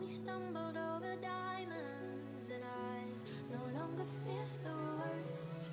we stumbled over diamonds, and I no longer fear the worst.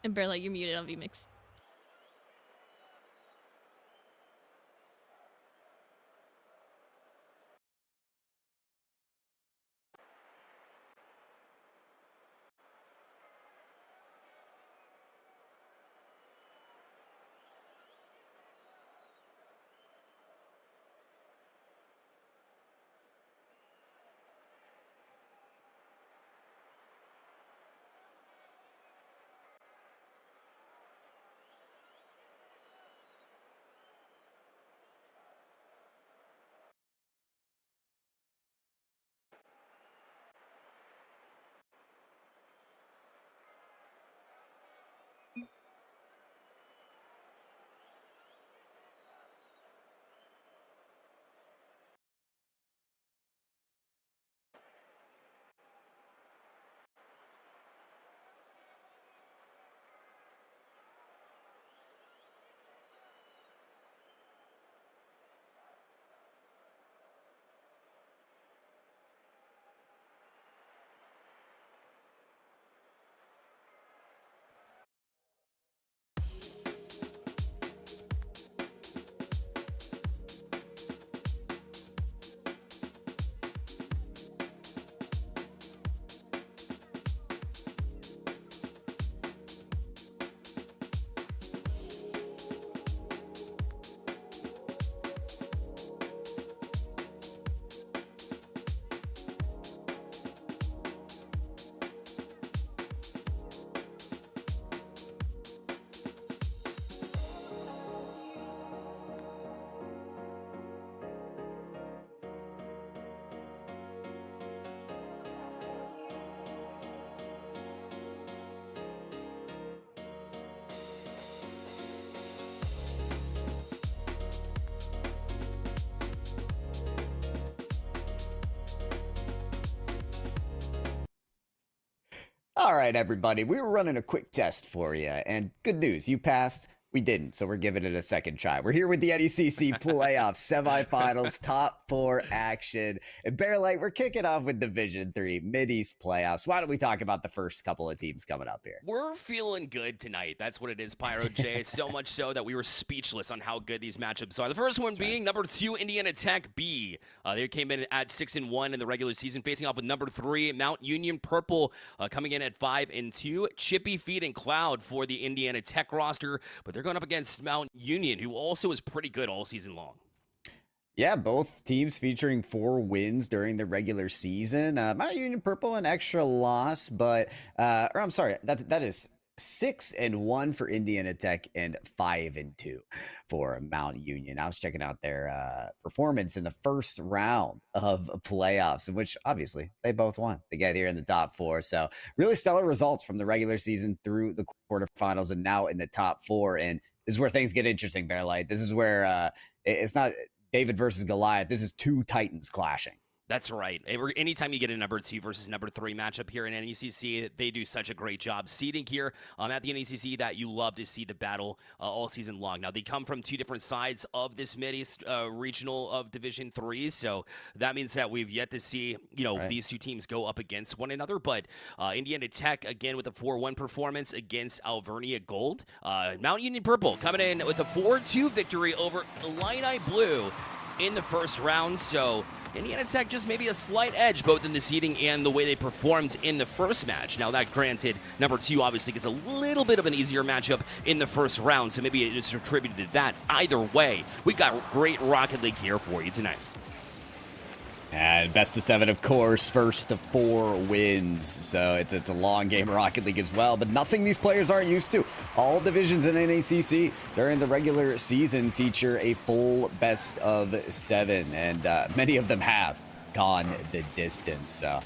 And Bear, like, you're muted on VMix. All right, everybody, we were running a quick test for you, and good news, you passed. We didn't, so we're giving it a second try. We're here with the NECC playoffs, semifinals, top 4 action. And Bear Light, we're kicking off with Division 3 Mid-East playoffs. Why don't we talk about the first couple of teams coming up here? We're feeling good tonight. That's what it is, Pyro J. So much so that we were speechless on how good these matchups are. The first one being number 2, Indiana Tech B. They came in at 6-1 in the regular season, facing off with number 3, Mount Union Purple, coming in at 5-2. Chippy Feet and Cloud for the Indiana Tech roster, but they're going up against Mount Union, who also is pretty good all season long. Yeah, both teams featuring 4 wins during the regular season. Mount Union Purple an extra loss, but or I'm sorry, that is 6-1 for Indiana Tech and 5-2 for Mount Union. I was checking out their performance in the first round of playoffs, in which obviously they both won. They get here in the top 4, so really stellar results from the regular season through the quarterfinals and now in the top 4. And this is where things get interesting, Bear Light. This is where it's not David versus Goliath. This is 2 Titans clashing. That's right. Anytime you get a number 2 versus number 3 matchup here in NECC, they do such a great job seeding here at the NECC that you love to see the battle all season long. Now, they come from 2 different sides of this Mid-East regional of Division 3, so that means that we've yet to see, these 2 teams go up against one another. But Indiana Tech, again, with a 4-1 performance against Alvernia Gold. Mount Union Purple coming in with a 4-2 victory over Illini Blue in the first round, so Indiana Tech just maybe a slight edge both in the seeding and the way they performed in the first match. Now, that granted, number 2 obviously gets a little bit of an easier matchup in the first round, so maybe it's attributed to that. Either way, we've got great Rocket League here for you tonight. And best of 7, of course, first to 4 wins. So it's a long game Rocket League as well, but nothing these players aren't used to. All divisions in NECC during the regular season feature a full best of 7, and many of them have gone the distance. So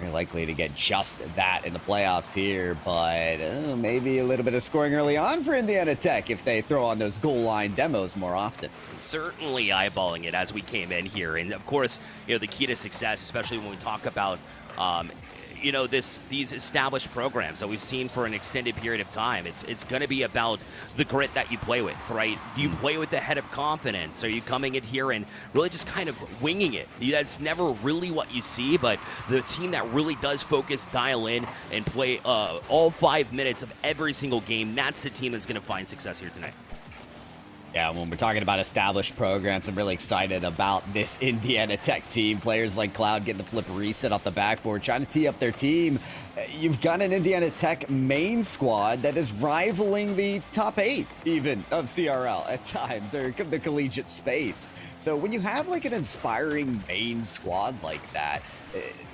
you're likely to get just that in the playoffs here, but maybe a little bit of scoring early on for Indiana Tech if they throw on those goal line demos more often. Certainly eyeballing it as we came in here. And of course, the key to success, especially when we talk about you know, these established programs that we've seen for an extended period of time. It's going to be about the grit that you play with, right? You play with the head of confidence. Are you coming in here and really just kind of winging it? That's never really what you see, but the team that really does focus, dial in, and play all 5 minutes of every single game, that's the team that's going to find success here tonight. Yeah, when we're talking about established programs, I'm really excited about this Indiana Tech team. Players like Cloud getting the flip reset off the backboard, trying to tee up their team. You've got an Indiana Tech main squad that is rivaling the top 8 even of CRL at times, or the collegiate space. So when you have like an inspiring main squad like that,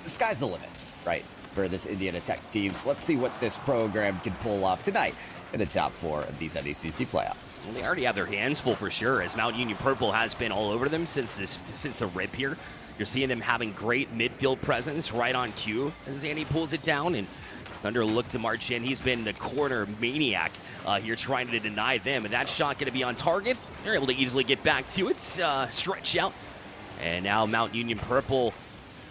the sky's the limit, right, for this Indiana Tech team. So let's see what this program can pull off tonight in the top 4 of these NECC playoffs. Well, they already have their hands full for sure, as Mount Union Purple has been all over them since the rip here. You're seeing them having great midfield presence right on cue as Zandy pulls it down, and Thunder look to march in. He's been the corner maniac here trying to deny them, and that shot going to be on target. They're able to easily get back to it, stretch out, and now Mount Union Purple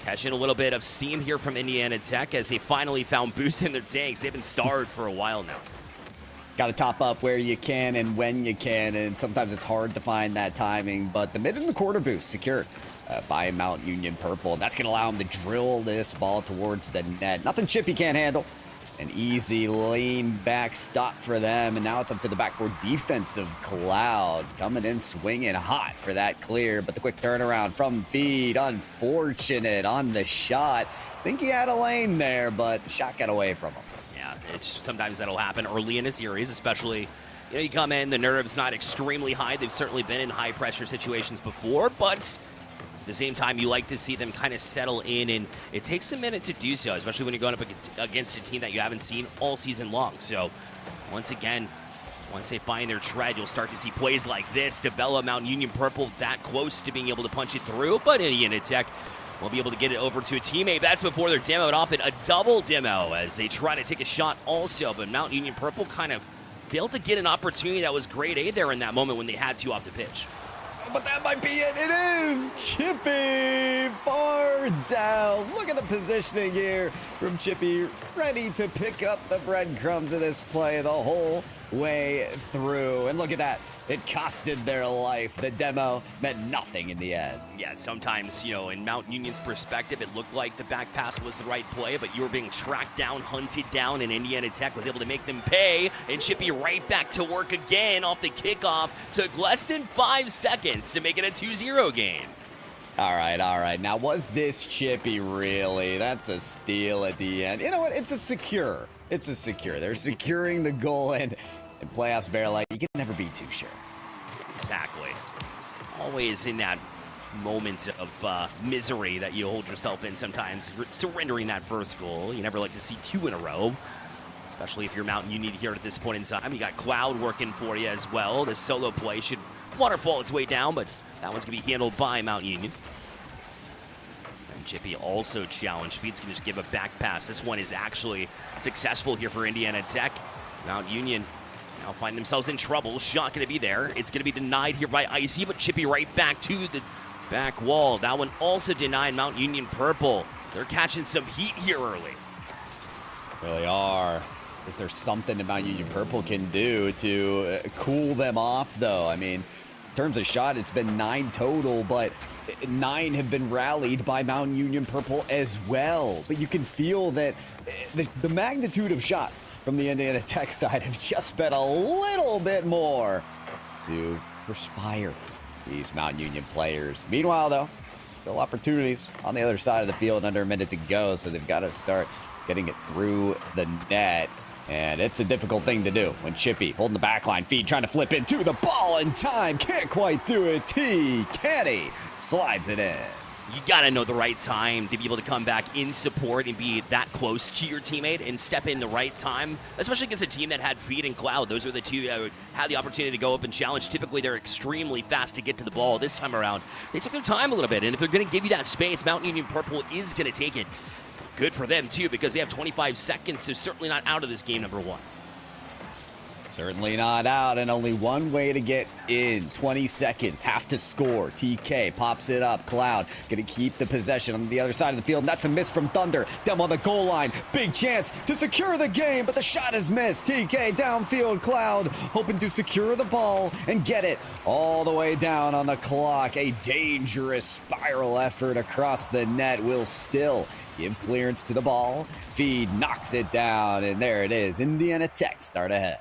catching a little bit of steam here from Indiana Tech as they finally found boost in their tanks. They've been starved for a while now. Got to top up where you can and when you can, and sometimes it's hard to find that timing, but the mid and the quarter boost secured by Mount Union Purple. That's going to allow him to drill this ball towards the net. Nothing Chippy can't handle. An easy lean back stop for them, and now it's up to the backboard defense of Cloud. Coming in swinging hot for that clear, but the quick turnaround from Feed, unfortunate on the shot. Think he had a lane there, but the shot got away from him. Sometimes that'll happen early in a series, especially, you know, you come in, the nerves not extremely high. They've certainly been in high pressure situations before, but at the same time, you like to see them kind of settle in, and it takes a minute to do so, especially when you're going up against a team that you haven't seen all season long. So once again, once they find their tread, you'll start to see plays like this develop. Mount Union Purple that close to being able to punch it through, but Indiana Tech will be able to get it over to a teammate. That's before they're demoed off it. A double demo as they try to take a shot also. But Mount Union Purple kind of failed to get an opportunity that was grade A there in that moment when they had to off the pitch. But that might be it. It is Chippy far down. Look at the positioning here from Chippy, ready to pick up the breadcrumbs of this play the whole way through. And look at that. It costed their life. The demo meant nothing in the end. Yeah, sometimes, you know, in Mount Union's perspective, it looked like the back pass was the right play, but you were being tracked down, hunted down, and Indiana Tech was able to make them pay. And Chippy right back to work again off the kickoff. Took less than 5 seconds to make it a 2-0 game. All right. Now, was this Chippy really? That's a steal at the end. You know what? It's a secure. They're securing the goal, and in playoffs, Bear, like, you can never be too sure. Exactly. Always in that moment of misery that you hold yourself in sometimes, surrendering that first goal. You never like to see 2 in a row, especially if you're Mountain Union here at this point in time. You got Cloud working for you as well. The solo play should waterfall its way down, but that one's going to be handled by Mount Union. And Chippy also challenged. Feeds can just give a back pass. This one is actually successful here for Indiana Tech. Mount Union now find themselves in trouble. Shot going to be there. It's going to be denied here by Icy, but Chippy right back to the back wall. That one also denied Mount Union Purple. They're catching some heat here early. Really are. Is there something that Mount Union Purple can do to cool them off, though? I mean, in terms of shot, it's been 9 total, but 9 have been rallied by Mount Union Purple as well. But you can feel that the magnitude of shots from the Indiana Tech side have just been a little bit more to perspire these Mount Union players. Meanwhile, though, still opportunities on the other side of the field, under a minute to go, so they've got to start getting it through the net. And it's a difficult thing to do when Chippy holding the backline, Feed trying to flip into the ball in time. Can't quite do it. Caddy slides it in. You got to know the right time to be able to come back in support and be that close to your teammate and step in the right time, especially against a team that had Feed and Cloud. Those are the two that had the opportunity to go up and challenge. Typically, they're extremely fast to get to the ball. This time around, they took their time a little bit, and if they're going to give you that space, Mount Union Purple is going to take it. Good for them, too, because they have 25 seconds, so certainly not out of this game, number 1. Certainly not out, and only one way to get in. 20 seconds, have to score. TK pops it up. Cloud gonna keep the possession on the other side of the field. And that's a miss from Thunder. Them on the goal line. Big chance to secure the game, but the shot is missed. TK downfield. Cloud hoping to secure the ball and get it all the way down on the clock. A dangerous spiral effort across the net will still give clearance to the ball. Feed knocks it down, and there it is. Indiana Tech start ahead.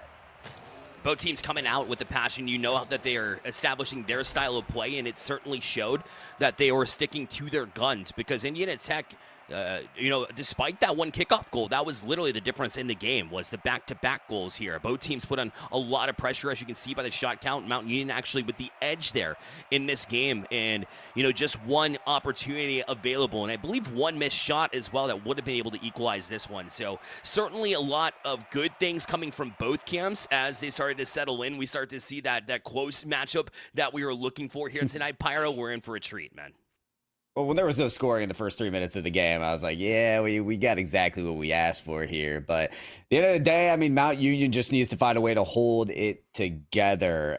Both teams coming out with the passion. You know that they are establishing their style of play, and it certainly showed that they were sticking to their guns because Indiana Tech, despite that one kickoff goal, that was literally the difference in the game, was the back-to-back goals here. Both teams put on a lot of pressure, as you can see by the shot count. Mount Union actually with the edge there in this game, and, just one opportunity available, and I believe one missed shot as well that would have been able to equalize this one. So certainly a lot of good things coming from both camps as they started to settle in. We start to see that close matchup that we were looking for here tonight. Pyro, we're in for a treat, man. Well, when there was no scoring in the first 3 minutes of the game, I was like, yeah, we got exactly what we asked for here. But at the end of the day, I mean, Mount Union just needs to find a way to hold it together.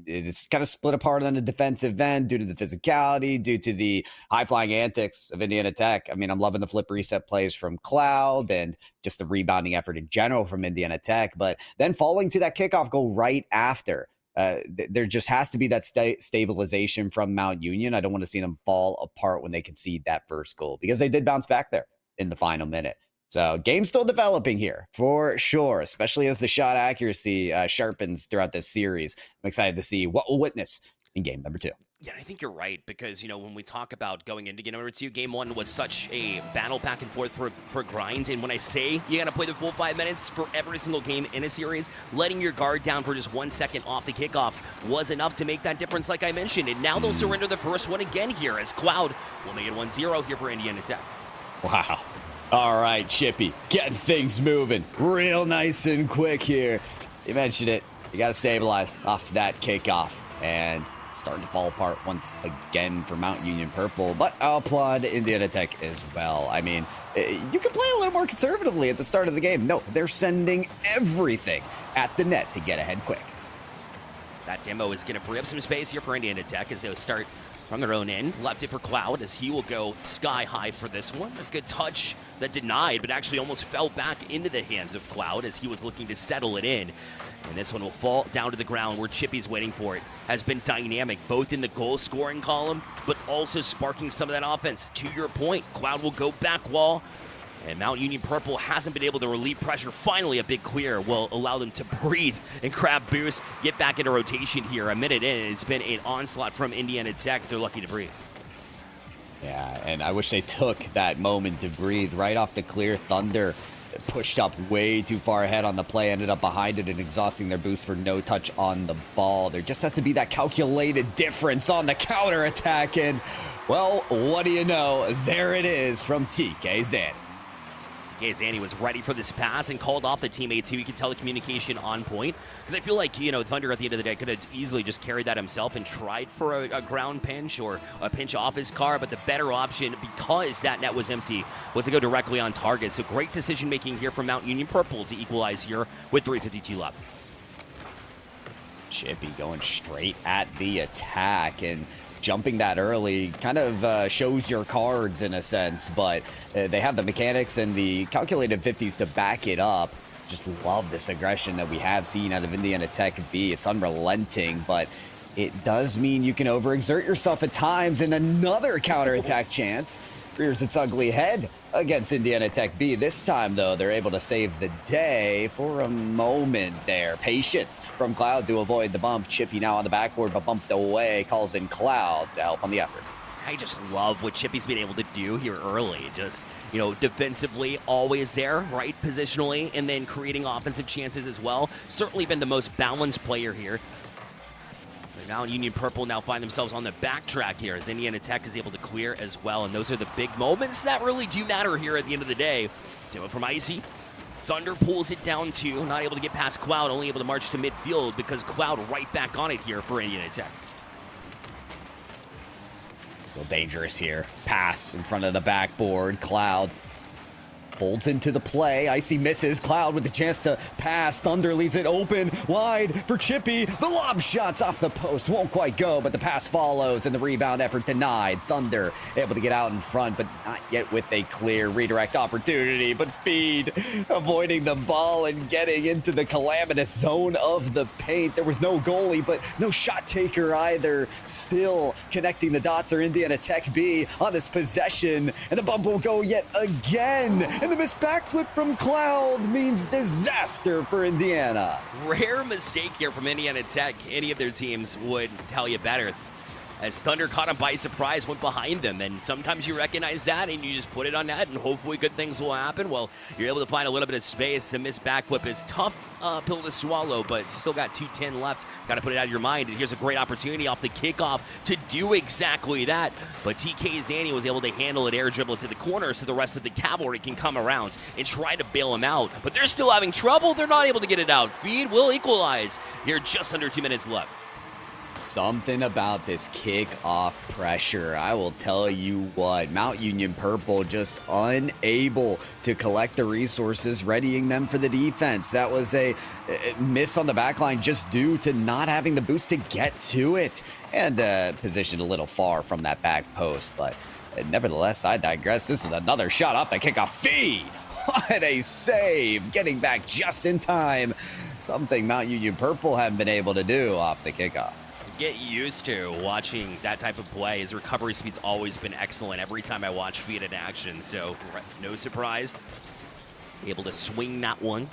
It's kind of split apart on the defensive end due to the physicality, due to the high-flying antics of Indiana Tech. I mean, I'm loving the flip reset plays from Cloud and just the rebounding effort in general from Indiana Tech. But then falling to that kickoff goal right after. There just has to be that stabilization from Mount Union. I don't want to see them fall apart when they concede that first goal because they did bounce back there in the final minute. So game still developing here for sure, especially as the shot accuracy sharpens throughout this series. I'm excited to see what we'll witness in game number 2. Yeah, I think you're right because, when we talk about going into game number 2, game 1 was such a battle back and forth for grind. And when I say you got to play the full 5 minutes for every single game in a series, letting your guard down for just 1 second off the kickoff was enough to make that difference, like I mentioned. And now they'll surrender the first one again here as Cloud will make it 1-0 here for Indiana Tech. Wow. All right, Chippy, getting things moving real nice and quick here. You mentioned it. You got to stabilize off that kickoff. And starting to fall apart once again for Mount Union Purple, but I'll applaud Indiana Tech as well. I mean, you can play a little more conservatively at the start of the game. No, they're sending everything at the net to get ahead quick. That demo is going to free up some space here for Indiana Tech as they start from their own end. Left it for Cloud as he will go sky high for this one. A good touch that denied, but actually almost fell back into the hands of Cloud as he was looking to settle it in. And this one will fall down to the ground where Chippy's waiting for it. Has been dynamic, both in the goal-scoring column, but also sparking some of that offense. To your point, Cloud will go back wall, and Mount Union Purple hasn't been able to relieve pressure. Finally, a big clear will allow them to breathe and grab boost, get back into rotation here. A minute in, and it's been an onslaught from Indiana Tech. They're lucky to breathe. Yeah, and I wish they took that moment to breathe right off the clear. Thunder pushed up way too far ahead on the play, ended up behind it and exhausting their boost for no touch on the ball. There just has to be that calculated difference on the counter attack, and well, what do you know? There it is from TK Zanny. TK Zanny was ready for this pass and called off the teammate too. You can tell the communication on point because I feel like, Thunder at the end of the day could have easily just carried that himself and tried for a ground pinch or a pinch off his car, but the better option, because that net was empty, was to go directly on target. So great decision making here from Mount Union Purple to equalize here with 3:52 left. Chippy going straight at the attack, and jumping that early kind of shows your cards in a sense, but they have the mechanics and the calculated 50s to back it up. Just love this aggression that we have seen out of Indiana Tech B. It's unrelenting, but it does mean you can overexert yourself at times, and another counterattack chance rears its ugly head against Indiana Tech B. This time, though, they're able to save the day for a moment there. Patience from Cloud to avoid the bump. Chippy now on the backboard, but bumped away. Calls in Cloud to help on the effort. I just love what Chippy's been able to do here early. Just, defensively always there, right, positionally, and then creating offensive chances as well. Certainly been the most balanced player here. Now Union Purple now find themselves on the backtrack here as Indiana Tech is able to clear as well. And those are the big moments that really do matter here at the end of the day. Demo from Icy. Thunder pulls it down too. Not able to get past Cloud, only able to march to midfield because Cloud right back on it here for Indiana Tech. Still dangerous here. Pass in front of the backboard. Cloud folds into the play. Icy misses. Cloud with the chance to pass. Thunder leaves it open wide for Chippy. The lob shots off the post won't quite go, but the pass follows and the rebound effort denied. Thunder able to get out in front, but not yet with a clear redirect opportunity. But Feed avoiding the ball and getting into the calamitous zone of the paint. There was no goalie, but no shot taker either. Still connecting the dots are Indiana Tech B on this possession, and the bump will go yet again. And the missed backflip from Cloud means disaster for Indiana. Rare mistake here from Indiana Tech. Any of their teams would tell you better. As Thunder caught him by surprise, went behind them. And sometimes you recognize that and you just put it on net and hopefully good things will happen. Well, you're able to find a little bit of space. The missed backflip is tough pill to swallow, but you still got 2:10 left. Got to put it out of your mind. And here's a great opportunity off the kickoff to do exactly that. But TK Zanny was able to handle it, air dribble to the corner so the rest of the cavalry can come around and try to bail him out. But they're still having trouble. They're not able to get it out. Feed will equalize here just under 2 minutes left. Something about this kick-off pressure. I will tell you what, Mount Union Purple just unable to collect the resources, readying them for the defense. That was a miss on the back line just due to not having the boots to get to it. And positioned a little far from that back post, but nevertheless, I digress. This is another shot off the kickoff. Feed! What a save! Getting back just in time. Something Mount Union Purple haven't been able to do off the kickoff. Get used to watching that type of play. His recovery speed's always been excellent every time I watch Feed in action, so no surprise. Able to swing that one.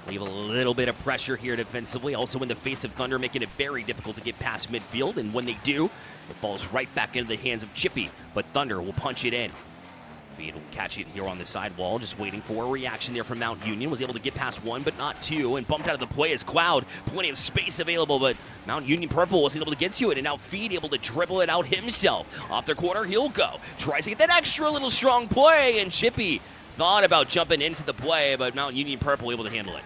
Leave a little bit of pressure here defensively. Also in the face of Thunder, making it very difficult to get past midfield, and when they do, it falls right back into the hands of Chippy, but Thunder will punch it in. Feed will catch it here on the sidewall, just waiting for a reaction there from Mount Union. Was able to get past one, but not two, and bumped out of the play as Cloud. Plenty of space available, but Mount Union Purple wasn't able to get to it, and now Feed able to dribble it out himself. Off the corner, he'll go. Tries to get that extra little strong play, and Chippy thought about jumping into the play, but Mount Union Purple able to handle it.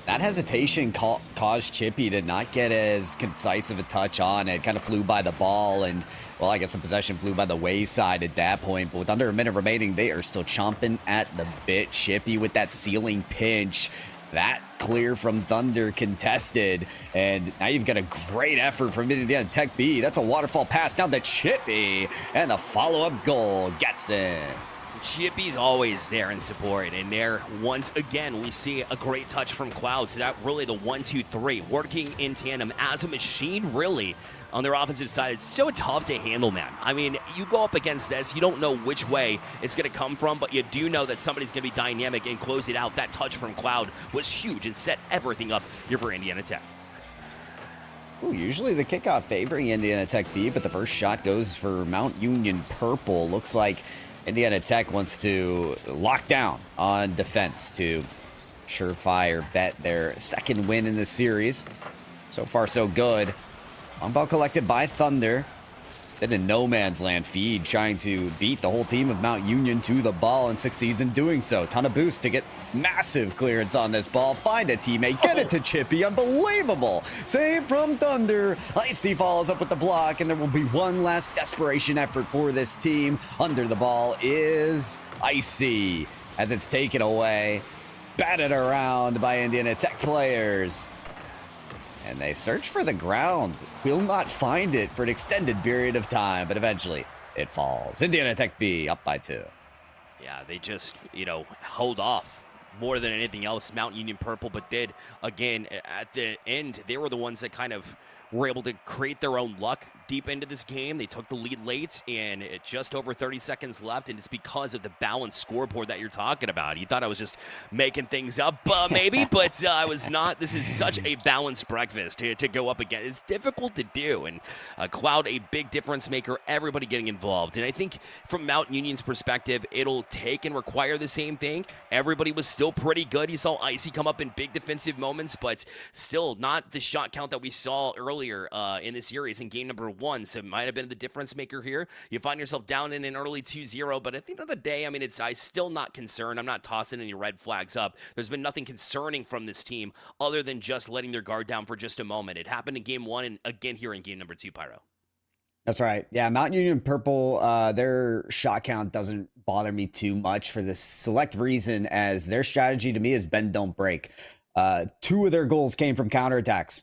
That hesitation caused Chippy to not get as concise of a touch on it. Kind of flew by the ball, and, well, I guess the possession flew by the wayside at that point. But with under a minute remaining, they are still chomping at the bit. Chippy with that ceiling pinch. That clear from Thunder contested. And now you've got a great effort from Indiana Tech B. That's a waterfall pass down to Chippy. And the follow-up goal gets in. Chippy's always there in support, and there, once again, we see a great touch from Cloud. So that really the 1-2-3 working in tandem as a machine, really, on their offensive side. It's so tough to handle, man. I mean, you go up against this, you don't know which way it's going to come from, but you do know that somebody's going to be dynamic and close it out. That touch from Cloud was huge and set everything up here for Indiana Tech. Ooh, usually the kickoff favoring Indiana Tech B, but the first shot goes for Mount Union Purple. Looks like Indiana Tech wants to lock down on defense to surefire bet their second win in the series. So far, so good. Long ball collected by Thunder. It's been a no man's land. Feed trying to beat the whole team of Mount Union to the ball and succeeds in doing so. Ton of boost to get massive clearance on this ball. Find a teammate, get it to Chippy. Unbelievable save from Thunder. Icy follows up with the block, and there will be one last desperation effort for this team. Under the ball is Icy as it's taken away, batted around by Indiana Tech players. And they search for the ground. Will not find it for an extended period of time, but eventually it falls. Indiana Tech B up by 2. Yeah, they just, held off more than anything else. Mount Union Purple, but did, again, at the end, they were the ones that kind of were able to create their own luck deep into this game. They took the lead late, and just over 30 seconds left, and it's because of the balanced scoreboard that you're talking about. You thought I was just making things up, maybe, but I was not. This is such a balanced breakfast to go up against. It's difficult to do, and Cloud, a big difference maker, everybody getting involved. And I think from Mount Union's perspective, it'll take and require the same thing. Everybody was still pretty good. You saw Icy come up in big defensive moments, but still not the shot count that we saw earlier in the series in game number 1, so it might have been the difference maker here. You find yourself down in an early 2-0, but at the end of the day, I mean, I'm still not concerned. I'm not tossing any red flags up. There's been nothing concerning from this team other than just letting their guard down for just a moment. It happened in game 1 and again here in game number 2, Pyro. That's right. Yeah, Mount Union Purple, their shot count doesn't bother me too much for the select reason as their strategy to me is bend, don't break. Two of their goals came from counterattacks.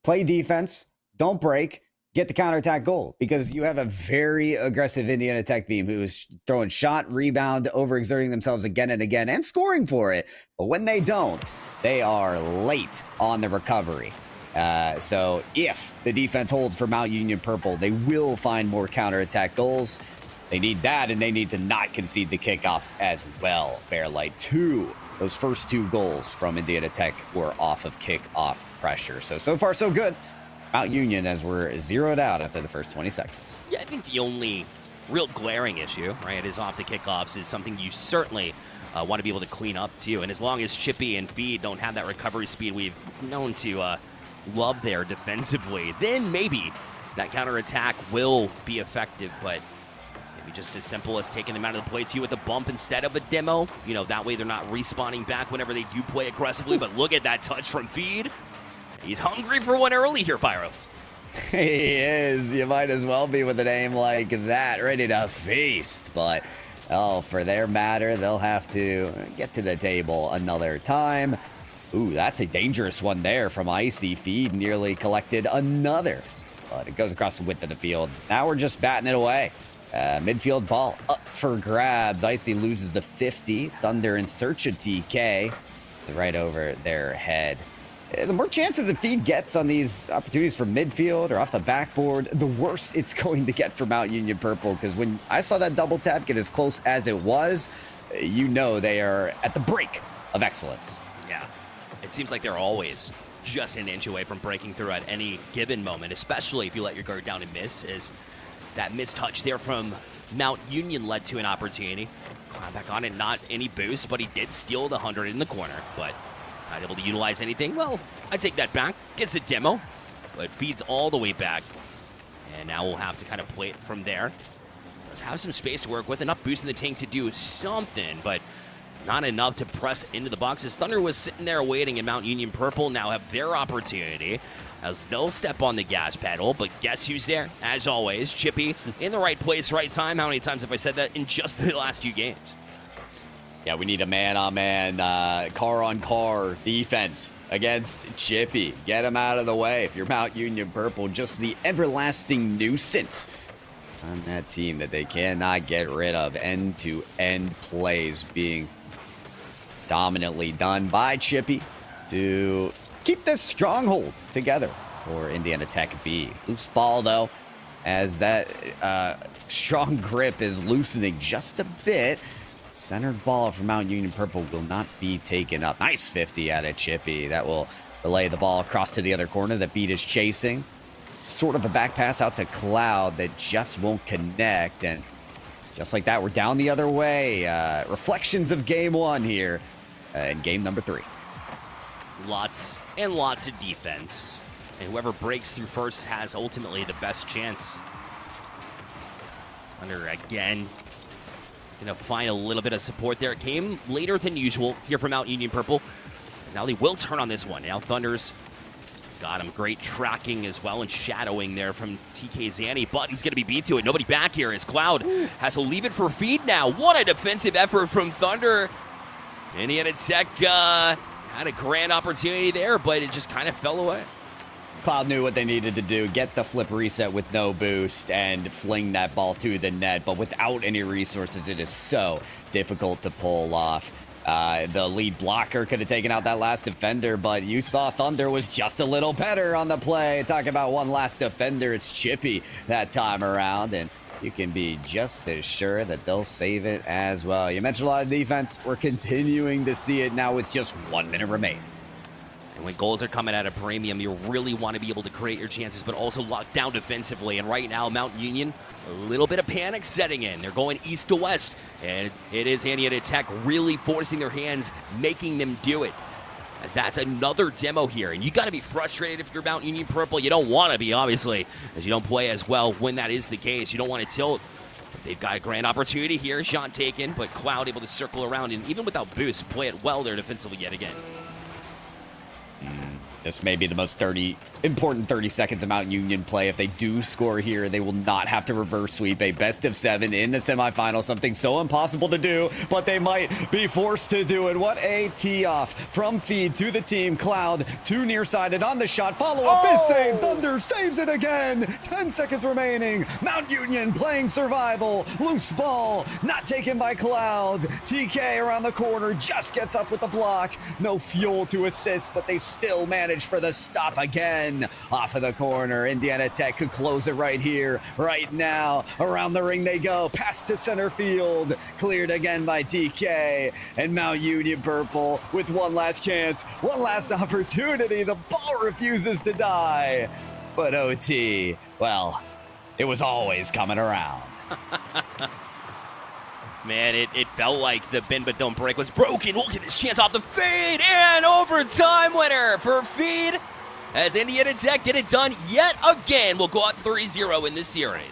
Play defense, don't break, get the counterattack goal because you have a very aggressive Indiana Tech team who is throwing shot, rebound, overexerting themselves again and again and scoring for it. But when they don't, they are late on the recovery. So if the defense holds for Mount Union Purple, they will find more counterattack goals. They need that, and they need to not concede the kickoffs as well. Bearlight 2. Those first 2 goals from Indiana Tech were off of kickoff pressure. So far, so good. Mount Union as we're zeroed out after the first 20 seconds. Yeah, I think the only real glaring issue, right, is off the kickoffs is something you certainly want to be able to clean up, too. And as long as Chippy and Feed don't have that recovery speed we've known to love there defensively, then maybe that counterattack will be effective, but maybe just as simple as taking them out of the play to you with a bump instead of a demo. You know, that way they're not respawning back whenever they do play aggressively. But look at that touch from Feed. He's hungry for one early here, Pyro. He is. You might as well be with an aim like that, ready to feast. But, oh, for their matter, they'll have to get to the table another time. Ooh, that's a dangerous one there from Icy. Feed nearly collected another. But it goes across the width of the field. Now we're just batting it away. Midfield ball up for grabs. Icy loses the 50. Thunder in search of TK. It's right over their head. The more chances that Feed gets on these opportunities from midfield or off the backboard, the worse it's going to get for Mount Union Purple. Because when I saw that double tap get as close as it was, you know they are at the brink of excellence. Yeah, it seems like they're always just an inch away from breaking through at any given moment, especially if you let your guard down and miss. Is that missed touch there from Mount Union led to an opportunity. Climb back on it, not any boost, but he did steal the 100 in the corner, but not able to utilize anything. Well, I take that back. Gets a demo, but Feeds all the way back. And now we'll have to kind of play it from there. Does have some space to work with, enough boost in the tank to do something, but not enough to press into the boxes. Thunder was sitting there waiting, and Mount Union Purple now have their opportunity as they'll step on the gas pedal. But guess who's there? As always, Chippy in the right place, right time. How many times have I said that in just the last few games? Yeah, we need a man-on-man, car-on-car defense against Chippy. Get him out of the way. If you're Mount Union Purple, just the everlasting nuisance on that team that they cannot get rid of. End-to-end plays being dominantly done by Chippy to keep this stronghold together for Indiana Tech B. Loose ball, though, as that strong grip is loosening just a bit. Centered ball from Mount Union Purple will not be taken up. Nice 50 out of Chippy. That will relay the ball across to the other corner that Feed is chasing. Sort of a back pass out to Cloud that just won't connect. And just like that, we're down the other way. Reflections of game 1 here in game number 3. Lots and lots of defense. And whoever breaks through first has ultimately the best chance. Under again. Gonna find a little bit of support there. It came later than usual here from Mount Union Purple. As now they will turn on this one. Now Thunder's got him. Great tracking as well and shadowing there from TK Zanny, but he's gonna be beat to it. Nobody back here as Cloud has to leave it for Feed now. What a defensive effort from Thunder. Indiana Tech had a grand opportunity there, but it just kind of fell away. Cloud knew what they needed to do, get the flip reset with no boost and fling that ball to the net, but without any resources, it is so difficult to pull off. The lead blocker could have taken out that last defender, but you saw Thunder was just a little better on the play. Talk about one last defender, it's Chippy that time around, and you can be just as sure that they'll save it as well. You mentioned a lot of defense. We're continuing to see it now with just 1 minute remaining. And when goals are coming at a premium, you really want to be able to create your chances, but also lock down defensively. And right now, Mount Union, a little bit of panic setting in. They're going east to west, and it is Indiana Tech really forcing their hands, making them do it. As that's another demo here, and you got to be frustrated if you're Mount Union Purple. You don't want to be, obviously, as you don't play as well when that is the case. You don't want to tilt. But they've got a grand opportunity here. Shot taken, but Cloud able to circle around, and even without boost, play it well there defensively yet again. This may be the most important 30 seconds of Mount Union play. If they do score here, they will not have to reverse sweep a best of 7 in the semifinal. Something so impossible to do, but they might be forced to do it. What a tee off from Feed to the team. Cloud, too nearsighted on the shot. Follow-up is saved. Thunder saves it again. 10 seconds remaining. Mount Union playing survival. Loose ball, not taken by Cloud. TK around the corner, just gets up with the block. No fuel to assist, but they still manage for the stop again. Off of the corner, Indiana Tech could close it right here, right now. Around the ring they go, pass to center field, cleared again by TK, and Mount Union Purple with one last chance, one last opportunity. The ball refuses to die, but OT, well, it was always coming around. Man, it felt like the bend but don't break was broken. Look at this chance off the fade, and overtime winner for Feed as Indiana Tech get it done yet again. We'll go up 3-0 in this series.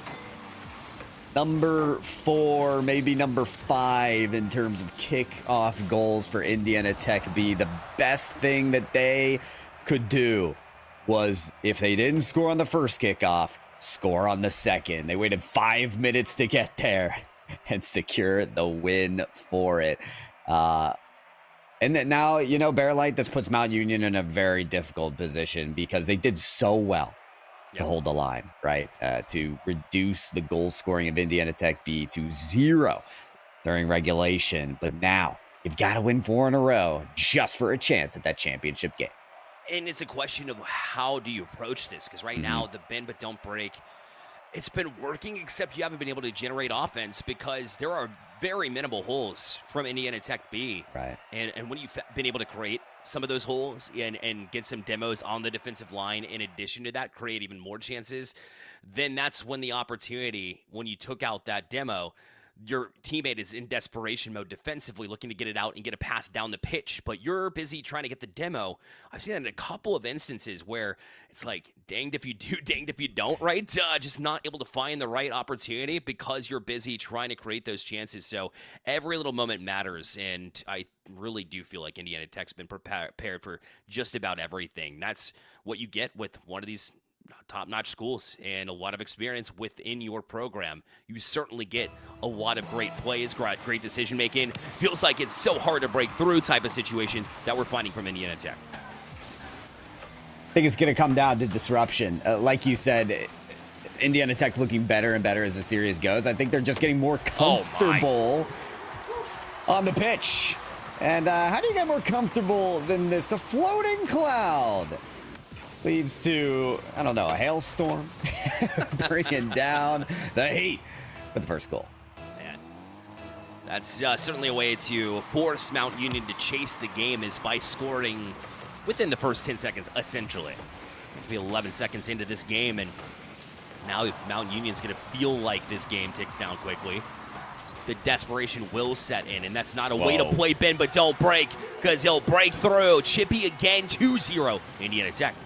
Number 4, maybe number 5 in terms of kickoff goals for Indiana Tech B. The best thing that they could do was, if they didn't score on the first kickoff, score on the second. They waited 5 minutes to get there and secure the win for it. And then now, you know, Bear Light, this puts Mount Union in a very difficult position because they did so well to hold the line, right? To reduce the goal scoring of Indiana Tech B to 0 during regulation. But now you've got to win 4 in a row just for a chance at that championship game. And it's a question of how do you approach this? Because right now, the bend but don't break, it's been working, except you haven't been able to generate offense because there are very minimal holes from Indiana Tech B. Right. And when you've been able to create some of those holes and get some demos on the defensive line, in addition to that, create even more chances, then that's when the opportunity, when you took out that demo, your teammate is in desperation mode defensively, looking to get it out and get a pass down the pitch, but you're busy trying to get the demo. I've seen that in a couple of instances where it's like, danged if you do, danged if you don't, right? Just not able to find the right opportunity because you're busy trying to create those chances. So every little moment matters, and I really do feel like Indiana Tech's been prepared for just about everything. That's what you get with one of these top-notch schools and a lot of experience within your program. You certainly get a lot of great plays, great decision-making. Feels like it's so hard to break through type of situation that we're finding from Indiana Tech. I think it's going to come down to disruption. Like you said, Indiana Tech looking better and better as the series goes. I think they're just getting more comfortable on the pitch. And how do you get more comfortable than this? A floating cloud leads to, I don't know, a hailstorm, bringing down the heat for the first goal. Man, that's certainly a way to force Mount Union to chase the game, is by scoring within the first 10 seconds, essentially. It'll be 11 seconds into this game, and now Mount Union's going to feel like this game ticks down quickly. The desperation will set in, and that's not a way to play bend but don't break, because he'll break through. Chippy again, 2-0, Indiana Tech.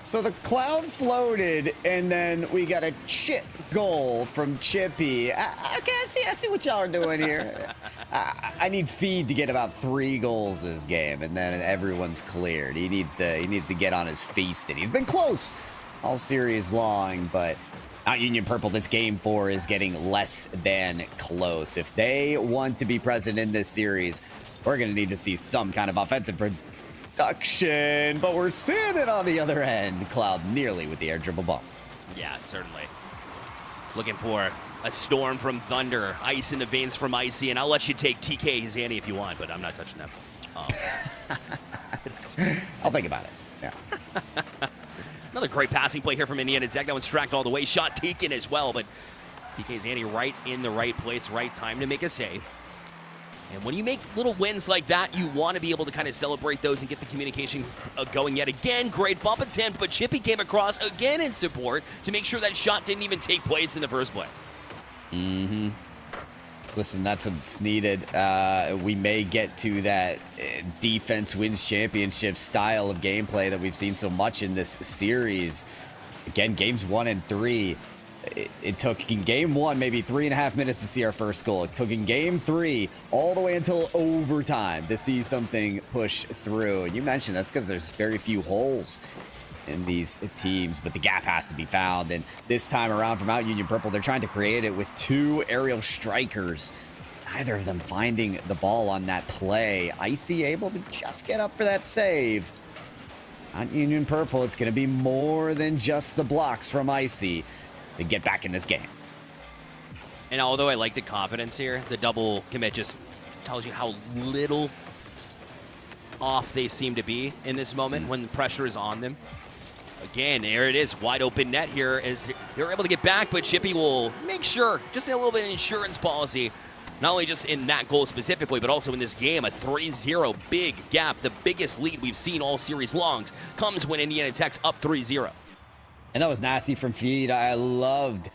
So the cloud floated, and then we got a chip goal from Chippy. Okay, I see what y'all are doing here. I need Feed to get about 3 goals this game, and then everyone's cleared. He needs to get on his feast, and he's been close all series long, but Mount Union Purple, this game 4 is getting less than close. If they want to be present in this series, we're going to need to see some kind of offensive production, but we're seeing it on the other end. Cloud nearly with the air dribble ball. Yeah, certainly. Looking for a storm from Thunder, ice in the veins from Icy, and I'll let you take TK his Annie if you want, but I'm not touching that. I'll think about it. Yeah. Another great passing play here from Indiana Tech. That one's tracked all the way. Shot taken as well, but TK Zanny right in the right place, right time to make a save. And when you make little wins like that, you want to be able to kind of celebrate those and get the communication going yet again. Great bump attempt, but Chippy came across again in support to make sure that shot didn't even take place in the first play. Mm-hmm. Listen, that's what's needed. We may get to that defense wins championship style of gameplay that we've seen so much in this series. Again, games 1 and 3, It took in game 1 maybe 3.5 minutes to see our first goal. It took in game 3 all the way until overtime to see something push through. And you mentioned that's because there's very few holes in these teams, but the gap has to be found. And this time around for Mount Union Purple, they're trying to create it with 2 aerial strikers. Neither of them finding the ball on that play. Icy able to just get up for that save. Mount Union Purple, it's going to be more than just the blocks from Icy to get back in this game. And although I like the confidence here, the double commit just tells you how little off they seem to be in this moment when the pressure is on them. Again, there it is, wide open net here as they're able to get back, but Chippy will make sure, just a little bit of insurance policy, not only just in that goal specifically, but also in this game, a 3-0 big gap. The biggest lead we've seen all series long comes when Indiana Tech's up 3-0. And that was nasty from Feed. I loved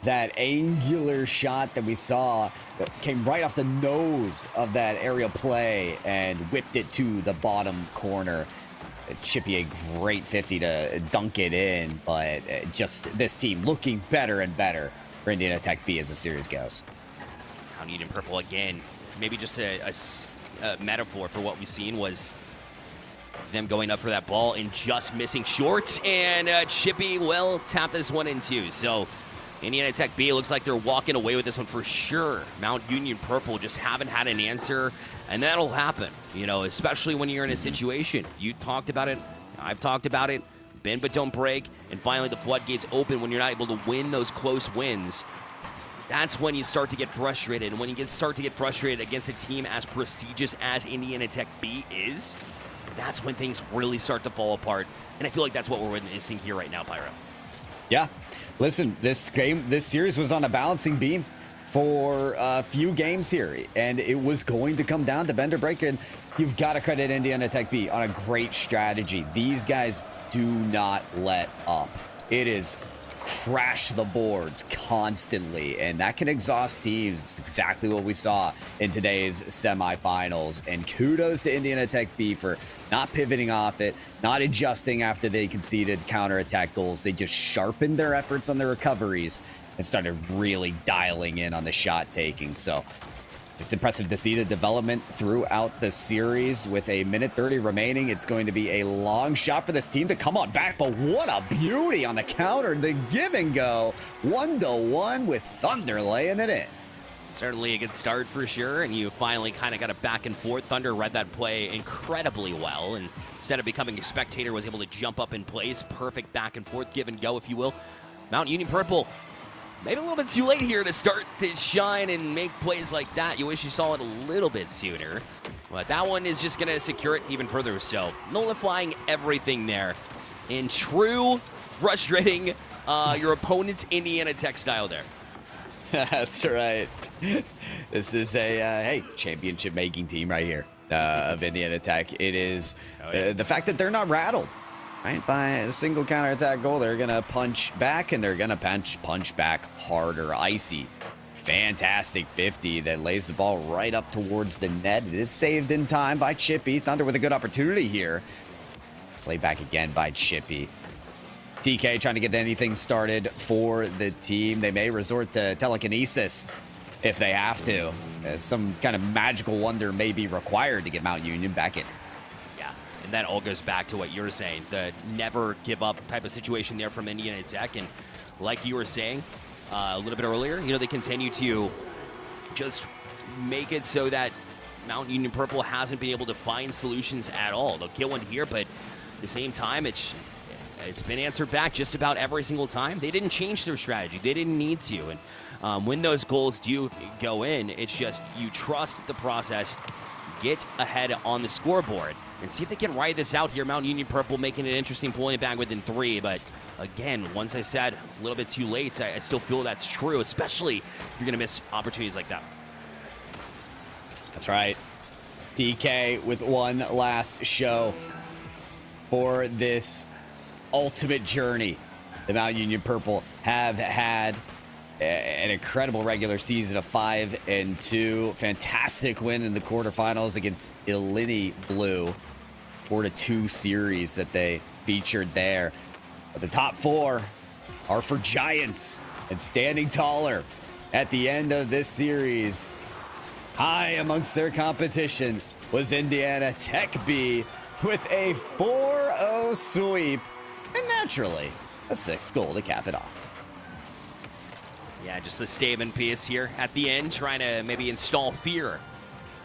that angular shot that we saw that came right off the nose of that aerial play and whipped it to the bottom corner. Chippy, a great 50 to dunk it in, but just this team looking better and better for Indiana Tech B as the series goes. Mount Union Purple again, maybe just a metaphor for what we've seen was them going up for that ball and just missing short, and Chippy will tap this one in too. So Indiana Tech B looks like they're walking away with this one for sure. Mount Union Purple just haven't had an answer, and that'll happen, you know, especially when you're in a situation. You talked about it, I've talked about it, bend but don't break, and finally the floodgates open when you're not able to win those close wins. That's when you start to get frustrated, and when you start to get frustrated against a team as prestigious as Indiana Tech B is, that's when things really start to fall apart. And I feel like that's what we're witnessing here right now, Pyro. Yeah. Listen, this series was on a balancing beam for a few games here, and it was going to come down to bend or break, and you've got to credit Indiana Tech B on a great strategy. These guys do not let up. It is crash the boards constantly, and that can exhaust teams. It's exactly what we saw in today's semifinals, and kudos to Indiana Tech B for not pivoting off it, not adjusting after they conceded counterattack goals. They just sharpened their efforts on the recoveries and started really dialing in on the shot taking. So just impressive to see the development throughout the series. With a minute 30 remaining, it's going to be a long shot for this team to come on back, but what a beauty on the counter. The give and go 1-1 with Thunder laying it in. Certainly a good start for sure, and you finally kind of got a back and forth. Thunder read that play incredibly well, and instead of becoming a spectator, was able to jump up in place. Perfect back and forth, give and go, if you will. Mount Union Purple, maybe a little bit too late here to start to shine and make plays like that. You wish you saw it a little bit sooner, but that one is just going to secure it even further. So nullifying everything there in true frustrating your opponent's Indiana Tech style there. That's right. This is a hey, championship making team right here of Indiana Tech. It is the fact that they're not rattled, right, by a single counterattack goal. They're gonna punch back, and they're gonna punch back harder. Icy, fantastic 50 that lays the ball right up towards the net. It is saved in time by Chippy. Thunder with a good opportunity here. Played back again by Chippy. TK trying to get anything started for the team. They may resort to telekinesis if they have to. Some kind of magical wonder may be required to get Mount Union back in. Yeah, and that all goes back to what you're saying, the never give up type of situation there from Indiana Tech. And like you were saying a little bit earlier, you know, they continue to just make it so that Mount Union Purple hasn't been able to find solutions at all. They'll get one here, but at the same time, it's been answered back just about every single time. They didn't change their strategy. They didn't need to. And when those goals do go in, it's just you trust the process, get ahead on the scoreboard, and see if they can ride this out here. Mount Union Purple making it interesting, pulling it back within 3. But again, once I said a little bit too late, I still feel that's true, especially if you're going to miss opportunities like that. That's right. DK with one last show for this ultimate journey. The Mount Union Purple have had an incredible regular season of 5-2. Fantastic win in the quarterfinals against Illini Blue. 4-2 series that they featured there. But the top 4 are for giants. And standing taller at the end of this series, high amongst their competition, was Indiana Tech B with a 4-0 sweep, and naturally, a 6th goal to cap it off. Yeah, just the statement piece here at the end, trying to maybe install fear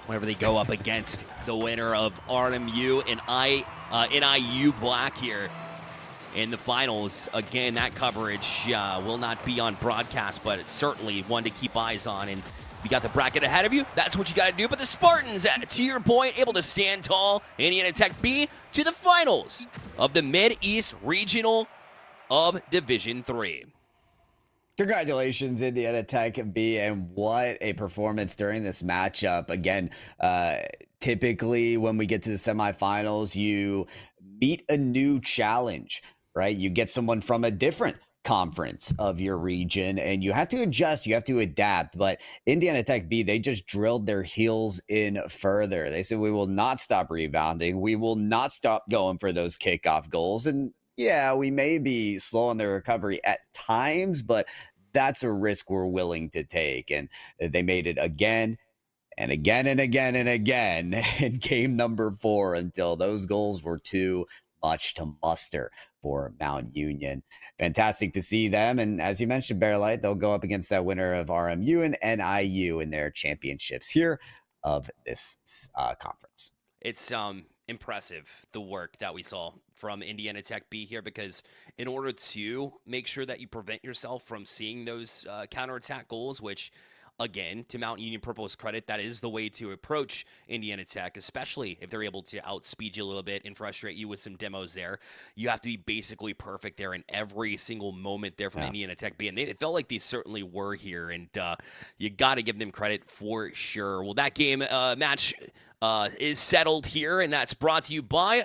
whenever they go up against the winner of RMU and NIU Black here in the finals. Again, that coverage will not be on broadcast, but it's certainly one to keep eyes on. And you got the bracket ahead of you, that's what you got to do. But the Spartans, to your point, able to stand tall. Indiana Tech B to the finals of the Mid-East Regional of Division III. Congratulations, Indiana Tech B, and what a performance during this matchup. Again, typically when we get to the semifinals, you meet a new challenge, right? You get someone from a different conference of your region, and you have to adjust, you have to adapt. But Indiana Tech B, they just drilled their heels in further. They said, we will not stop rebounding. We will not stop going for those kickoff goals. And yeah, we may be slow on the recovery at times, but that's a risk we're willing to take. And they made it again and again and again and again in game number 4 until those goals were too much to muster for Mount Union. Fantastic to see them. And as you mentioned, Bearlight, they'll go up against that winner of RMU and NIU in their championships here of this conference. It's impressive, the work that we saw from Indiana Tech B here, because in order to make sure that you prevent yourself from seeing those counterattack goals, which, again, to Mount Union Purple's credit, that is the way to approach Indiana Tech, especially if they're able to outspeed you a little bit and frustrate you with some demos there. You have to be basically perfect there in every single moment there from Indiana Tech B, and it felt like they certainly were here, and you got to give them credit for sure. Well, that game match is settled here, and that's brought to you by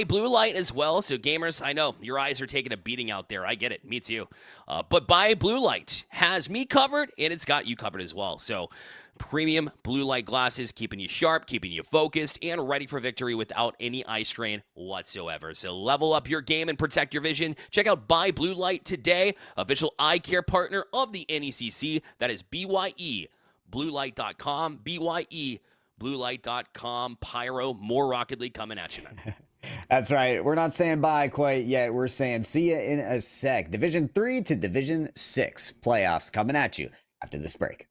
Blue Light as well. So gamers, I know your eyes are taking a beating out there. I get it. Me too. But By Blue Light has me covered, and it's got you covered as well. So premium blue light glasses, keeping you sharp, keeping you focused, and ready for victory without any eye strain whatsoever. So level up your game and protect your vision. Check out Buy Blue Light today, official eye care partner of the NECC. That is BYE, bluelight.com, BYE, bluelight.com. Pyro, more Rocket League coming at you, man. That's right. We're not saying bye quite yet. We're saying see ya in a sec. Division 3 to Division 6 playoffs coming at you after this break.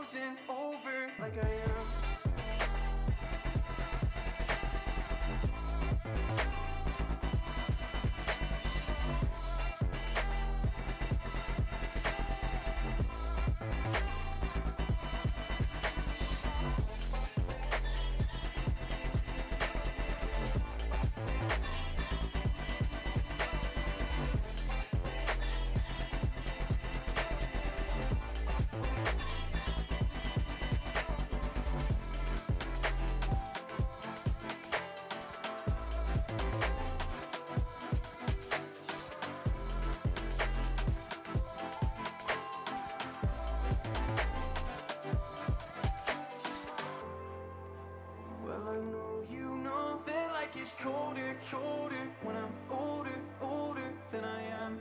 frozen over like I am. It's colder, colder when I'm older, older than I am.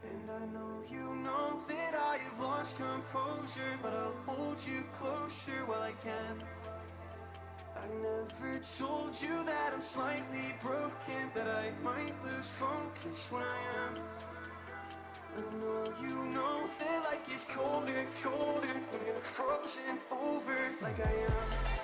And I know you know that I have lost composure, but I'll hold you closer while I can. I never told you that I'm slightly broken, that I might lose focus when I am. I know you know that life gets colder, colder when you're frozen over like I am.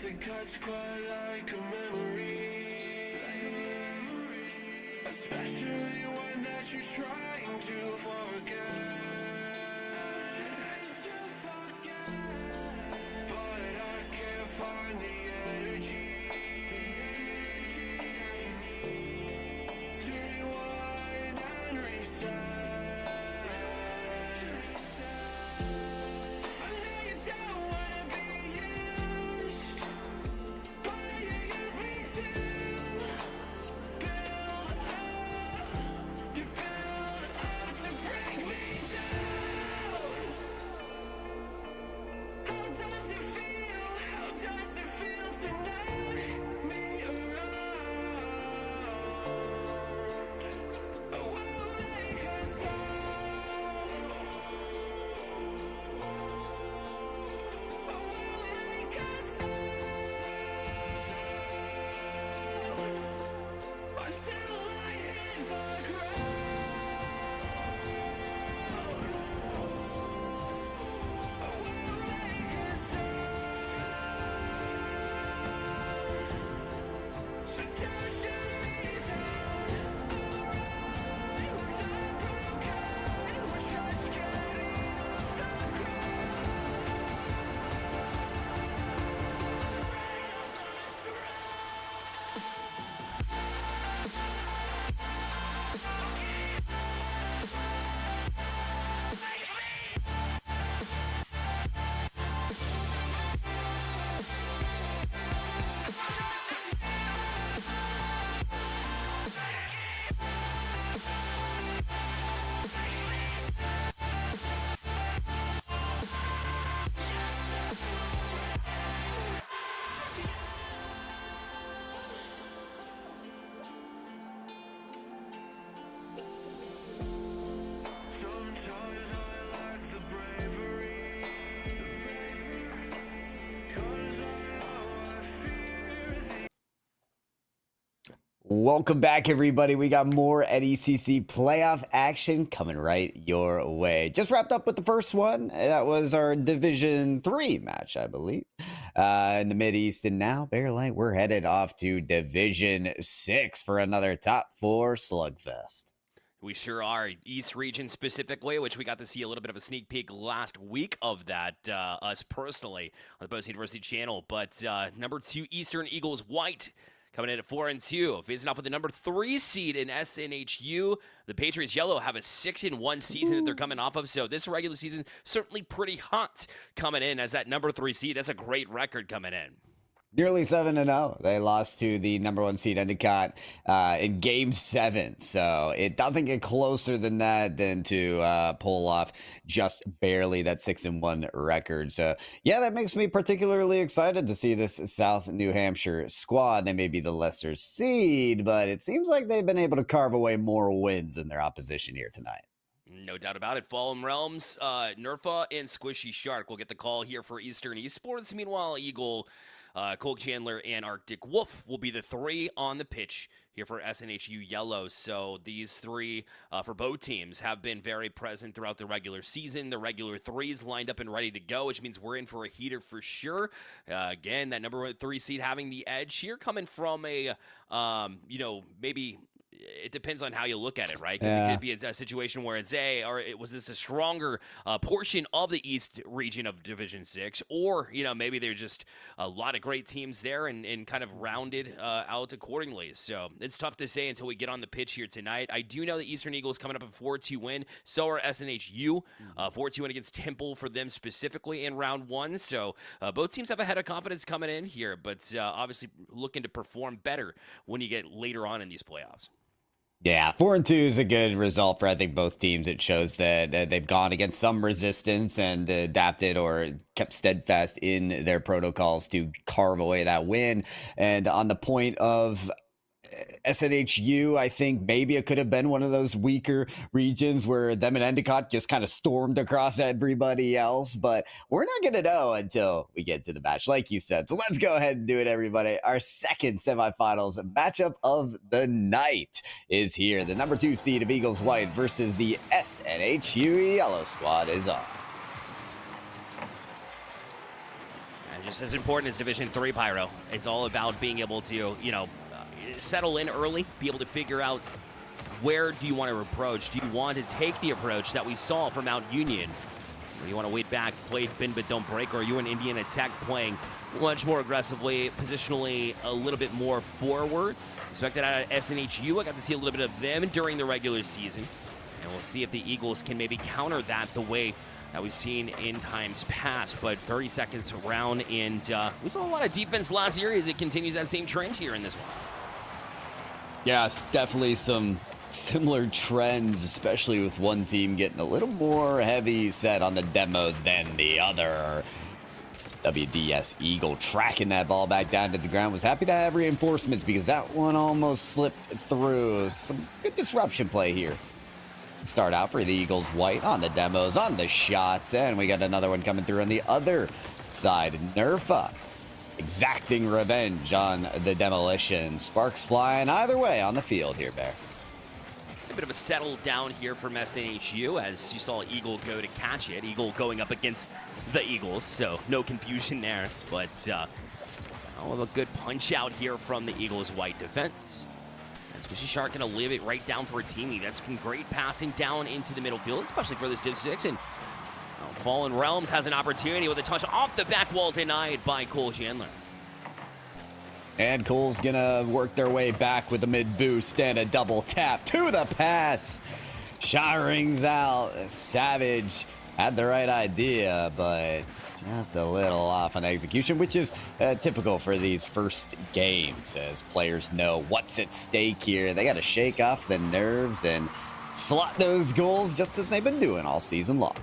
it cuts quite like a memory, especially one that you're trying to forget. But I can't find the energy to rewind and reset. I know you don't wanna be used, but you use me to build up. You build up to break me down. How does it feel? How does it feel to knock me around? I won't make a sound. I won't make a sound until I hit the ground. I won't make a sound. So don't shoot me down. Alright, we're not broken. We're just getting off the ground. Afraid of lost Sometimes I lack the bravery, 'cause I know I fear the Welcome back, everybody. We got more NECC playoff action coming right your way. Just wrapped up with the first one. That was our Division 3 match, I believe, in the Mideast. And now, Bear Light, we're headed off to Division 6 for another top 4 slugfest. We sure are. East region specifically, which we got to see a little bit of a sneak peek last week of that, us personally, on the Post University channel. But number 2, Eastern Eagles White, coming in at 4-2, facing off with the number 3 seed in SNHU. The Patriots Yellow have a 6-1 season that they're coming off of. So this regular season, certainly pretty hot coming in as that number 3 seed. That's a great record coming in. Nearly 7-0. They lost to the number 1 seed Endicott in Game 7. So it doesn't get closer than that than to pull off just barely that 6-1 record. So yeah, that makes me particularly excited to see this South New Hampshire squad. They may be the lesser seed, but it seems like they've been able to carve away more wins than their opposition here tonight. No doubt about it. Fallen Realms, Nerfa, and Squishy Shark will get the call here for Eastern Esports. Meanwhile, Eagle, Cole Chandler, and Arctic Wolf will be the 3 on the pitch here for SNHU Yellow. So these 3 for both teams have been very present throughout the regular season. The regular 3s lined up and ready to go, which means we're in for a heater for sure. Again, that number 3 seed having the edge here, coming from a, maybe it depends on how you look at it, right? Because it could be a situation where it's was this a stronger portion of the East region of Division 6, or maybe they're just a lot of great teams there and kind of rounded out accordingly. So it's tough to say until we get on the pitch here tonight. I do know the Eastern Eagles coming up a 4-2 win. So are SNHU, 4-2 win against Temple for them specifically in round 1. So both teams have a head of confidence coming in here, but obviously looking to perform better when you get later on in these playoffs. Yeah, 4-2 is a good result for, I think, both teams. It shows that they've gone against some resistance and adapted or kept steadfast in their protocols to carve away that win. And on the point of SNHU, I think maybe it could have been one of those weaker regions where them and Endicott just kind of stormed across everybody else, but we're not going to know until we get to the match, like you said. So let's go ahead and do it, everybody. Our second semifinals matchup of the night is here. The number 2 seed of Eagles White versus the SNHU Yellow squad is on. Just as important as Division 3, Pyro. It's all about being able to, settle in early, be able to figure out where do you want to approach. Do you want to take the approach that we saw from Mount Union? Or you want to wait back, play bend but don't break? Or are you an Indiana Tech playing much more aggressively, positionally a little bit more forward? Expected out of SNHU. I got to see a little bit of them during the regular season. And we'll see if the Eagles can maybe counter that the way that we've seen in times past. But 30 seconds around, and we saw a lot of defense last year as it continues that same trend here in this one. Yes, definitely some similar trends, especially with one team getting a little more heavy set on the demos than the other. WDS Eagle tracking that ball back down to the ground. Was happy to have reinforcements because that one almost slipped through. Some good disruption play here. Start out for the Eagles white on the demos, on the shots, and we got another one coming through on the other side. Nerfa exacting revenge on the demolition. Sparks flying either way on the field here, Bear. A bit of a settle down here from SNHU as you saw Eagle go to catch it. Eagle going up against the Eagles, so no confusion there. But a good punch out here from the Eagles white defense. Squishy Shark going to live it right down for a teamie. That's been great passing down into the middle field, especially for this Div 6. And Fallen Realms has an opportunity with a touch off the back wall denied by Cole Chandler. And Cole's going to work their way back with a mid boost and a double tap to the pass. Shot rings out. Savage had the right idea, but just a little off on execution, which is typical for these first games, as players know what's at stake here. They got to shake off the nerves and slot those goals just as they've been doing all season long.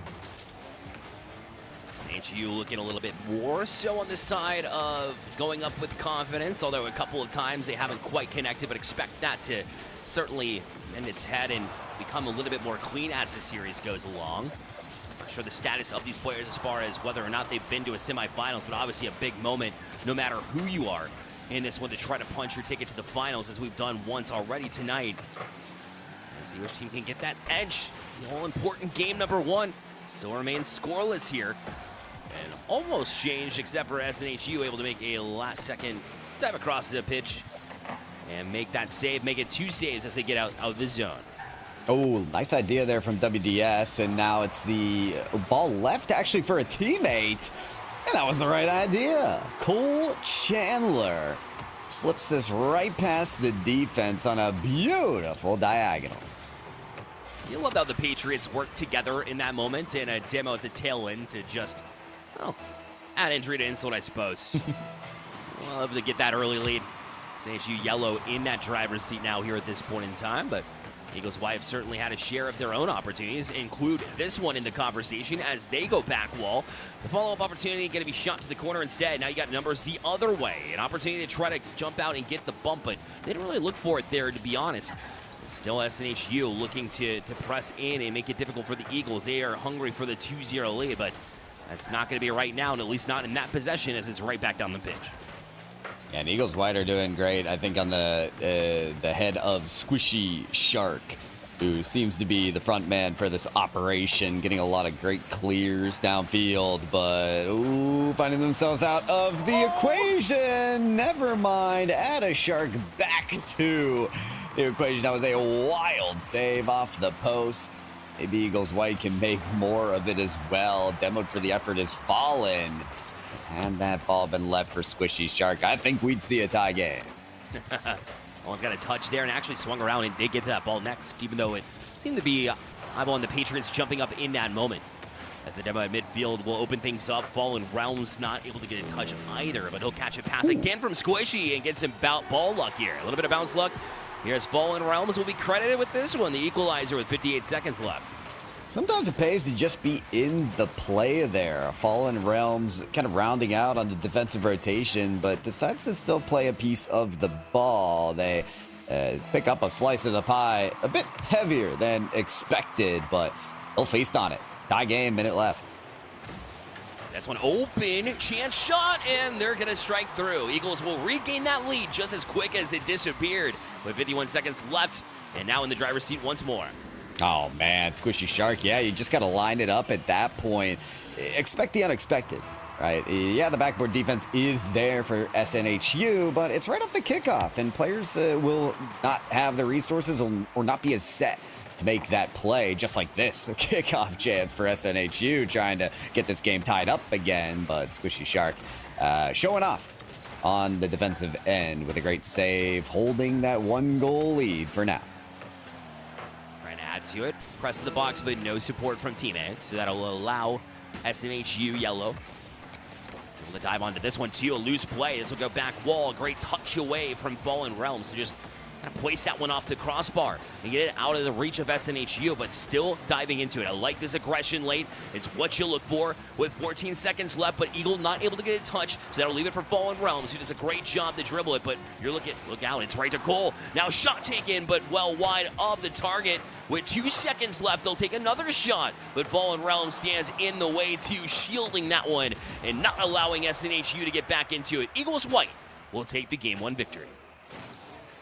SNHU looking a little bit more so on the side of going up with confidence, although a couple of times they haven't quite connected, but expect that to certainly bend its head and become a little bit more clean as the series goes along. Not sure the status of these players as far as whether or not they've been to a semifinals, but obviously a big moment no matter who you are in this one to try to punch your ticket to the finals, as we've done once already tonight. Let's see which team can get that edge. The all-important game number one still remains scoreless here. And almost changed except for SNHU able to make a last-second dive across the pitch and make that save, make it 2 saves as they get out of the zone. Oh, nice idea there from WDS, and now it's the ball left actually for a teammate, and that was the right idea. Cole Chandler slips this right past the defense on a beautiful diagonal. You love how the Patriots work together in that moment, and a demo at the tail end to just, add injury to insult, I suppose. We'll love to get that early lead. SNHU yellow in that driver's seat now here at this point in time, but Eagles White have certainly had a share of their own opportunities, include this one in the conversation as they go back wall. The follow-up opportunity going to be shot to the corner instead. Now you got numbers the other way. An opportunity to try to jump out and get the bump, but they didn't really look for it there, to be honest. It's still SNHU looking to press in and make it difficult for the Eagles. They are hungry for the 2-0 lead, but that's not going to be right now, and at least not in that possession as it's right back down the pitch. And Eagles White are doing great, I think, on the head of Squishy Shark, who seems to be the front man for this operation, getting a lot of great clears downfield, but finding themselves out of the equation. Never mind, add a Shark back to the equation. That was a wild save off the post. Maybe Eagles White can make more of it as well. Demoed for the effort is Fallen. Had that ball been left for Squishy Shark, I think we'd see a tie game. Almost got a touch there and actually swung around and did get to that ball next, even though it seemed to be eyeballing the Patriots jumping up in that moment. As the demo at midfield will open things up. Fallen Realms not able to get a touch either, but he'll catch a pass again from Squishy and get some ball luck here. A little bit of bounce luck. Here's Fallen Realms will be credited with this one, the equalizer with 58 seconds left. Sometimes it pays to just be in the play there. Fallen Realms kind of rounding out on the defensive rotation, but decides to still play a piece of the ball. They pick up a slice of the pie a bit heavier than expected, but they'll feast on it. Tie game, minute left. That's one open, chance shot, and they're going to strike through. Eagles will regain that lead just as quick as it disappeared with 51 seconds left, and now in the driver's seat once more. Oh, man, Squishy Shark, yeah, you just got to line it up at that point. Expect the unexpected, right? Yeah, the backboard defense is there for SNHU, but it's right off the kickoff, and players will not have the resources or not be as set to make that play, just like this, a kickoff chance for SNHU trying to get this game tied up again, but Squishy Shark showing off on the defensive end with a great save, holding that 1-goal lead for now. Trying to add to it. Press of the box, but no support from teammates. So that'll allow SNHU yellow able to dive onto this one too. A loose play. This will go back wall. Great touch away from Fallen Realms. So just kind of place that one off the crossbar and get it out of the reach of SNHU, but still diving into it. I like this aggression late. It's what you look for with 14 seconds left, but Eagle not able to get a touch, so that'll leave it for Fallen Realms, who does a great job to dribble it, but look out, it's right to goal. Now shot taken, but well wide of the target. With 2 seconds left, they'll take another shot, but Fallen Realms stands in the way too, shielding that one and not allowing SNHU to get back into it. Eagles White will take the Game 1 victory.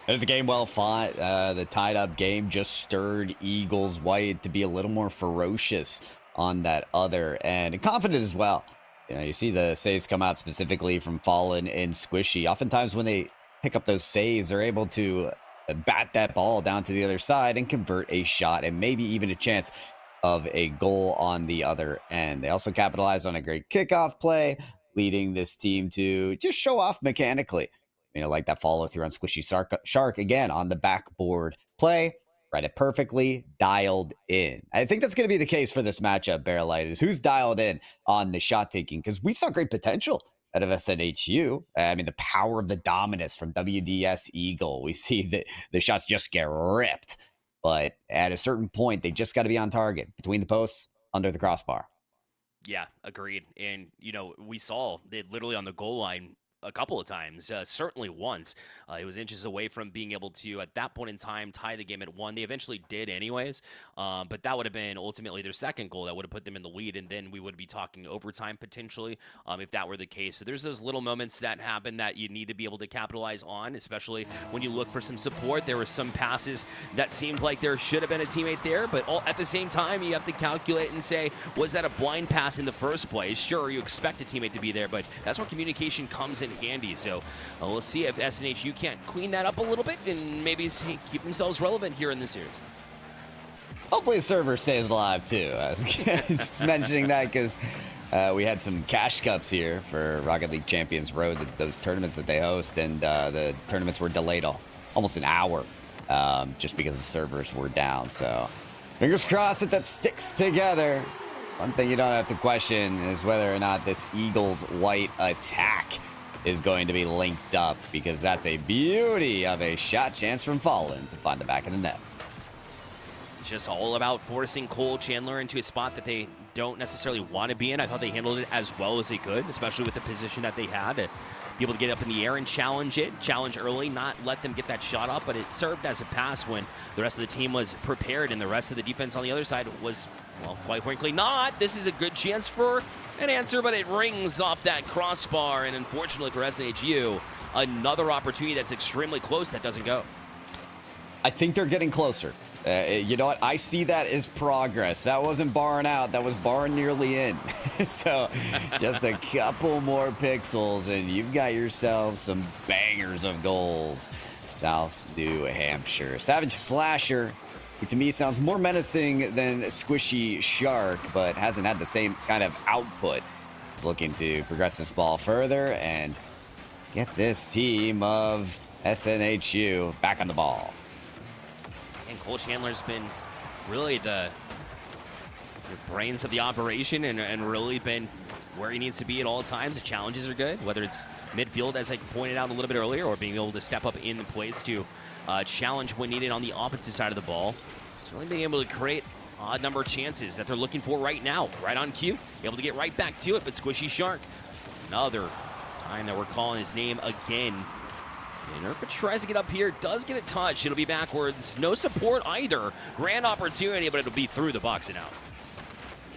There's a game well fought. The tied-up game just stirred Eagles White to be a little more ferocious on that other end, and confident as well. You know, you see the saves come out specifically from Fallen and Squishy. Oftentimes when they pick up those saves, they're able to bat that ball down to the other side and convert a shot and maybe even a chance of a goal on the other end. They also capitalize on a great kickoff play, leading this team to just show off mechanically. You know, like that follow through on Squishy Shark again on the backboard play. Read it perfectly, dialed in. I think that's going to be the case for this matchup, Barrelite, is who's dialed in on the shot taking, because we saw great potential out of SNHU. I mean, the power of the dominance from WDS Eagle. We see that the shots just get ripped, but at a certain point, they just got to be on target between the posts, under the crossbar. Yeah, agreed. And, you know, we saw it literally on the goal line a couple of times, certainly once. It was inches away from being able to, at that point in time, tie the game at 1. They eventually did anyways, but that would have been ultimately their second goal. That would have put them in the lead, and then we would be talking overtime potentially if that were the case. So there's those little moments that happen that you need to be able to capitalize on, especially when you look for some support. There were some passes that seemed like there should have been a teammate there, but at the same time, you have to calculate and say, was that a blind pass in the first place? Sure, you expect a teammate to be there, but that's where communication comes in handy. So we'll see if SNHU can't clean that up a little bit and maybe keep themselves relevant here in this series. Hopefully the server stays alive too. I was just mentioning that because we had some cash cups here for Rocket League Champions Road, those tournaments that they host, and the tournaments were delayed almost an hour just because the servers were down. So fingers crossed that sticks together. One thing you don't have to question is whether or not this Eagles White attack is going to be linked up, because that's a beauty of a shot chance from Fallen to find the back of the net. Just all about forcing Cole Chandler into a spot that they don't necessarily want to be in. I thought they handled it as well as they could, especially with the position that they had to be able to get up in the air and challenge early, not let them get that shot up, but it served as a pass when the rest of the team was prepared and the rest of the defense on the other side was, well, quite frankly not. This is a good chance for an answer, but it rings off that crossbar, and unfortunately for SNHU, another opportunity that's extremely close that doesn't go. I think they're getting closer. You know what? I see that as progress. That wasn't barring out. That was barring nearly in. So just a couple more pixels, and you've got yourself some bangers of goals. South New Hampshire. Savage Slasher, who to me sounds more menacing than Squishy Shark, but hasn't had the same kind of output. He's looking to progress this ball further and get this team of SNHU back on the ball. And Cole Chandler's been really the brains of the operation and really been where he needs to be at all times. The challenges are good, whether it's midfield, as I pointed out a little bit earlier, or being able to step up in the place to challenge when needed on the opposite side of the ball. It's really being able to create odd number of chances that they're looking for right now, right on cue, able to get right back to it. But Squishy Shark, another time that we're calling his name again. And Urka tries to get up here, does get a touch. It'll be backwards. No support either. Grand opportunity, but it'll be through the box and out.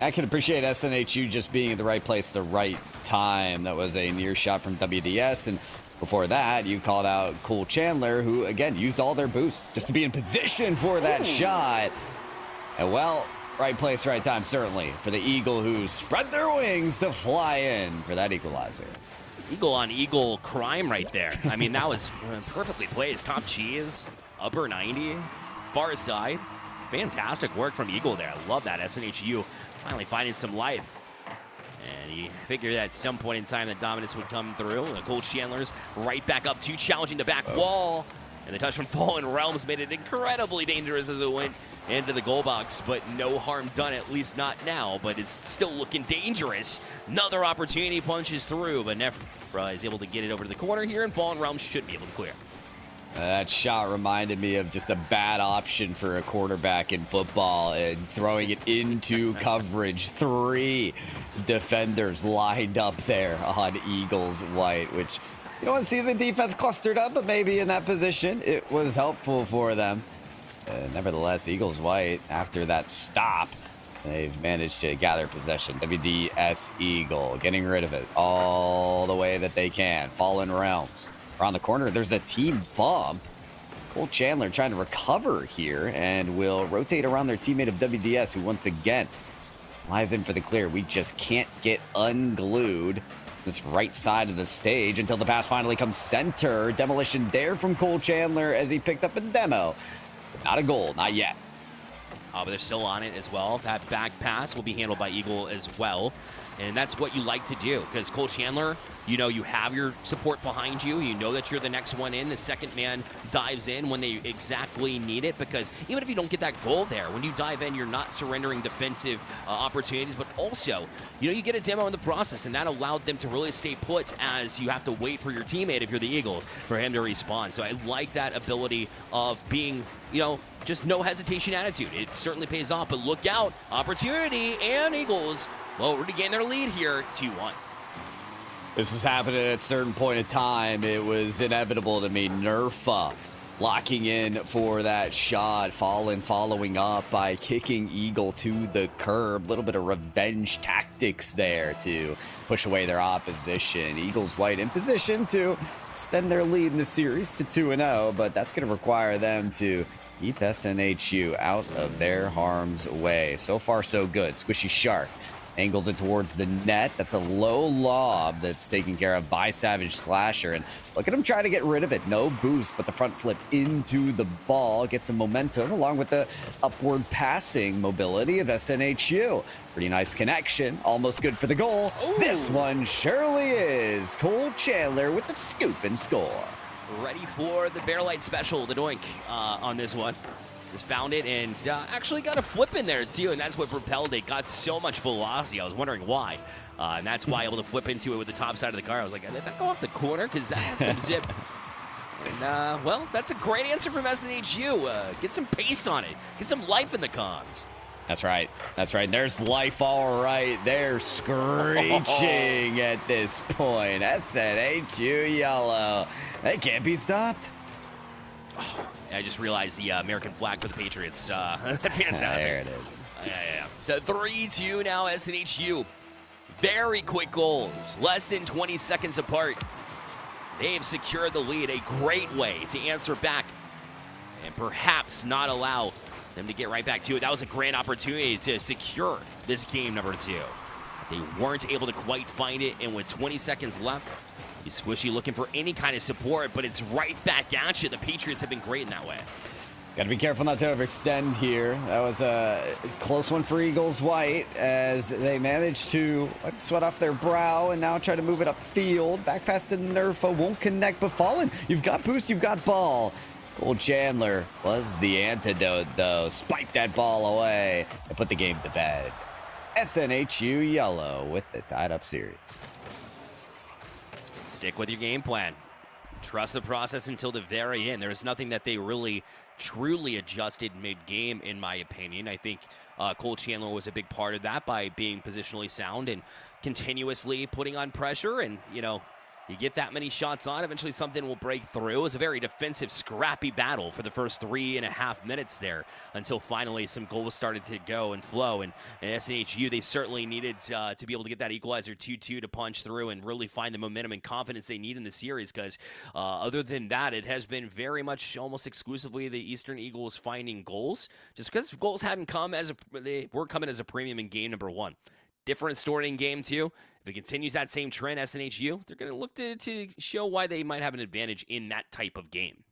I can appreciate SNHU just being in the right place the right time. That was a near shot from WDS. And before that, you called out Cole Chandler, who, again, used all their boosts just to be in position for that shot. And, well, Right place, right time, certainly, for the Eagle who spread their wings to fly in for that equalizer. Eagle on Eagle crime right there. I mean, that was perfectly placed. Top cheese, upper 90, far side. Fantastic work from Eagle there. I love that. SNHU finally finding some life. And he figured at some point in time that dominance would come through. The Gold Chandlers right back up to challenging the back wall. And the touch from Fallen Realms made it incredibly dangerous as it went into the goal box, but no harm done, at least not now, but it's still looking dangerous. Another opportunity punches through, but Nefra is able to get it over to the corner here, and Fallen Realms should be able to clear. That shot reminded me of just a bad option for a quarterback in football and throwing it into coverage. 3 defenders lined up there on Eagles White, which you don't want to see the defense clustered up, but maybe in that position it was helpful for them. Nevertheless, Eagles White, after that stop, they've managed to gather possession. WDS Eagle getting rid of it all the way that they can. Fallen Realms around the corner. There's a team bump. Cole Chandler trying to recover here and will rotate around their teammate of WDS, who once again lies in for the clear. We just can't get unglued this right side of the stage until the pass finally comes center. Demolition there from Cole Chandler as he picked up a demo. But not a goal, not yet. But they're still on it as well. That back pass will be handled by Eagle as well. And that's what you like to do, because Cole Chandler, you know, you have your support behind you. You know that you're the next one in. The second man dives in when they exactly need it, because even if you don't get that goal there, when you dive in, you're not surrendering defensive opportunities, but also, you know, you get a demo in the process, and that allowed them to really stay put as you have to wait for your teammate, if you're the Eagles, for him to respawn. So I like that ability of being, you know, just no hesitation attitude. It certainly pays off, but look out. Opportunity, and Eagles will regain their lead here, 2-1. This was happening at a certain point in time. It was inevitable to me. Nerfa locking in for that shot. Fallen following up by kicking Eagle to the curb. A little bit of revenge tactics there to push away their opposition. Eagles White in position to extend their lead in the series to 2-0, but that's going to require them to keep SNHU out of their harm's way. So far, so good. Squishy Shark angles it towards the net. That's a low lob that's taken care of by Savage Slasher. And look at him try to get rid of it. No boost, but the front flip into the ball. Gets some momentum along with the upward passing mobility of SNHU. Pretty nice connection. Almost good for the goal. Ooh. This one surely is. Cole Chandler with the scoop and score. Ready for the Bear Light special, the doink on this one. Just found it and actually got a flip in there too, and that's what propelled it. Got so much velocity. I was wondering why. And that's why able to flip into it with the top side of the car. I was like, did that go off the corner? Because that had some zip. And, well, that's a great answer from SNHU. Get some pace on it. Get some life in the comms. That's right. That's right. There's life all right. They're screeching at this point. SNHU yellow. They can't be stopped. Oh, I just realized the American flag for the Patriots. Fantastic. There it is. Yeah. So 3-2 now, SNHU. Very quick goals, less than 20 seconds apart. They've secured the lead, a great way to answer back and perhaps not allow them to get right back to it. That was a grand opportunity to secure this game number 2. They weren't able to quite find it, and with 20 seconds left, Squishy looking for any kind of support, but it's right back at you. The Patriots have been great in that way. Got to be careful not to overextend here. That was a close one for Eagles White as they managed to wipe sweat off their brow and now try to move it upfield. Back pass to Nerfa, won't connect, but Fallen, you've got boost, you've got ball. Cole Chandler was the antidote, though. Spiked that ball away and put the game to bed. SNHU yellow with the tied-up series. Stick with your game plan. Trust the process until the very end. There's nothing that they really truly adjusted mid-game, in my opinion. I think Cole Chandler was a big part of that by being positionally sound and continuously putting on pressure. And, you know, You get that many shots on, eventually something will break through. It was a very defensive, scrappy battle for the first 3.5 minutes there until finally some goals started to go and flow. And SNHU, they certainly needed to be able to get that equalizer 2-2 to punch through and really find the momentum and confidence they need in the series, because other than that, it has been very much almost exclusively the Eastern Eagles finding goals, just because goals hadn't come they were coming as a premium in game number 1. Different story in game 2. If it continues that same trend, SNHU, they're going to look to show why they might have an advantage in that type of game.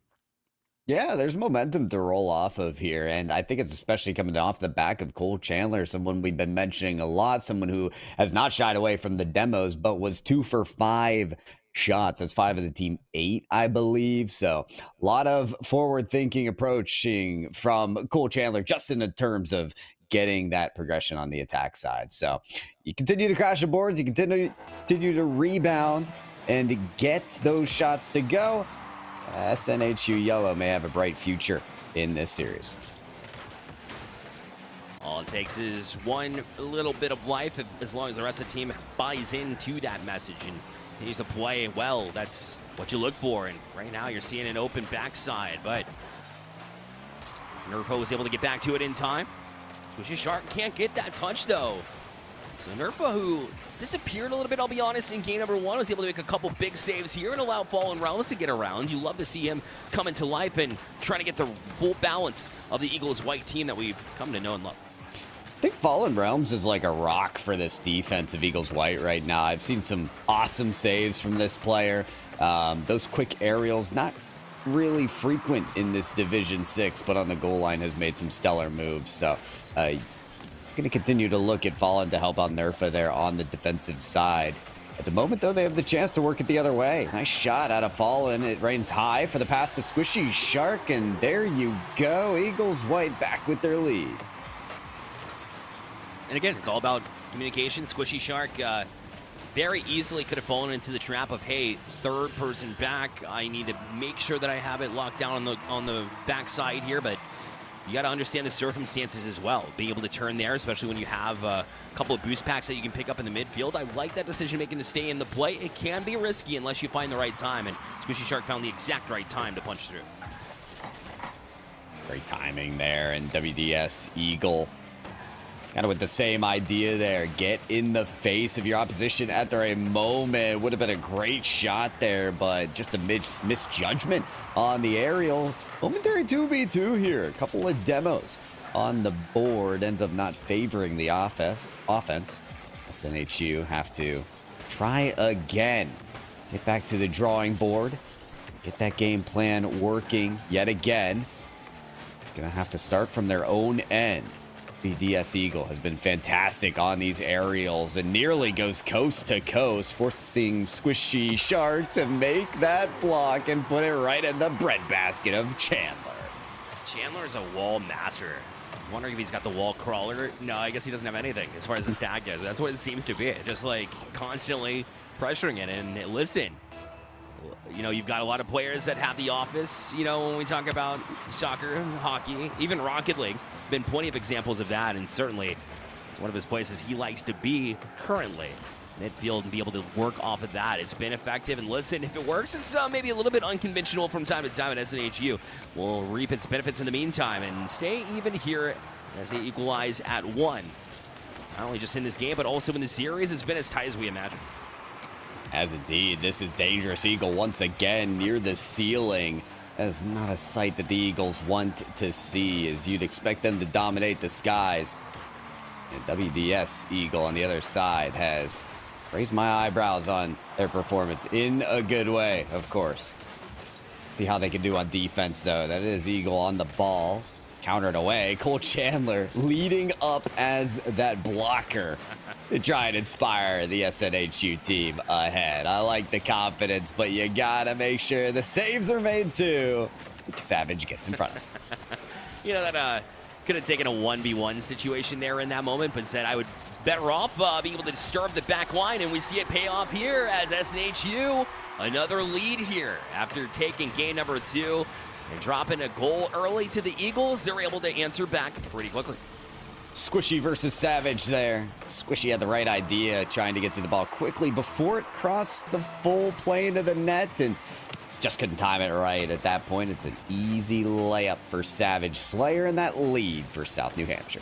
Yeah, there's momentum to roll off of here, and I think it's especially coming off the back of Cole Chandler, someone we've been mentioning a lot, someone who has not shied away from the demos, but was 2 for 5 shots. That's 5 of the team 8, I believe. So a lot of forward-thinking approaching from Cole Chandler, just in the terms of getting that progression on the attack side. So you continue to crash the boards, you continue to rebound and to get those shots to go. SNHU Yellow may have a bright future in this series. All it takes is one little bit of life, as long as the rest of the team buys into that message and continues to play well. That's what you look for. And right now you're seeing an open backside, but Nerfo was able to get back to it in time. Squishy Shark can't get that touch, though. So Nerfa, who disappeared a little bit, I'll be honest, in game number 1, was able to make a couple big saves here and allow Fallen Realms to get around. You love to see him come into life and trying to get the full balance of the Eagles white team that we've come to know and love. I think Fallen Realms is like a rock for this defense of Eagles white right now. I've seen some awesome saves from this player. Those quick aerials, not really frequent in this Division 6, but on the goal line has made some stellar moves. So going to continue to look at Fallen to help out Nerfa there on the defensive side. At the moment, though, they have the chance to work it the other way. Nice shot out of Fallen. It rains high for the pass to Squishy Shark, and there you go. Eagles white back with their lead. And again, it's all about communication. Squishy Shark very easily could have fallen into the trap of, hey, third person back. I need to make sure that I have it locked down on the backside here, but you got to understand the circumstances as well. Being able to turn there, especially when you have a couple of boost packs that you can pick up in the midfield. I like that decision-making to stay in the play. It can be risky unless you find the right time, and Squishy Shark found the exact right time to punch through. Great timing there, and WDS Eagle kind of with the same idea there. Get in the face of your opposition at the right moment. Would have been a great shot there, but just a misjudgment on the aerial. Momentary 2v2 here. A couple of demos on the board. Ends up not favoring the offense. SNHU have to try again. Get back to the drawing board. Get that game plan working yet again. It's going to have to start from their own end. BDS Eagle has been fantastic on these aerials and nearly goes coast to coast, forcing Squishy Shark to make that block and put it right in the breadbasket of Chandler. Chandler is a wall master. I'm wondering if he's got the wall crawler. No, I guess he doesn't have anything as far as his tag goes. That's what it seems to be. Just like constantly pressuring it. And listen, you know, you've got a lot of players that have the office, you know, when we talk about soccer, hockey, even Rocket League. Been plenty of examples of that, and certainly it's one of his places he likes to be currently. Midfield and be able to work off of that. It's been effective, and listen, if it works, it's maybe a little bit unconventional from time to time at SNHU. We'll reap its benefits in the meantime and stay even here as they equalize at 1. Not only just in this game, but also in the series. It's been as tight as we imagined. As indeed, this is Dangerous Eagle once again near the ceiling. That is not a sight that the Eagles want to see, as you'd expect them to dominate the skies. And WDS Eagle on the other side has raised my eyebrows on their performance in a good way, of course. See how they can do on defense, though. That is Eagle on the ball. Countered away. Cole Chandler leading up as that blocker to try and inspire the SNHU team ahead. I like the confidence, but you gotta make sure the saves are made too. Savage gets in front of him. You know, that could have taken a 1v1 situation there in that moment, but said I would better off being able to disturb the back line, and we see it pay off here as SNHU another lead here after taking game number 2 and dropping a goal early to the Eagles. They're able to answer back pretty quickly. Squishy versus Savage there. Squishy had the right idea, trying to get to the ball quickly before it crossed the full plane of the net, and just couldn't time it right. At that point, it's an easy layup for Savage Slayer, and that lead for South New Hampshire.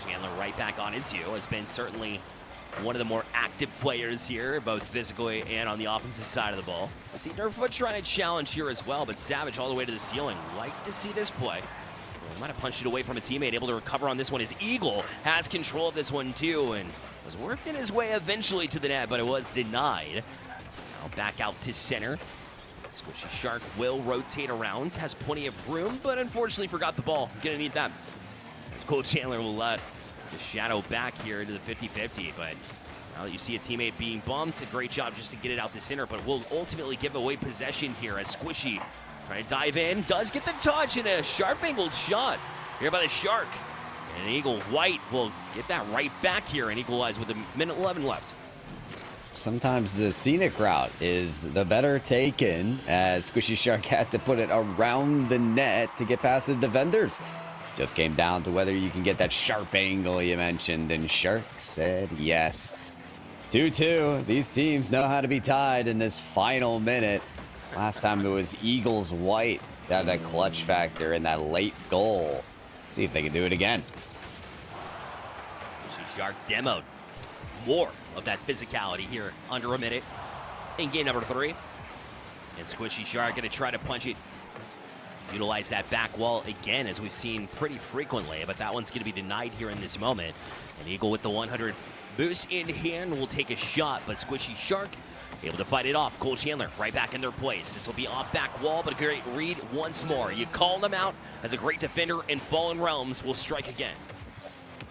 Chandler right back on into has been certainly one of the more active players here, both physically and on the offensive side of the ball. I see Nerfa trying to challenge here as well, but Savage all the way to the ceiling. Like to see this play. He might have punched it away from a teammate, able to recover on this one. His Eagle has control of this one too, and was working his way eventually to the net, but it was denied. Now back out to center. Squishy Shark will rotate around, has plenty of room, but unfortunately forgot the ball. Gonna need that. As Cole Chandler will let the shadow back here into the 50-50, but now that you see a teammate being bumped, a great job just to get it out the center, but will ultimately give away possession here as Squishy trying to dive in, does get the touch, and a sharp angled shot here by the Shark. And Eagle White will get that right back here and equalize with a minute 11 left. Sometimes the scenic route is the better taken, as Squishy Shark had to put it around the net to get past the defenders. Just came down to whether you can get that sharp angle you mentioned, and Shark said yes. 2-2. These teams know how to be tied in this final minute. Last time it was Eagles White to have that clutch factor in that late goal. See if they can do it again. Squishy Shark demoed more of that physicality here under a minute in game number 3. And Squishy Shark going to try to punch it. Utilize that back wall again, as we've seen pretty frequently, but that one's going to be denied here in this moment. And Eagle with the 100 boost in hand will take a shot, but Squishy Shark able to fight it off. Cole Chandler right back in their place. This will be off back wall, but a great read once more. You call them out as a great defender, and Fallen Realms will strike again.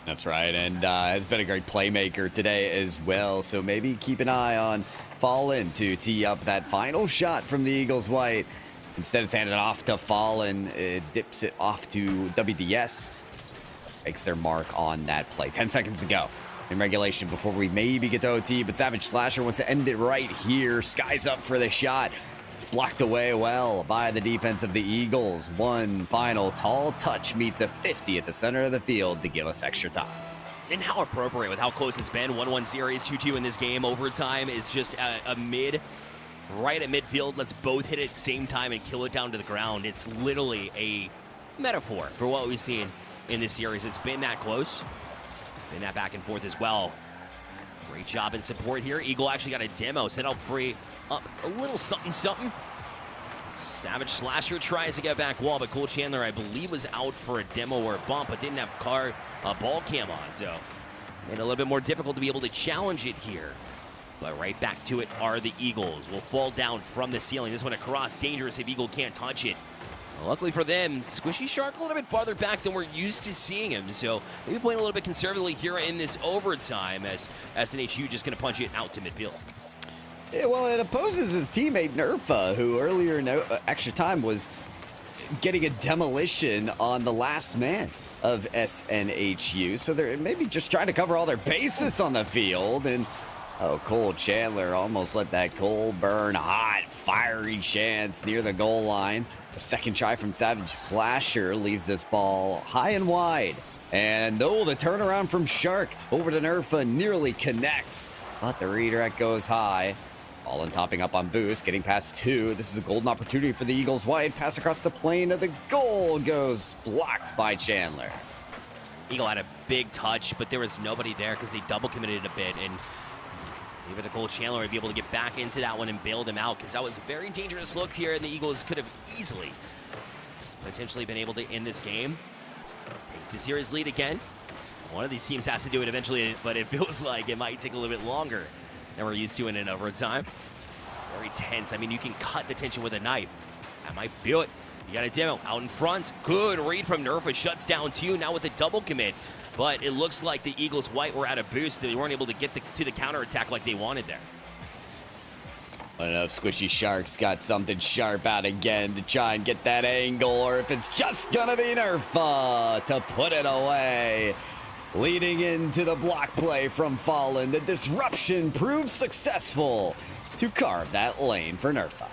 That's right, and has been a great playmaker today as well, so maybe keep an eye on Fallen to tee up that final shot from the Eagles White. Instead, it's handed off to Fallen. It dips it off to WDS. Makes their mark on that play. 10 seconds to go in regulation before we maybe get to OT, but Savage Slasher wants to end it right here. Skies up for the shot. It's blocked away well by the defense of the Eagles. One final tall touch meets a 50 at the center of the field to give us extra time. And how appropriate with how close it's been. 1-1 series, 2-2 in this game. Overtime is just a mid. Right at midfield, let's both hit it at the same time and kill it down to the ground. It's literally a metaphor for what we've seen in this series. It's been that close, been that back and forth as well. Great job in support here. Eagle actually got a demo, set out free, up a little something. Savage Slasher tries to get back wall, but Cole Chandler, I believe, was out for a demo or a bump, but didn't have ball cam on, so made it a little bit more difficult to be able to challenge it here. But right back to it are the Eagles. Will fall down from the ceiling. This one across, dangerous if Eagle can't touch it. Well, luckily for them, Squishy Shark a little bit farther back than we're used to seeing him. So maybe playing a little bit conservatively here in this overtime, as SNHU just going to punch it out to midfield. Yeah, well, it opposes his teammate Nerfa, who earlier in extra time was getting a demolition on the last man of SNHU. So they're maybe just trying to cover all their bases on the field, and oh, Cole Chandler almost let that goal burn hot. Fiery chance near the goal line. A second try from Savage Slasher leaves this ball high and wide. And though the turnaround from Shark over to Nerfa nearly connects, but the redirect goes high. Fallen topping up on boost, getting past 2. This is a golden opportunity for the Eagles White. Pass across the plane of the goal goes blocked by Chandler. Eagle had a big touch, but there was nobody there because they double committed a bit, and even the Cole Chandler would be able to get back into that one and bail them out, because that was a very dangerous look here, and the Eagles could have easily potentially been able to end this game. Take the series lead again. One of these teams has to do it eventually, but it feels like it might take a little bit longer than we're used to in an overtime. Very tense. I mean, you can cut the tension with a knife. That might feel it. You got a demo out in front. Good read from Nerfa. Shuts down 2 now with a double commit. But it looks like the Eagles White were out of boost. They weren't able to get to the counterattack like they wanted there. I don't know if Squishy Shark's got something sharp out again to try and get that angle, or if it's just gonna be Nerfa to put it away. Leading into the block play from Fallen, the disruption proves successful to carve that lane for Nerfa.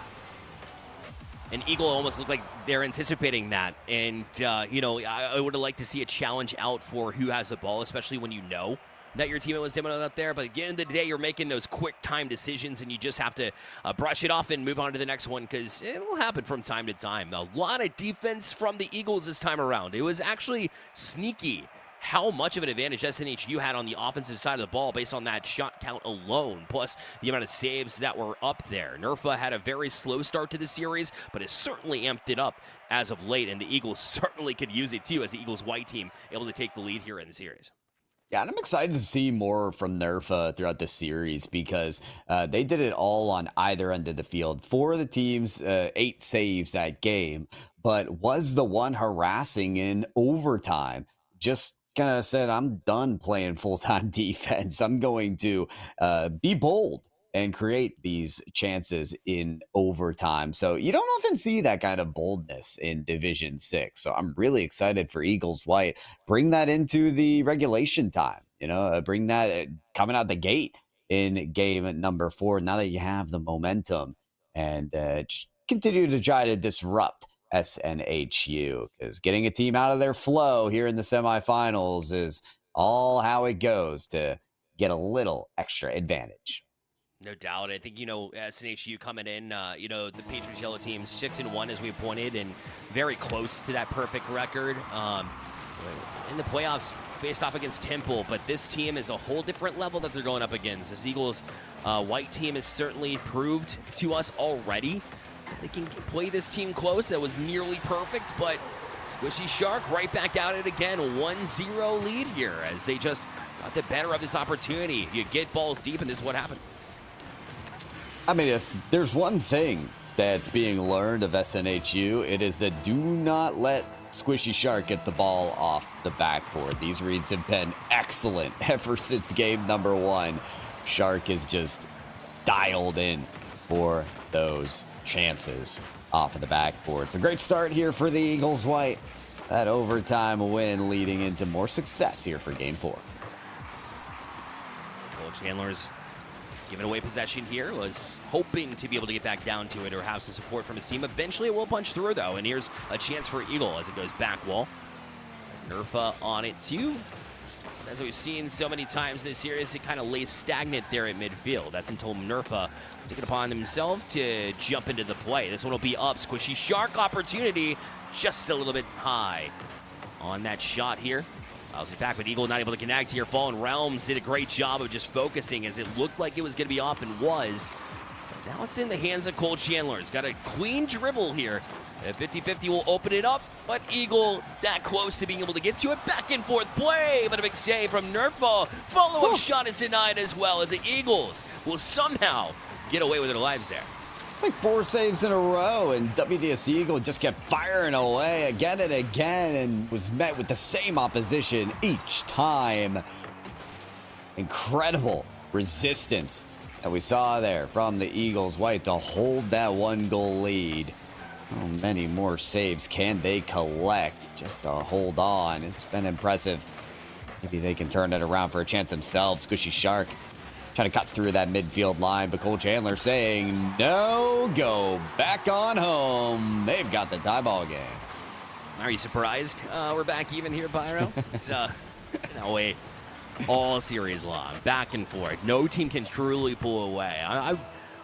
And Eagle almost looked like they're anticipating that. And, I would have liked to see a challenge out for who has the ball, especially when you know that your teammate was demoing up there. But at the end of the day, you're making those quick time decisions, and you just have to brush it off and move on to the next one, because it will happen from time to time. A lot of defense from the Eagles this time around. It was actually sneaky how much of an advantage SNHU had on the offensive side of the ball based on that shot count alone, plus the amount of saves that were up there. Nerfa had a very slow start to the series, but has certainly amped it up as of late, and the Eagles certainly could use it too, as the Eagles white team able to take the lead here in the series. Yeah, and I'm excited to see more from Nerfa throughout the series, because they did it all on either end of the field. 4 of the teams, 8 saves that game, but was the one harassing in overtime. Just kind of said, I'm done playing full-time defense. I'm going to be bold and create these chances in overtime. So you don't often see that kind of boldness in Division 6. So I'm really excited for Eagles White. Bring that into the regulation time, bring that coming out the gate in game number 4, now that you have the momentum, and just continue to try to disrupt SNHU, because getting a team out of their flow here in the semifinals is all how it goes to get a little extra advantage. No doubt. I think, SNHU coming in, the Patriots Yellow team 6-1, as we pointed, and very close to that perfect record. In the playoffs, faced off against Temple, but this team is a whole different level that they're going up against. This Eagles white team has certainly proved to us already they can play this team close. That was nearly perfect, but Squishy Shark right back at it again. 1-0 lead here, as they just got the better of this opportunity. You get balls deep, and this is what happened. I mean, if there's one thing that's being learned of SNHU, it is that do not let Squishy Shark get the ball off the backboard. These reads have been excellent ever since game number 1. Shark is just dialed in for those chances off of the backboard. It's a great start here for the Eagles White. That overtime win leading into more success here for game 4. Cole Chandler's giving away possession here, was hoping to be able to get back down to it or have some support from his team. Eventually it will punch through, though, and here's a chance for Eagle as it goes back wall. Nerfa on it too. As we've seen so many times this series, it kind of lays stagnant there at midfield. That's until Nerfa took it upon themselves to jump into the play. This one will be up. Squishy Shark opportunity, just a little bit high on that shot here. Fouls it back, but Eagle not able to connect here. Fallen Realms did a great job of just focusing, as it looked like it was going to be off, and was. But now it's in the hands of Cole Chandler. He's got a clean dribble here. 50-50 will open it up, but Eagle that close to being able to get to it. Back and forth play, but a big save from Nerfa. Follow-up shot is denied as well, as the Eagles will somehow get away with their lives there. It's like 4 saves in a row, and WDS Eagle just kept firing away again and again, and was met with the same opposition each time. Incredible resistance that we saw there from the Eagles White to hold that 1-goal lead. How many more saves can they collect just to hold on? It's been impressive. Maybe they can turn it around for a chance themselves. Squishy Shark trying to cut through that midfield line, but Cole Chandler saying, no, go back on home. They've got the tie ball game. Are you surprised we're back even here, Pyro? It's no way all series long, back and forth. No team can truly pull away.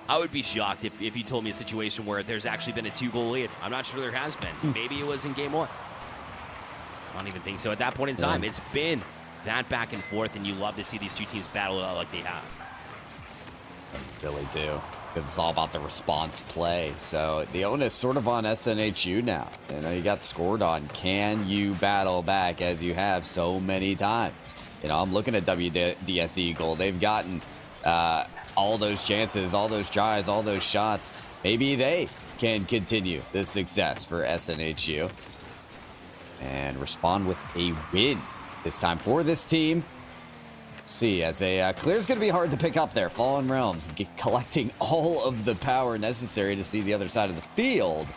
I would be shocked if you told me a situation where there's actually been a 2-goal lead. I'm not sure there has been. Maybe it was in game 1. I don't even think so. At that point in time, it's been that back and forth, and you love to see these two teams battle it out like they have. I really do, because it's all about the response play. So the onus sort of on SNHU now. You got scored on. Can you battle back as you have so many times? I'm looking at WDS Eagle. They've gotten all those chances, all those tries, all those shots. Maybe they can continue the success for SNHU and respond with a win this time for this team. See, as a clear's going to be hard to pick up there. Fallen Realms collecting all of the power necessary to see the other side of the field.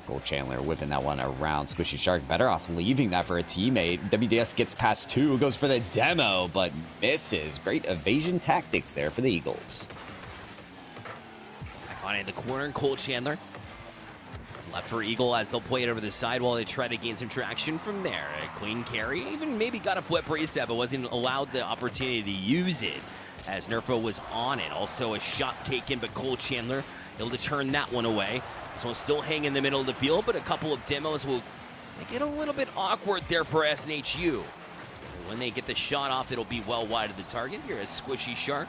Cole Chandler whipping that one around. Squishy Shark better off leaving that for a teammate. WDS gets past 2, goes for the demo, but misses. Great evasion tactics there for the Eagles. Back on in the corner, Cole Chandler Left for Eagle as they'll play it over the side while they try to gain some traction from there. A clean carry, even maybe got a flip reset, but wasn't allowed the opportunity to use it as Nerfa was on it. Also a shot taken, but Cole Chandler able to turn that one away. This one's still hanging in the middle of the field, but a couple of demos will make it a little bit awkward there for SNHU. And when they get the shot off, it'll be well wide of the target. Here is Squishy Shark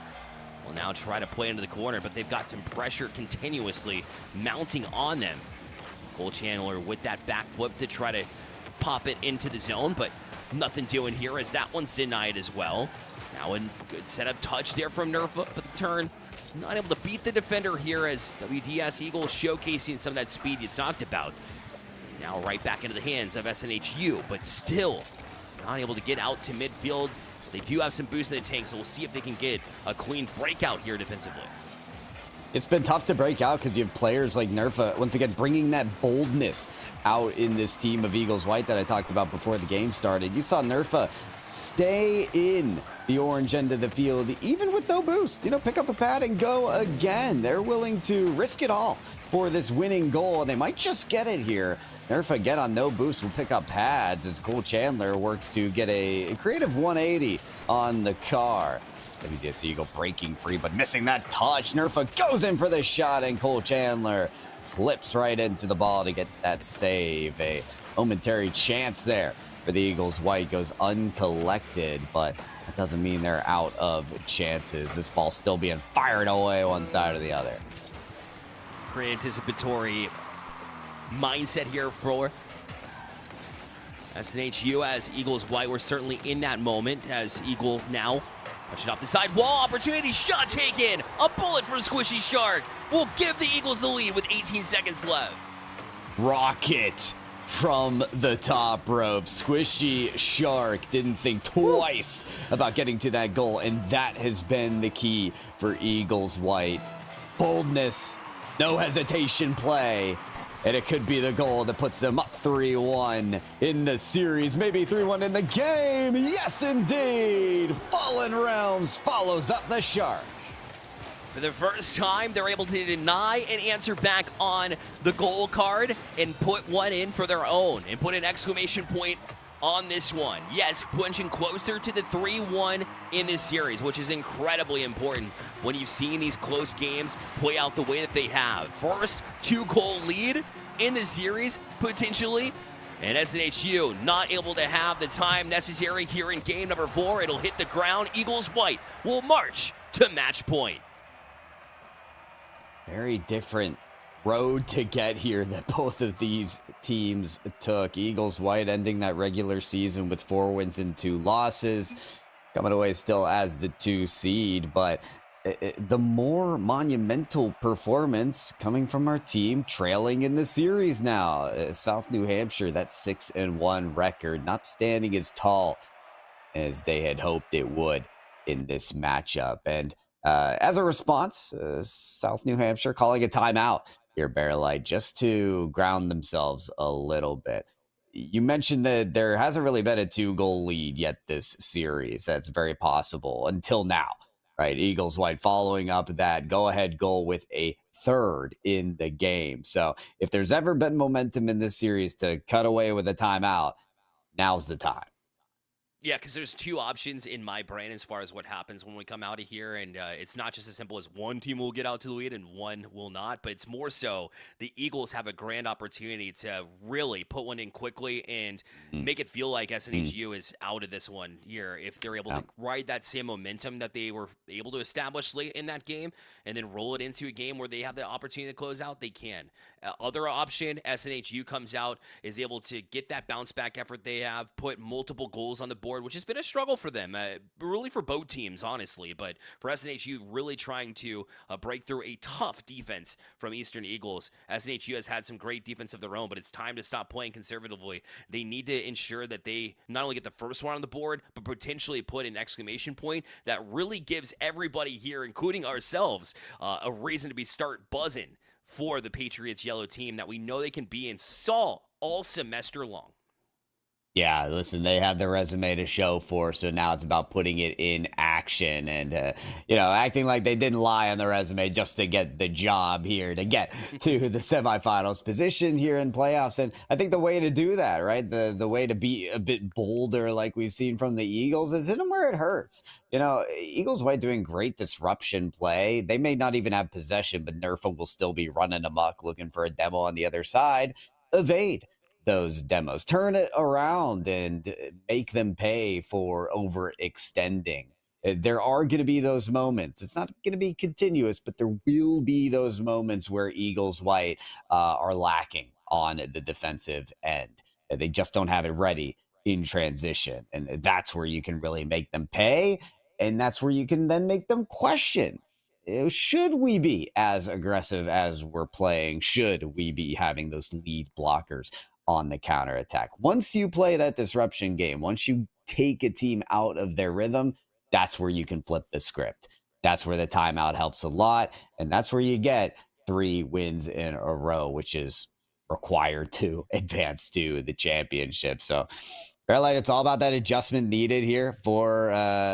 will now try to play into the corner, but they've got some pressure continuously mounting on them. Cole Chandler with that back flip to try to pop it into the zone, but nothing doing here as that one's denied as well. Now a good setup touch there from Nerfa, but the turn not able to beat the defender here as WDS Eagles showcasing some of that speed you talked about. Now right back into the hands of SNHU, but still not able to get out to midfield. They do have some boost in the tank, so we'll see if they can get a clean breakout here defensively. It's been tough to break out because you have players like Nerfa, once again, bringing that boldness out in this team of Eagles White that I talked about before the game started. You saw Nerfa stay in the orange end of the field, even with no boost. You know, pick up a pad and go again. They're willing to risk it all for this winning goal, and they might just get it here. Nerfa, again, on no boost, will pick up pads as Cole Chandler works to get a creative 180 on the car. WDS Eagle breaking free, but missing that touch. Nerfa goes in for the shot, and Cole Chandler flips right into the ball to get that save. A momentary chance there for the Eagles White goes uncollected, but that doesn't mean they're out of chances. This ball's still being fired away one side or the other. Great anticipatory mindset here for SNHU as Eagles White. We're certainly in that moment as Eagle now punching off the side wall. Opportunity, shot taken. A bullet from Squishy Shark will give the Eagles the lead with 18 seconds left. Rocket from the top rope. Squishy Shark didn't think twice about getting to that goal, and that has been the key for Eagles White. Boldness, no hesitation play, and it could be the goal that puts them up 3-1 in the series, maybe 3-1 in the game. Yes, indeed. Fallen Realms follows up the Shark. For the first time, they're able to deny and answer back on the goal card and put one in for their own and put an exclamation point on this one. Yes, punching closer to the 3-1 in this series, which is incredibly important when you've seen these close games play out the way that they have. First, 2-goal lead in the series, potentially, and SNHU not able to have the time necessary here in game number 4. It'll hit the ground. Eagles White will march to match point. Very different road to get here that both of these teams took. Eagles White ending that regular season with 4 wins and 2 losses, coming away still as the 2 seed, but the more monumental performance coming from our team trailing in the series now. South New Hampshire, that 6-1 record, not standing as tall as they had hoped it would in this matchup. And as a response, South New Hampshire calling a timeout here, Bear Light, just to ground themselves a little bit. You mentioned that there hasn't really been a 2-goal lead yet this series. That's very possible until now, right? Eagles White following up that go-ahead goal with a 3rd in the game. So if there's ever been momentum in this series to cut away with a timeout, now's the time. Yeah, because there's 2 options in my brain as far as what happens when we come out of here, and it's not just as simple as one team will get out to the lead and one will not, but it's more so the Eagles have a grand opportunity to really put one in quickly and make it feel like SNHU is out of this one here if they're able to ride that same momentum that they were able to establish late in that game and then roll it into a game where they have the opportunity to close out. They can. Other option, SNHU comes out, is able to get that bounce back effort they have, put multiple goals on the board, which has been a struggle for them, really for both teams, honestly. But for SNHU, really trying to break through a tough defense from Eastern Eagles. SNHU has had some great defense of their own, but it's time to stop playing conservatively. They need to ensure that they not only get the first one on the board, but potentially put an exclamation point that really gives everybody here, including ourselves, a reason to start buzzing for the Patriots yellow team that we know they can be and saw all semester long. Yeah, listen, they have the resume to show for, so now it's about putting it in action. action and, acting like they didn't lie on the resume just to get the job here, to get to the semifinals position here in playoffs. And I think the way to do that, right, the way to be a bit bolder like we've seen from the Eagles is hit them where it hurts. Eagles White doing great disruption play. They may not even have possession, but Nerfa will still be running amok looking for a demo on the other side. Evade those demos, turn it around and make them pay for overextending. There are going to be those moments. It's not going to be continuous, but there will be those moments where Eagles White are lacking on the defensive end. They just don't have it ready in transition. And that's where you can really make them pay. And that's where you can then make them question. Should we be as aggressive as we're playing? Should we be having those lead blockers on the counterattack? Once you play that disruption game, once you take a team out of their rhythm, that's where you can flip the script. That's where the timeout helps a lot. And that's where you get 3 wins in a row, which is required to advance to the championship. So, Fairlight, it's all about that adjustment needed here for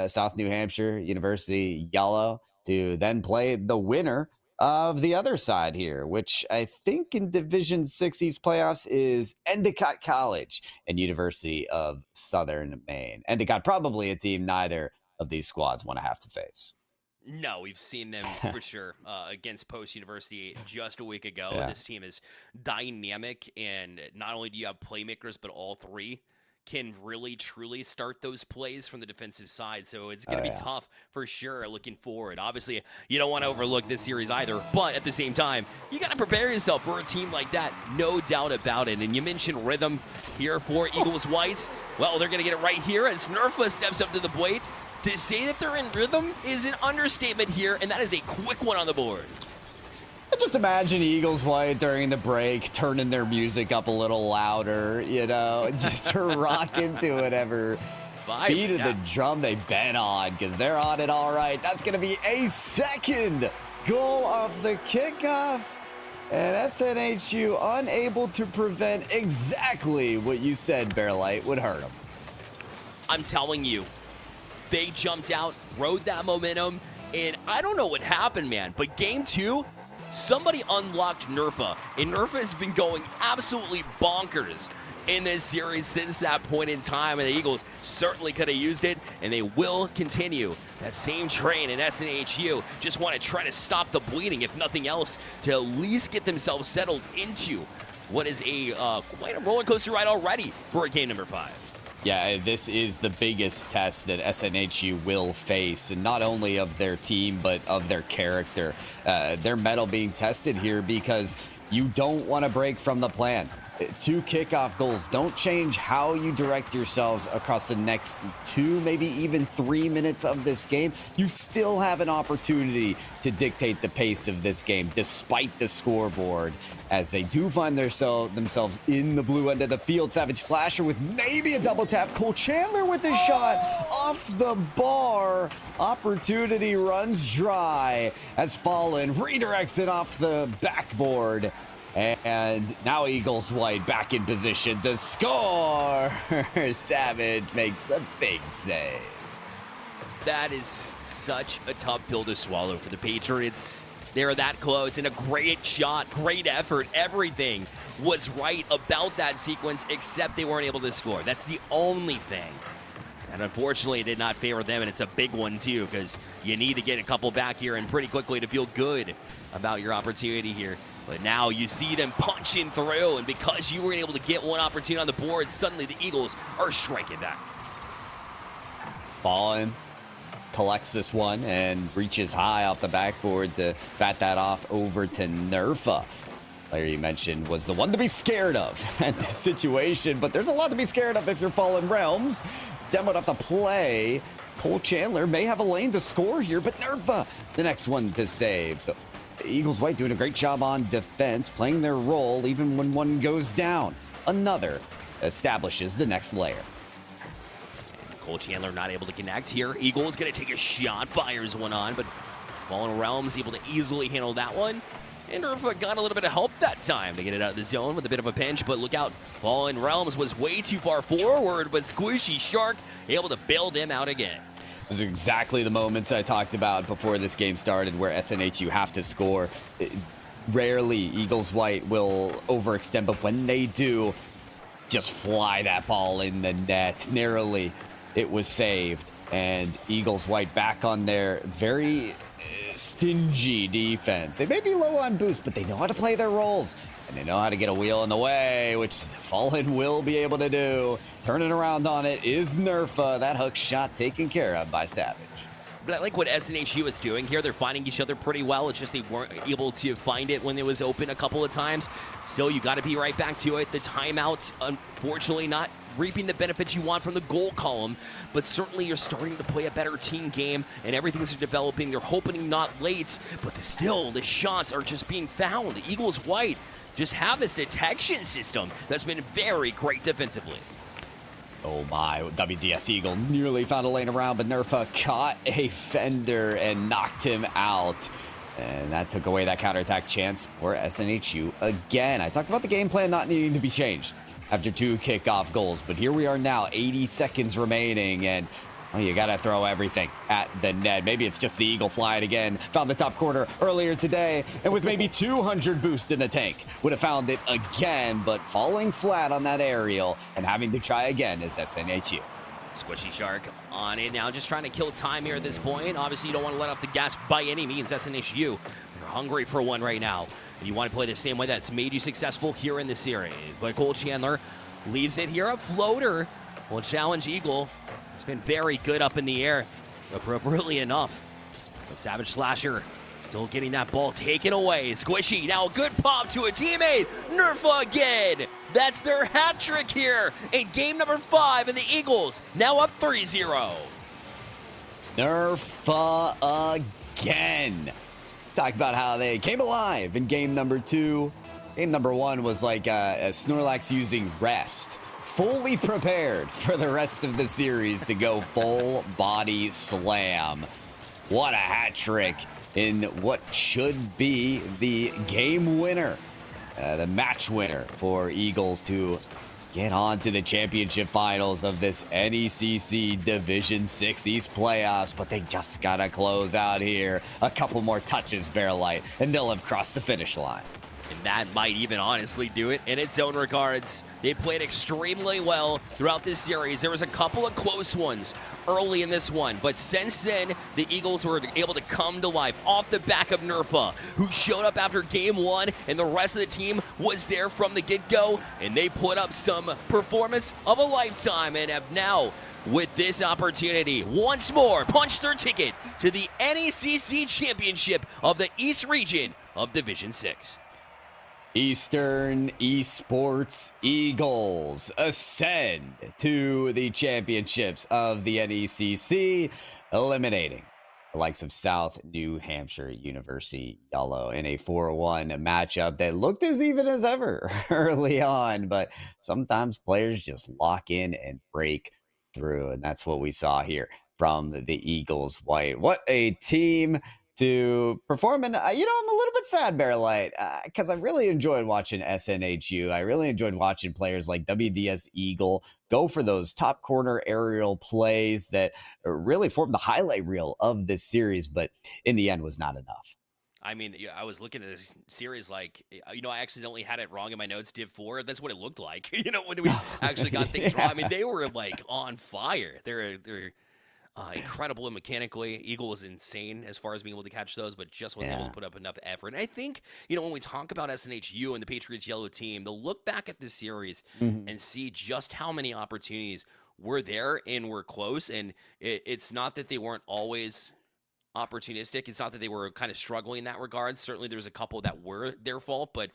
South New Hampshire University Yellow to then play the winner of the other side here, which I think in Division 6 East playoffs is Endicott College and University of Southern Maine. Endicott, probably a team neither of these squads want to have to face. No, we've seen them for sure against Post University just a week ago. Yeah. This team is dynamic, and not only do you have playmakers, but all 3 can really, truly start those plays from the defensive side. So it's going to be tough for sure looking forward. Obviously, you don't want to overlook this series either, but at the same time, you got to prepare yourself for a team like that, no doubt about it. And you mentioned rhythm here for Eagles Whites. Well, they're going to get it right here as Nerfa steps up to the plate. To say that they're in rhythm is an understatement here, and that is a quick one on the board. Just imagine Eagles White during the break turning their music up a little louder, just rocking to whatever beat of the drum they've been on, because they're on it all right. That's going to be a second goal off the kickoff. And SNHU unable to prevent exactly what you said, Bearlight, would hurt them. I'm telling you, they jumped out, rode that momentum, and I don't know what happened, man, but game 2, somebody unlocked Nerfa, and Nerfa has been going absolutely bonkers in this series since that point in time, and the Eagles certainly could have used it, and they will continue that same train in SNHU. Just want to try to stop the bleeding, if nothing else, to at least get themselves settled into what is a quite a roller coaster ride already for game number 5. Yeah, this is the biggest test that SNHU will face, and not only of their team, but of their character. Their mettle being tested here because you don't want to break from the plan. 2 kickoff goals. Don't change how you direct yourselves across the next 2, maybe even 3 minutes of this game. You still have an opportunity to dictate the pace of this game, despite the scoreboard, as they do find themselves in the blue end of the field. Savage Slasher with maybe a double tap. Cole Chandler with a shot off the bar. Opportunity runs dry as Fallen redirects it off the backboard. And now Eagles White back in position to score. Savage makes the big save. That is such a tough pill to swallow for the Patriots. They're that close, and a great shot, great effort, everything was right about that sequence, except they weren't able to score. That's the only thing. And unfortunately, it did not favor them, and it's a big one too, because you need to get a couple back here and pretty quickly to feel good about your opportunity here. But now you see them punching through, and because you were able to get one opportunity on the board, suddenly the Eagles are striking back. Fallen collects this one and reaches high off the backboard to bat that off over to Nerfa. Player you mentioned was the one to be scared of at this situation, but there's a lot to be scared of if you're Fallen Realms. Demoed off the play. Cole Chandler may have a lane to score here, but Nerfa, the next one to save. So Eagles White doing a great job on defense, playing their role even when one goes down. Another establishes the next layer. And Cole Chandler not able to connect here. Eagles going to take a shot, fires one on, but Fallen Realms able to easily handle that one. And Nerfa got a little bit of help that time to get it out of the zone with a bit of a pinch, but look out. Fallen Realms was way too far forward, but Squishy Shark able to bail them out again. Those are exactly the moments I talked about before this game started where SNHU have to score. Rarely Eagles White will overextend, but when they do, just fly that ball in the net. Narrowly, it was saved. And Eagles White back on their very stingy defense. They may be low on boost, but they know how to play their roles. And they know how to get a wheel in the way, which Fallen will be able to do. Turning around on it is Nerfa. That hook shot taken care of by Savage. But I like what SNHU is doing here. They're finding each other pretty well. It's just they weren't able to find it when it was open a couple of times. Still, you got to be right back to it. The timeout, unfortunately, not reaping the benefits you want from the goal column, but certainly you're starting to play a better team game, and everything's developing. They're hoping not late, but still, the shots are just being found. The Eagles White just have this detection system that's been very great defensively. Oh my, WDS Eagle nearly found a lane around, but Nerfa caught a fender and knocked him out. And that took away that counterattack chance for SNHU again. I talked about the game plan not needing to be changed after 2 kickoff goals, but here we are now, 80 seconds remaining, and well, you gotta throw everything at the net. Maybe it's just the Eagle flying again. Found the top corner earlier today, and with maybe 200 boost in the tank, would have found it again, but falling flat on that aerial and having to try again is SNHU. Squishy Shark on it now, just trying to kill time here at this point. Obviously, you don't want to let off the gas by any means. SNHU, you're hungry for one right now. And you want to play the same way that's made you successful here in the series. But Cole Chandler leaves it here. A floater will challenge Eagle. It's been very good up in the air, appropriately enough. But Savage Slasher still getting that ball taken away. Squishy, now a good pop to a teammate. Nerfa again. That's their hat trick here in game number 5, and the Eagles now up 3-0. Nerfa again. Talk about how they came alive in game number 2. Game number 1 was like a Snorlax using rest. Fully prepared for the rest of the series to go full body slam. What a hat trick in what should be the game winner, the match winner for Eagles to get on to the championship finals of this NECC Division 6 East playoffs, but they just gotta close out here. A couple more touches, Bearlight, and they'll have crossed the finish line. And that might even honestly do it in its own regards. They played extremely well throughout this series. There was a couple of close ones early in this one, but since then, the Eagles were able to come to life off the back of Nerfa, who showed up after game 1, and the rest of the team was there from the get-go, and they put up some performance of a lifetime and have now, with this opportunity, once more punched their ticket to the NECC Championship of the East Region of Division 6. Eastern Esports Eagles ascend to the championships of the NECC, eliminating the likes of South New Hampshire University Yellow in a 4-1 matchup that looked as even as ever early on, but sometimes players just lock in and break through, and that's what we saw here from the Eagles White. What a team to perform. And, I'm a little bit sad, Bearlight, because I really enjoyed watching SNHU. I really enjoyed watching players like WDS Eagle go for those top corner aerial plays that really formed the highlight reel of this series, but in the end was not enough. I mean, I was looking at this series like, I accidentally had it wrong in my notes, Div 4. That's what it looked like, when we actually got things wrong. I mean, they were like on fire. They're incredible and mechanically. Eagle was insane as far as being able to catch those, but just wasn't able to put up enough effort. And I think, when we talk about SNHU and the Patriots Yellow team, they'll look back at this series and see just how many opportunities were there and were close. And it's not that they weren't always opportunistic. It's not that they were kind of struggling in that regard. Certainly there was a couple that were their fault, but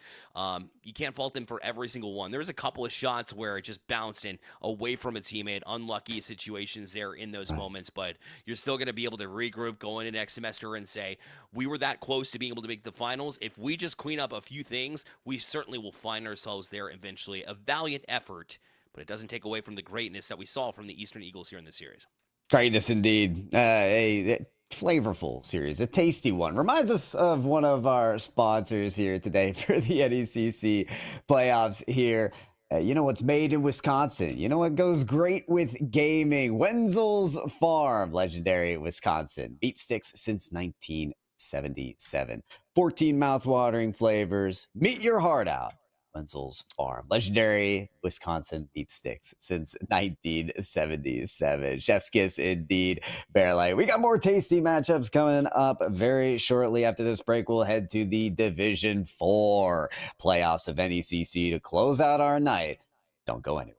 you can't fault them for every single one. There was a couple of shots where it just bounced in away from a teammate. Unlucky situations there in those moments, but you're still going to be able to regroup, go into next semester and say, we were that close to being able to make the finals. If we just clean up a few things, we certainly will find ourselves there eventually. A valiant effort, but it doesn't take away from the greatness that we saw from the Eastern Eagles here in this series. Greatness indeed. A flavorful series, a tasty one. Reminds us of one of our sponsors here today for the NECC playoffs here. You know what's made in Wisconsin? You know what goes great with gaming? Wenzel's Farm, legendary Wisconsin. Beat sticks since 1977. 14 mouth-watering flavors. Meet your heart out. Wenzel's Farm, legendary Wisconsin beat sticks since 1977. Chef's kiss indeed. Barely. We got more tasty matchups coming up very shortly. After this break, we'll head to the Division 4 playoffs of NECC to close out our night. Don't go anywhere.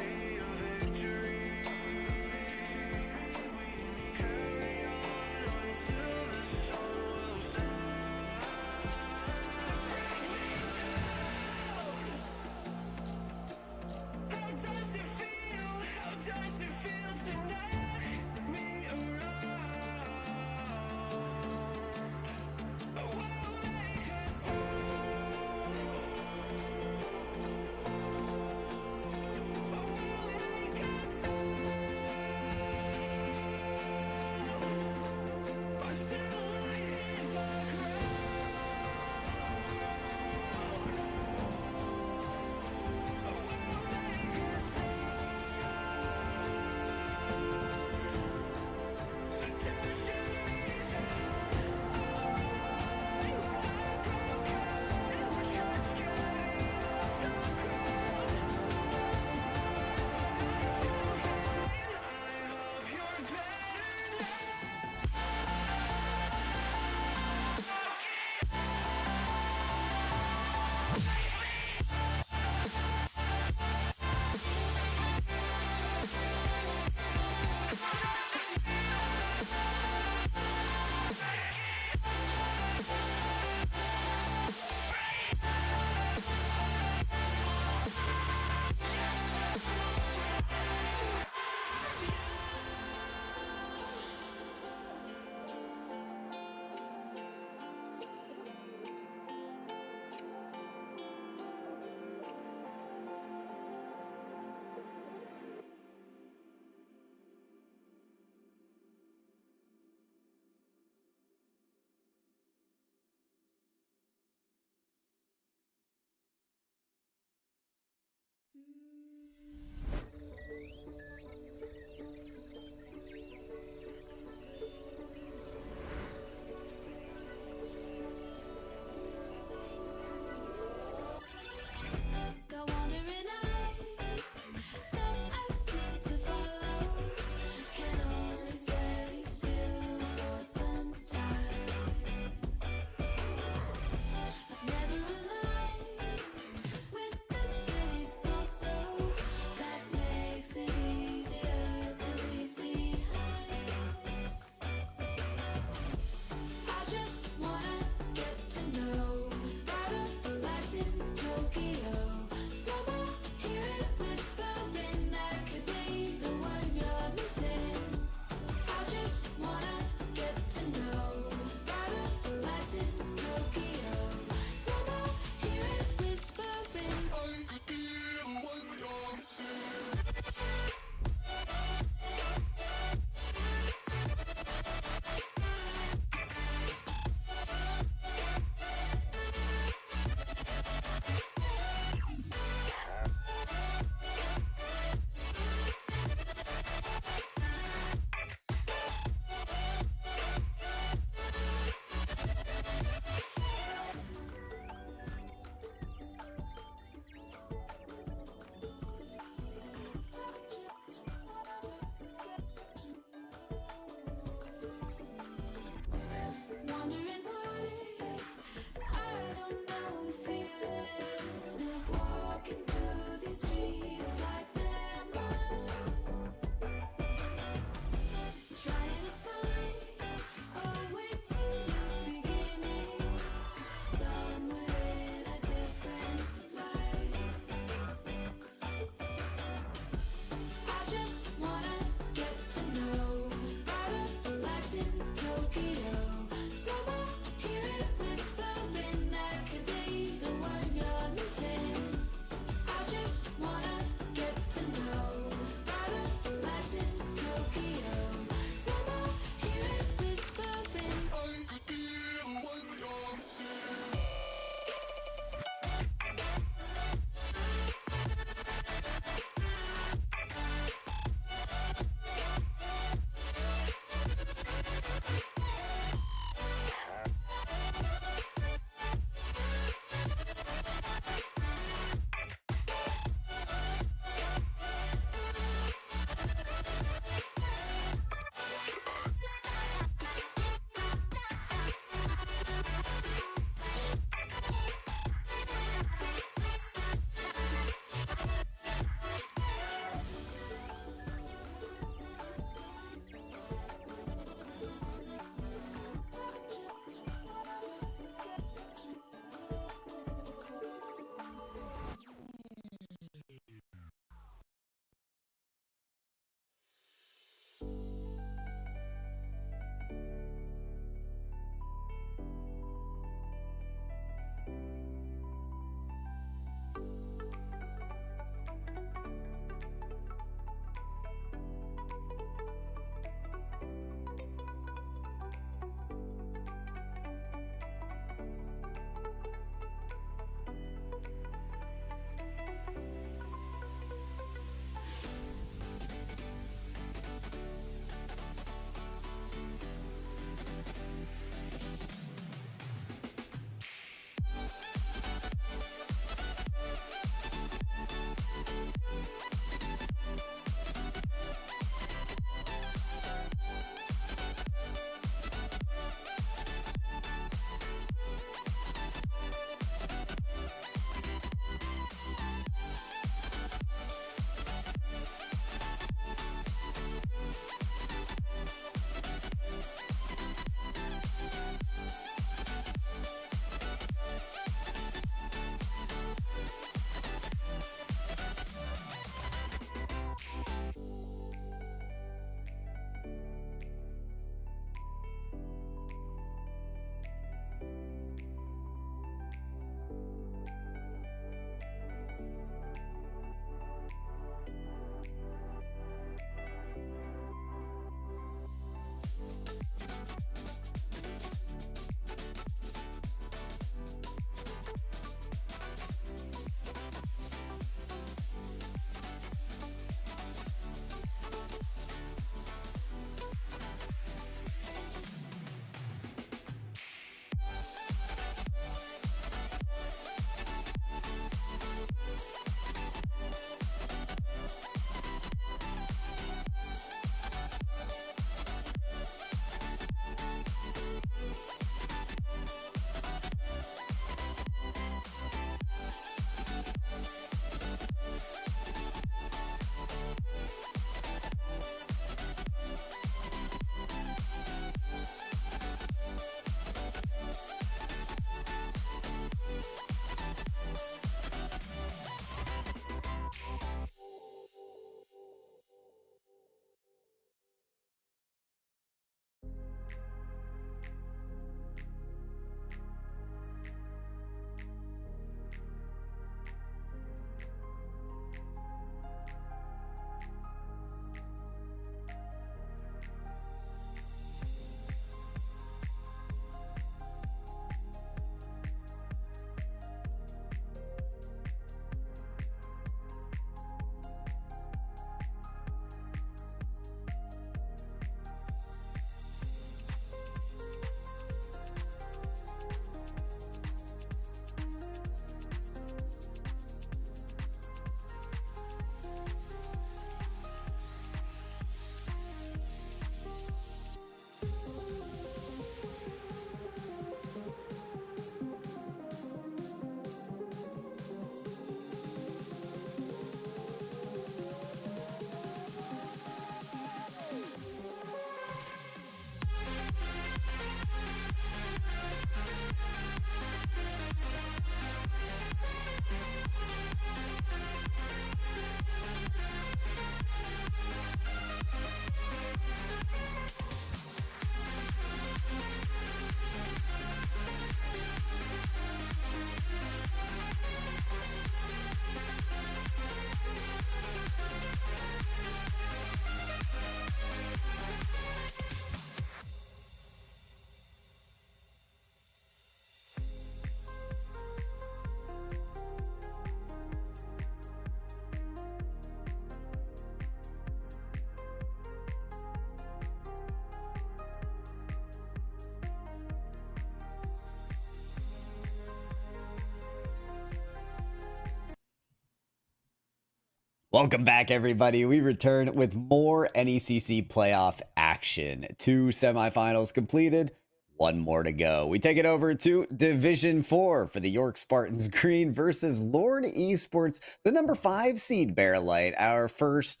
Welcome back, everybody. We return with more NECC playoff action. 2 semifinals completed, 1 more to go. We take it over to Division 4 for the York Spartans Green versus Lord Esports, the number 5 seed Bear Light, our first,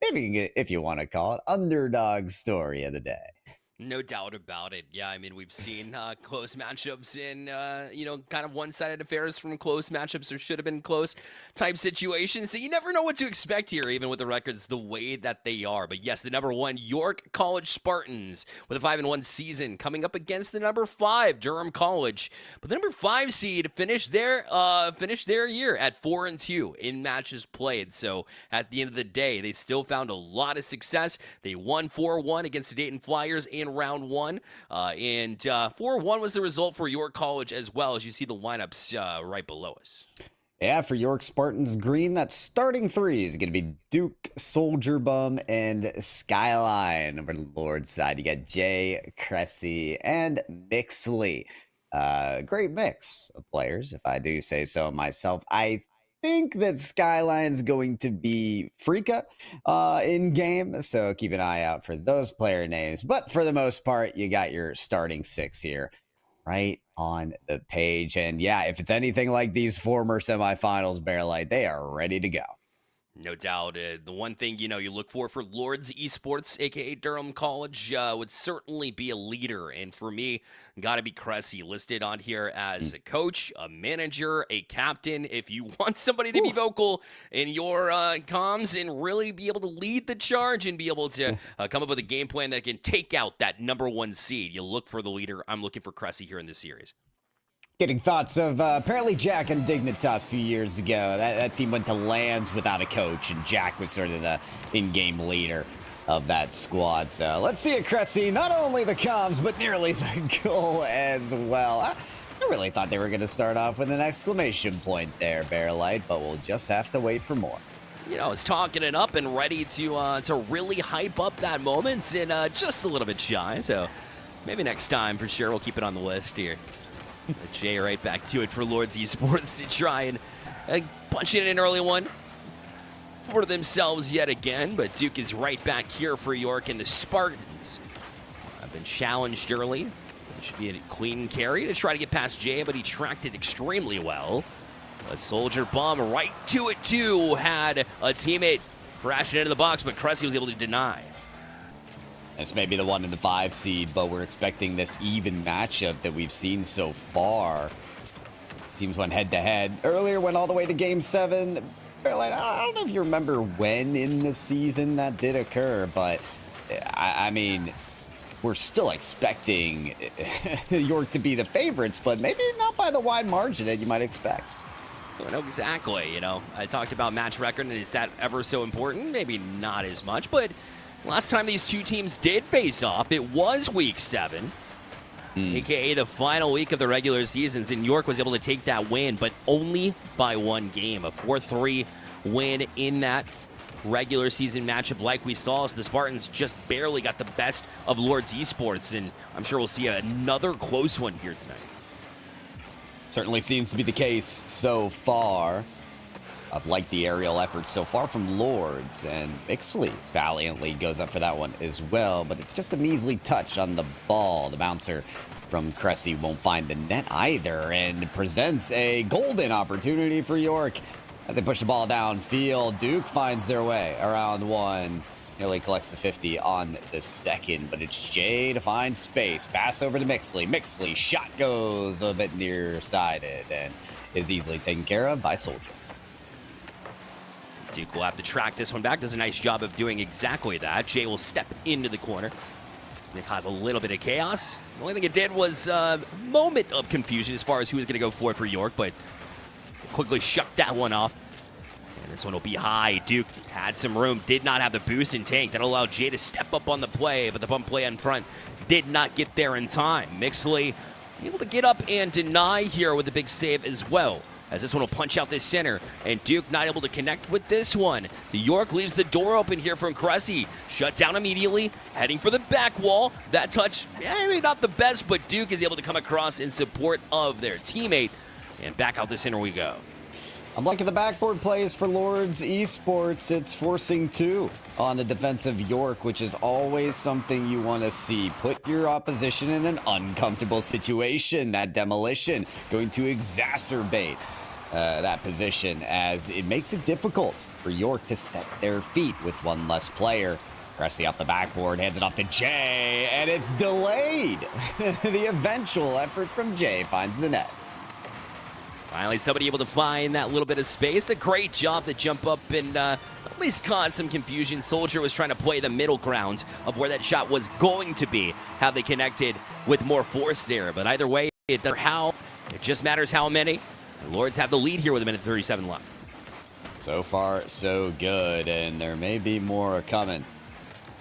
maybe if you want to call it, underdog story of the day. No doubt about it. Yeah, I mean, we've seen close matchups in, kind of one-sided affairs from close matchups or should have been close type situations. So you never know what to expect here, even with the records the way that they are. But yes, the number 1 York College Spartans with a 5-1 season coming up against the number 5 Durham College. But the number 5 seed finished their year at 4-2 in matches played. So at the end of the day, they still found a lot of success. They won 4-1 against the Dayton Flyers in round 1, and 4-1 was the result for York College as well, as you see the lineups right below us. Yeah, for York Spartans Green, that starting 3 is going to be Duke, Soldier Bum, and Skyline. Over the Lord's side, you got Jay, Cressy, and Mixley. Great mix of players, if I do say so myself. I think that Skyline's going to be Freaka in game, so keep an eye out for those player names. But for the most part, you got your starting 6 here right on the page. And yeah, if it's anything like these former semifinals, Bear Light, they are ready to go. No doubt. The one thing, you look for Lords Esports, a.k.a. Durham College, would certainly be a leader. And for me, got to be Cressy, listed on here as a coach, a manager, a captain. If you want somebody to be vocal in your comms and really be able to lead the charge and be able to come up with a game plan that can take out that number 1 seed, you look for the leader. I'm looking for Cressy here in this series. Getting thoughts of apparently Jack and Dignitas a few years ago. That team went to lands without a coach, and Jack was sort of the in-game leader of that squad. So let's see it, Cressy. Not only the comms, but nearly the goal as well. I really thought they were going to start off with an exclamation point there, Bear Light, but we'll just have to wait for more. It's talking it up and ready to really hype up that moment, and just a little bit shy. So maybe next time for sure we'll keep it on the list here. Jay right back to it for Lords Esports to try and punch in an early one for themselves yet again. But Duke is right back here for York, and the Spartans have been challenged early. It should be a clean carry to try to get past Jay, but he tracked it extremely well. But Soldier Bomb right to it too. Had a teammate crashing into the box, but Cressy was able to deny. This may be the 1 and the 5 seed, but we're expecting this even matchup that we've seen so far. Teams went head-to-head. Earlier went all the way to Game 7. I don't know if you remember when in the season that did occur, but I mean, we're still expecting York to be the favorites, but maybe not by the wide margin that you might expect. No, exactly. I talked about match record, and is that ever so important? Maybe not as much, but last time these two teams did face off, it was Week 7, a.k.a. the final week of the regular seasons, and York was able to take that win, but only by 1 game. A 4-3 win in that regular season matchup like we saw. So the Spartans just barely got the best of Lords Esports, and I'm sure we'll see another close one here tonight. Certainly seems to be the case so far. I've liked the aerial efforts so far from Lords, and Mixley valiantly goes up for that one as well, but it's just a measly touch on the ball. The bouncer from Cressy won't find the net either, and presents a golden opportunity for York as they push the ball downfield. Duke finds their way around 1, nearly collects the 50 on the second, but it's Jay to find space. Pass over to Mixley. Mixley, shot goes a bit nearsighted and is easily taken care of by Soldier. Duke will have to track this one back. Does a nice job of doing exactly that. Jay will step into the corner. It caused a little bit of chaos. The only thing it did was a moment of confusion as far as who was going to go for York, but quickly shut that one off. And this one will be high. Duke had some room, did not have the boost in tank. That allowed Jay to step up on the play, but the bump play in front did not get there in time. Mixley able to get up and deny here with a big save as well, as this one will punch out this center, and Duke not able to connect with this one. The York leaves the door open here from Cressy. Shut down immediately, heading for the back wall. That touch, maybe not the best, but Duke is able to come across in support of their teammate. And back out the center we go. I'm liking the backboard plays for Lords Esports. It's forcing 2 on the defensive York, which is always something you want to see. Put your opposition in an uncomfortable situation. That demolition going to exacerbate that position, as it makes it difficult for York to set their feet with one less player. Cressy off the backboard, hands it off to Jay, and it's delayed. The eventual effort from Jay finds the net. Finally, somebody able to find that little bit of space. A great job to jump up and at least cause some confusion. Soldier was trying to play the middle ground of where that shot was going to be. How they connected with more force there. But either way, it just matters how many. The Lords have the lead here with 1:37 left. So far, so good, and there may be more coming.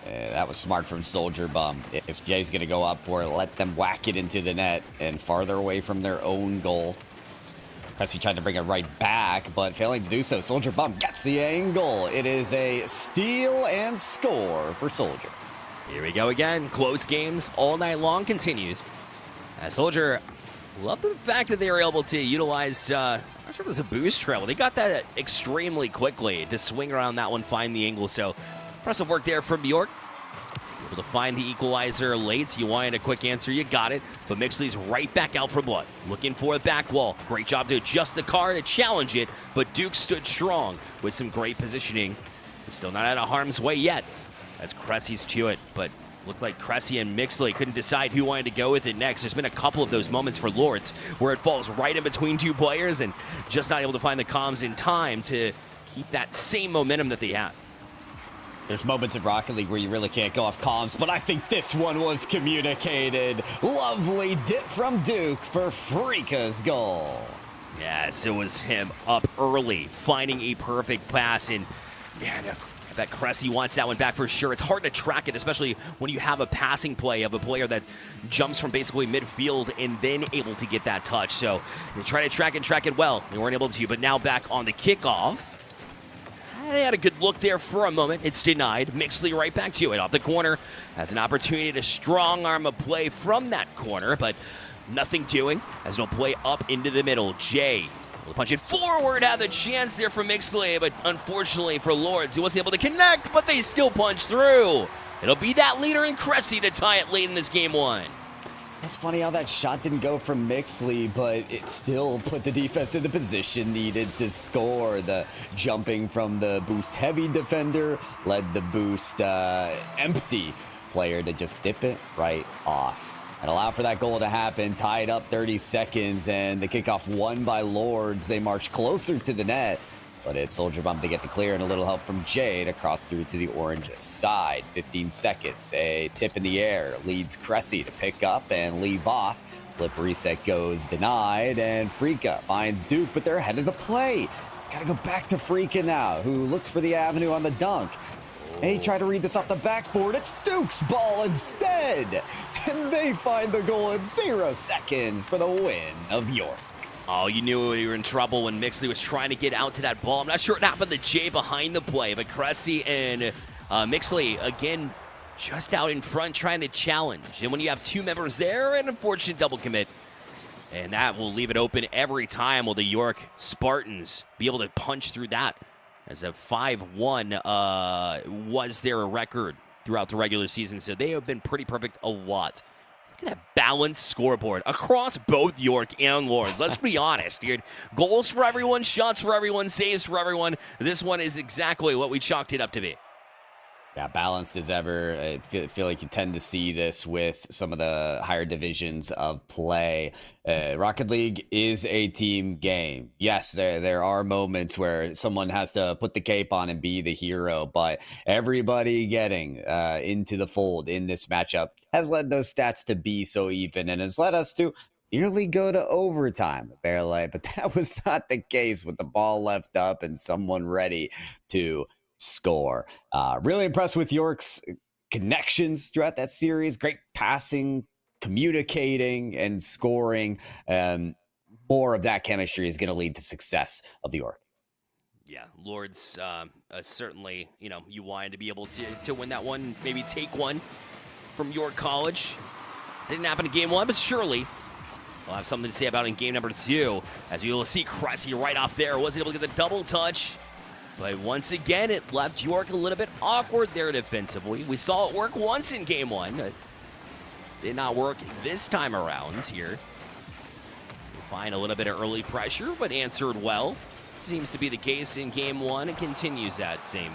That was smart from Soldier Bum. If Jay's going to go up for it, let them whack it into the net and farther away from their own goal. Cressy tried to bring it right back, but failing to do so. Soldier Bum gets the angle. It is a steal and score for Soldier. Here we go again. Close games all night long continues. Soldier, love the fact that they were able to utilize, I'm not sure if it was a boost trail. They got that extremely quickly to swing around that one, find the angle. So impressive work there from York. Able to find the equalizer late. You wanted a quick answer, you got it. But Mixley's right back out for blood. Looking for the back wall. Great job to adjust the car to challenge it. But Duke stood strong with some great positioning. It's still not out of harm's way yet, as Cressy's to it. But looked like Cressy and Mixley couldn't decide who wanted to go with it next. There's been a couple of those moments for Lords where it falls right in between two players and just not able to find the comms in time to keep that same momentum that they had. There's moments in Rocket League where you really can't go off comms, but I think this one was communicated. Lovely dip from Duke for Freaka's goal. Yes, it was him up early, finding a perfect pass, and man, I bet Cressy wants that one back for sure. It's hard to track it, especially when you have a passing play of a player that jumps from basically midfield and then able to get that touch. So they try to track it well. They weren't able to, but now back on the kickoff. They had a good look there for a moment. It's denied. Mixley right back to it. Off the corner. Has an opportunity to strong arm a play from that corner, but nothing doing as it'll play up into the middle. Jay will punch it forward. Had the chance there for Mixley, but unfortunately for Lords, he wasn't able to connect, but they still punch through. It'll be that leader in Cressy to tie it late in this game one. It's funny how that shot didn't go from Mixley, but it still put the defense in the position needed to score. The jumping from the boost heavy defender led the boost empty player to just dip it right off and allow for that goal to happen. Tied up 30 seconds, and the kickoff won by Lords. They march closer to the net, but it's Soldier Bomb to get the clear and a little help from Jay to cross through to the orange side. 15 seconds, a tip in the air leads Cressy to pick up and leave off. Flip reset goes denied, and Freaka finds Duke, but they're ahead of the play. It's got to go back to Freaka now, who looks for the avenue on the dunk. Hey, try to read this off the backboard. It's Duke's ball instead. And they find the goal in 0 seconds for the win of York. Oh, you knew you were in trouble when Mixley was trying to get out to that ball. I'm not sure what happened to Jay behind the play, but Cressy and Mixley, again, just out in front trying to challenge. And when you have two members there, an unfortunate double commit. And that will leave it open every time. Will the York Spartans be able to punch through that? As a 5-1 was their record throughout the regular season. So they have been pretty perfect a lot. Look at that balanced scoreboard across both York and Lords. Let's be honest, dude. Goals for everyone, shots for everyone, saves for everyone. This one is exactly what we chalked it up to be. Yeah, balanced as ever. I feel like you tend to see this with some of the higher divisions of play. Rocket League is a team game. Yes, there are moments where someone has to put the cape on and be the hero, but everybody getting into the fold in this matchup has led those stats to be so even, and has led us to nearly go to overtime, barely. But that was not the case with the ball left up and someone ready to score. Really impressed with York's connections throughout that series. Great passing, communicating, and scoring. More of that chemistry is going to lead to success of the York. Yeah, Lords certainly, you wanted to be able to win that one, maybe take one from York College. Didn't happen in game one, but surely we'll have something to say about in game number 2. As you'll see, Cressy right off there wasn't able to get the double touch. But once again, it left York a little bit awkward there defensively. We saw it work once in game 1. It did not work this time around here. Find a little bit of early pressure, but answered well. Seems to be the case in game 1. It continues that same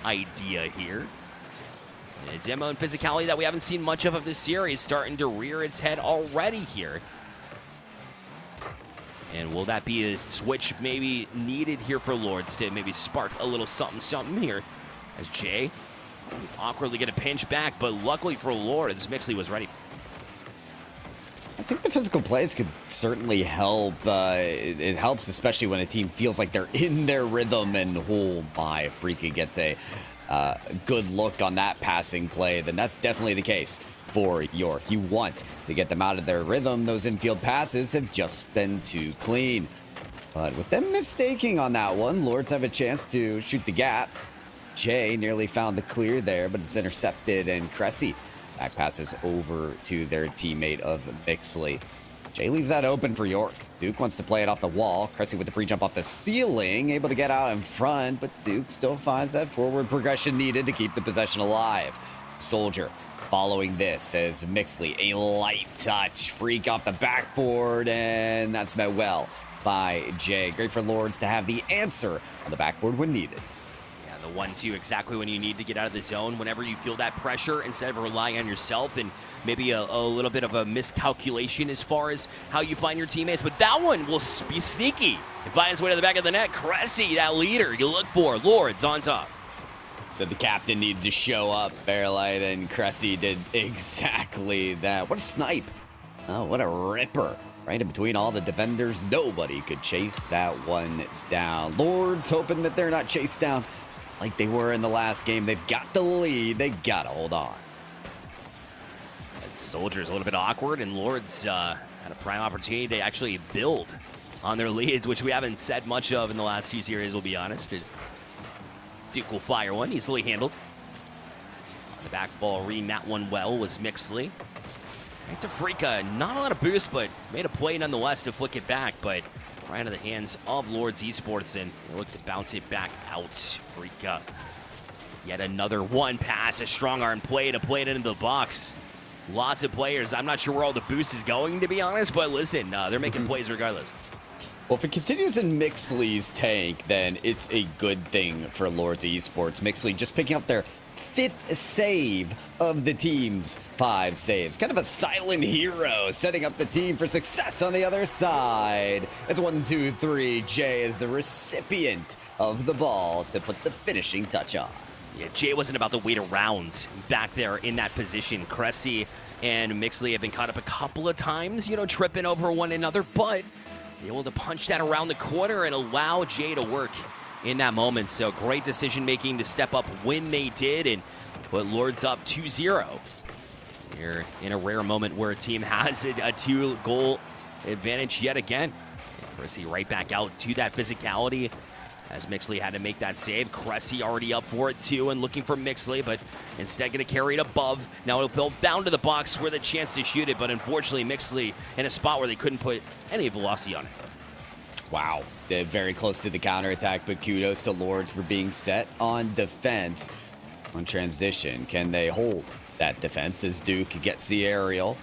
idea here. And a demo and physicality that we haven't seen much of this series starting to rear its head already here. And will that be a switch maybe needed here for Lords to maybe spark a little something here? As Jay awkwardly get a pinch back, but luckily for Lords, Mixley was ready. I think the physical plays could certainly help. It helps, especially when a team feels like they're in their rhythm. And oh my, if Freaka gets a good look on that passing play, then that's definitely the case for York. You want to get them out of their rhythm. Those infield passes have just been too clean. But with them mistaking on that one, Lords have a chance to shoot the gap. Jay nearly found the clear there, but it's intercepted, and Cressy back passes over to their teammate of Mixley. Jay leaves that open for York. Duke wants to play it off the wall. Cressy with the pre-jump off the ceiling, able to get out in front, but Duke still finds that forward progression needed to keep the possession alive. Soldier following this as Mixley, a light touch, freak off the backboard, and that's met well by Jay. Great for Lords to have the answer on the backboard when needed. The 1-2 exactly when you need to get out of the zone. Whenever you feel that pressure, instead of relying on yourself and maybe a little bit of a miscalculation as far as how you find your teammates. But that one will be sneaky. It finds its way to the back of the net. Cressy, that leader you look for. Lords on top. So the captain needed to show up, Fairlight, and Cressy did exactly that. What a snipe. Oh, what a ripper. Right in between all the defenders. Nobody could chase that one down. Lords hoping that they're not chased down like they were in the last game. They've got the lead. They got to hold on. And Soldier's a little bit awkward, and Lords had a prime opportunity to actually build on their leads, which we haven't said much of in the last few series, we'll be honest. Just Duke will fire one, easily handled. On the back ball, reading that one well was Mixley. Right to Freaka, not a lot of boost, but made a play nonetheless to flick it back, but right into the hands of Lords Esports, and they look to bounce it back out. Freaka. Yet another one pass, a strong arm play to play it into the box. Lots of players. I'm not sure where all the boost is going, to be honest, but listen, they're making plays regardless. Well, if it continues in Mixley's tank, then it's a good thing for Lords Esports. Mixley just picking up their 5th save of the team's 5 saves. Kind of a silent hero, setting up the team for success on the other side. It's 1, 2, 3. Jay is the recipient of the ball to put the finishing touch on. Yeah, Jay wasn't about to wait around back there in that position. Cressy and Mixley have been caught up a couple of times, tripping over one another, but able to punch that around the corner and allow Jay to work in that moment. So great decision making to step up when they did and put Lords up 2-0. You're in a rare moment where a team has a 2-goal advantage yet again. Cressy right back out to that physicality as Mixley had to make that save. Cressy already up for it too and looking for Mixley, but instead going to carry it above. Now it'll fill down to the box with a chance to shoot it, but unfortunately Mixley in a spot where they couldn't put any velocity on it. Wow, they're very close to the counterattack, but kudos to Lords for being set on defense. On transition, can they hold that defense as Duke gets the aerial?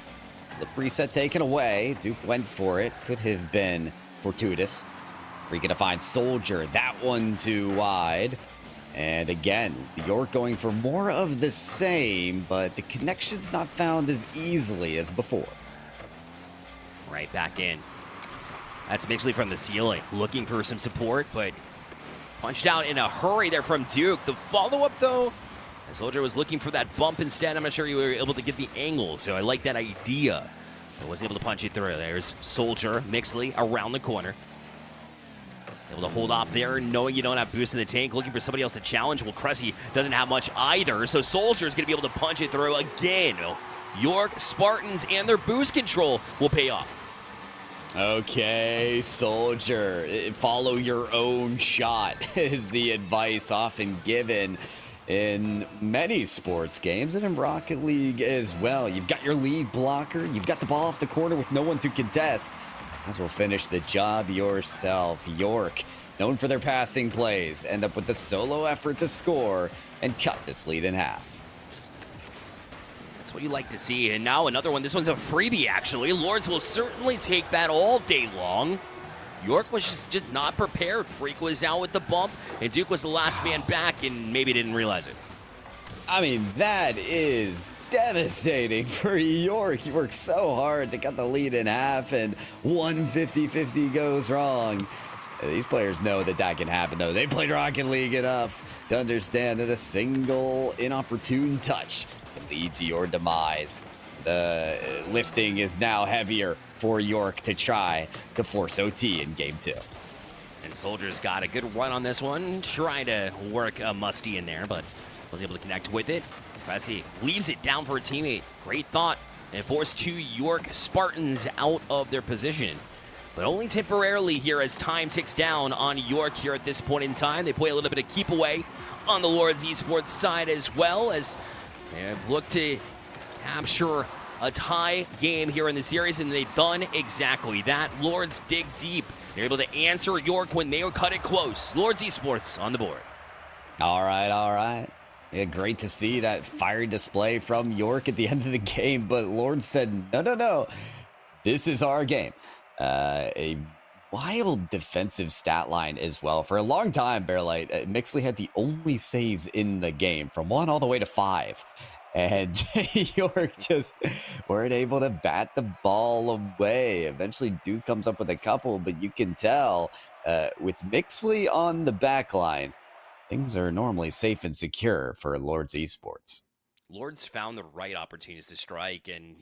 The reset taken away. Duke went for it. Could have been fortuitous. We're going to find Soldier. That one too wide. And again, York going for more of the same, but the connection's not found as easily as before. Right back in. That's Mixley from the ceiling, looking for some support, but punched out in a hurry there from Duke. The follow-up, though, Soldier was looking for that bump instead. I'm not sure you were able to get the angle, so I like that idea. But wasn't able to punch it through. There's Soldier, Mixley around the corner. Able to hold off there, knowing you don't have boost in the tank, looking for somebody else to challenge. Well, Cressy doesn't have much either, so Soldier's going to be able to punch it through again. York, Spartans, and their boost control will pay off. Okay, Soldier, follow your own shot is the advice often given. in many sports games and in Rocket League as well. You've got your lead blocker, you've got the ball off the corner with no one to contest. Might as well finish the job yourself. York, known for their passing plays, end up with the solo effort to score and cut this lead in half. That's what you like to see. And now another one. This one's a freebie, actually. Lords will certainly take that all day long. York was just not prepared. Freak was out with the bump, and Duke was the last man back and maybe didn't realize it. I mean, that is devastating for York. He worked so hard to cut the lead in half, and 150-50 goes wrong. These players know that that can happen, though. They played Rocket League enough to understand that a single inopportune touch can lead to your demise. The lifting is now heavier for York to try to force OT in game 2. And Soldiers got a good run on this one, trying to work a Musty in there, but was able to connect with it. Cressy leaves it down for a teammate. Great thought. And forced 2 York Spartans out of their position. But only temporarily here as time ticks down on York here at this point in time. They play a little bit of keep away on the Lords Esports side as well, as they look to capture a tie game here in the series, and they've done exactly that. Lords dig deep. They're able to answer York when they cut it close. Lords Esports on the board. All right. Yeah, great to see that fiery display from York at the end of the game, but Lord said, no. This is our game. A wild defensive stat line as well. For a long time, Bearlight, Mixley had the only saves in the game, from 1 all the way to 5. And York just weren't able to bat the ball away. Eventually, Duke comes up with a couple, but you can tell with Mixley on the back line, things are normally safe and secure for Lords Esports. Lords found the right opportunities to strike, and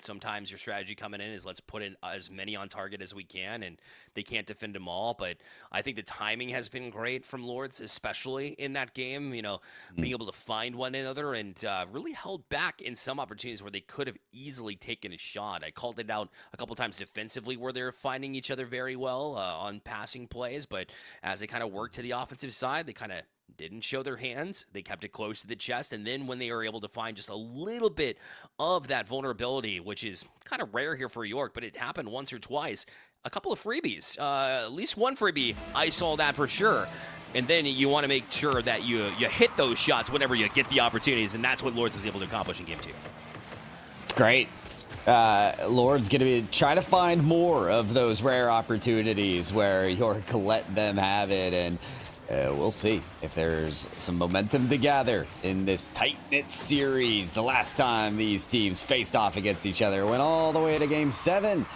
sometimes your strategy coming in is let's put in as many on target as we can, and they can't defend them all. But I think the timing has been great from Lords, especially in that game, being able to find one another, and really held back in some opportunities where they could have easily taken a shot. I called it out a couple times defensively where they're finding each other very well on passing plays, but as they kind of worked to the offensive side, they kind of didn't show their hands. They kept it close to the chest, and then when they were able to find just a little bit of that vulnerability, which is kind of rare here for York, but it happened once or twice, a couple of freebies, at least one freebie, I saw that for sure. And then you want to make sure that you hit those shots whenever you get the opportunities, and that's what Lords was able to accomplish in game 2. Great. Lord's going to be trying to find more of those rare opportunities where York let them have it, and we'll see if there's some momentum to gather in this tight-knit series. The last time these teams faced off against each other went all the way to Game 7.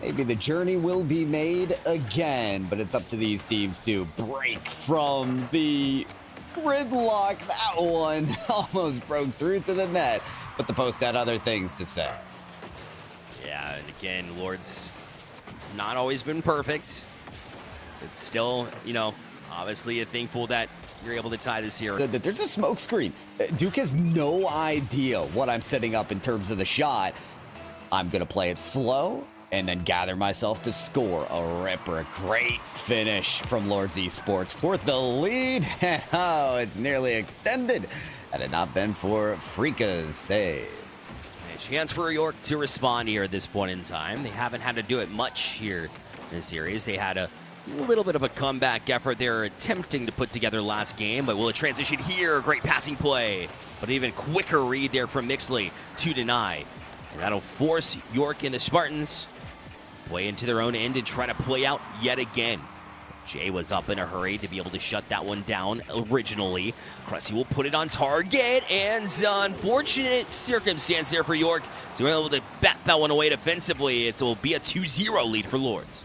Maybe the journey will be made again, but it's up to these teams to break from the gridlock. That one almost broke through to the net, but the post had other things to say. Yeah, and again, Lords not always been perfect. It's still, obviously thankful that you're able to tie this here. There's a smoke screen. Duke has no idea what I'm setting up in terms of the shot. I'm going to play it slow and then gather myself to score a ripper. A great finish from Lords Esports for the lead. Oh, it's nearly extended. Had it not been for Freaka's save. A chance for York to respond here at this point in time. They haven't had to do it much here in the series. They had a little bit of a comeback effort they're attempting to put together last game, but will it transition here? Great passing play, but an even quicker read there from Mixley to deny. And that'll force York and the Spartans play into their own end and try to play out yet again. Jay was up in a hurry to be able to shut that one down originally. Cressy will put it on target, and unfortunate circumstance there for York. So we're able to bat that one away defensively. It will be a 2-0 lead for Lords.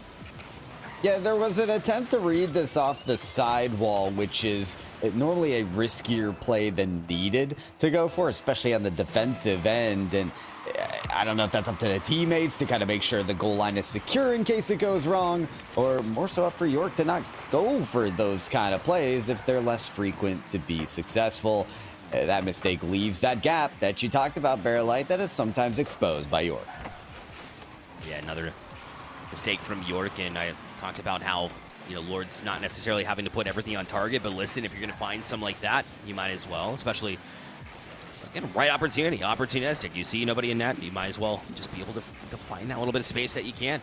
Yeah, there was an attempt to read this off the sidewall, which is normally a riskier play than needed to go for, especially on the defensive end. And I don't know if that's up to the teammates to kind of make sure the goal line is secure in case it goes wrong, or more so up for York to not go for those kind of plays if they're less frequent to be successful. That mistake leaves that gap that you talked about, Bearlight, that is sometimes exposed by York. Yeah, another mistake from York, and I talked about how Lord's not necessarily having to put everything on target, but listen, if you're going to find some like that, you might as well, especially, again, right opportunity, opportunistic. You see nobody in net, you might as well just be able to find that little bit of space that you can.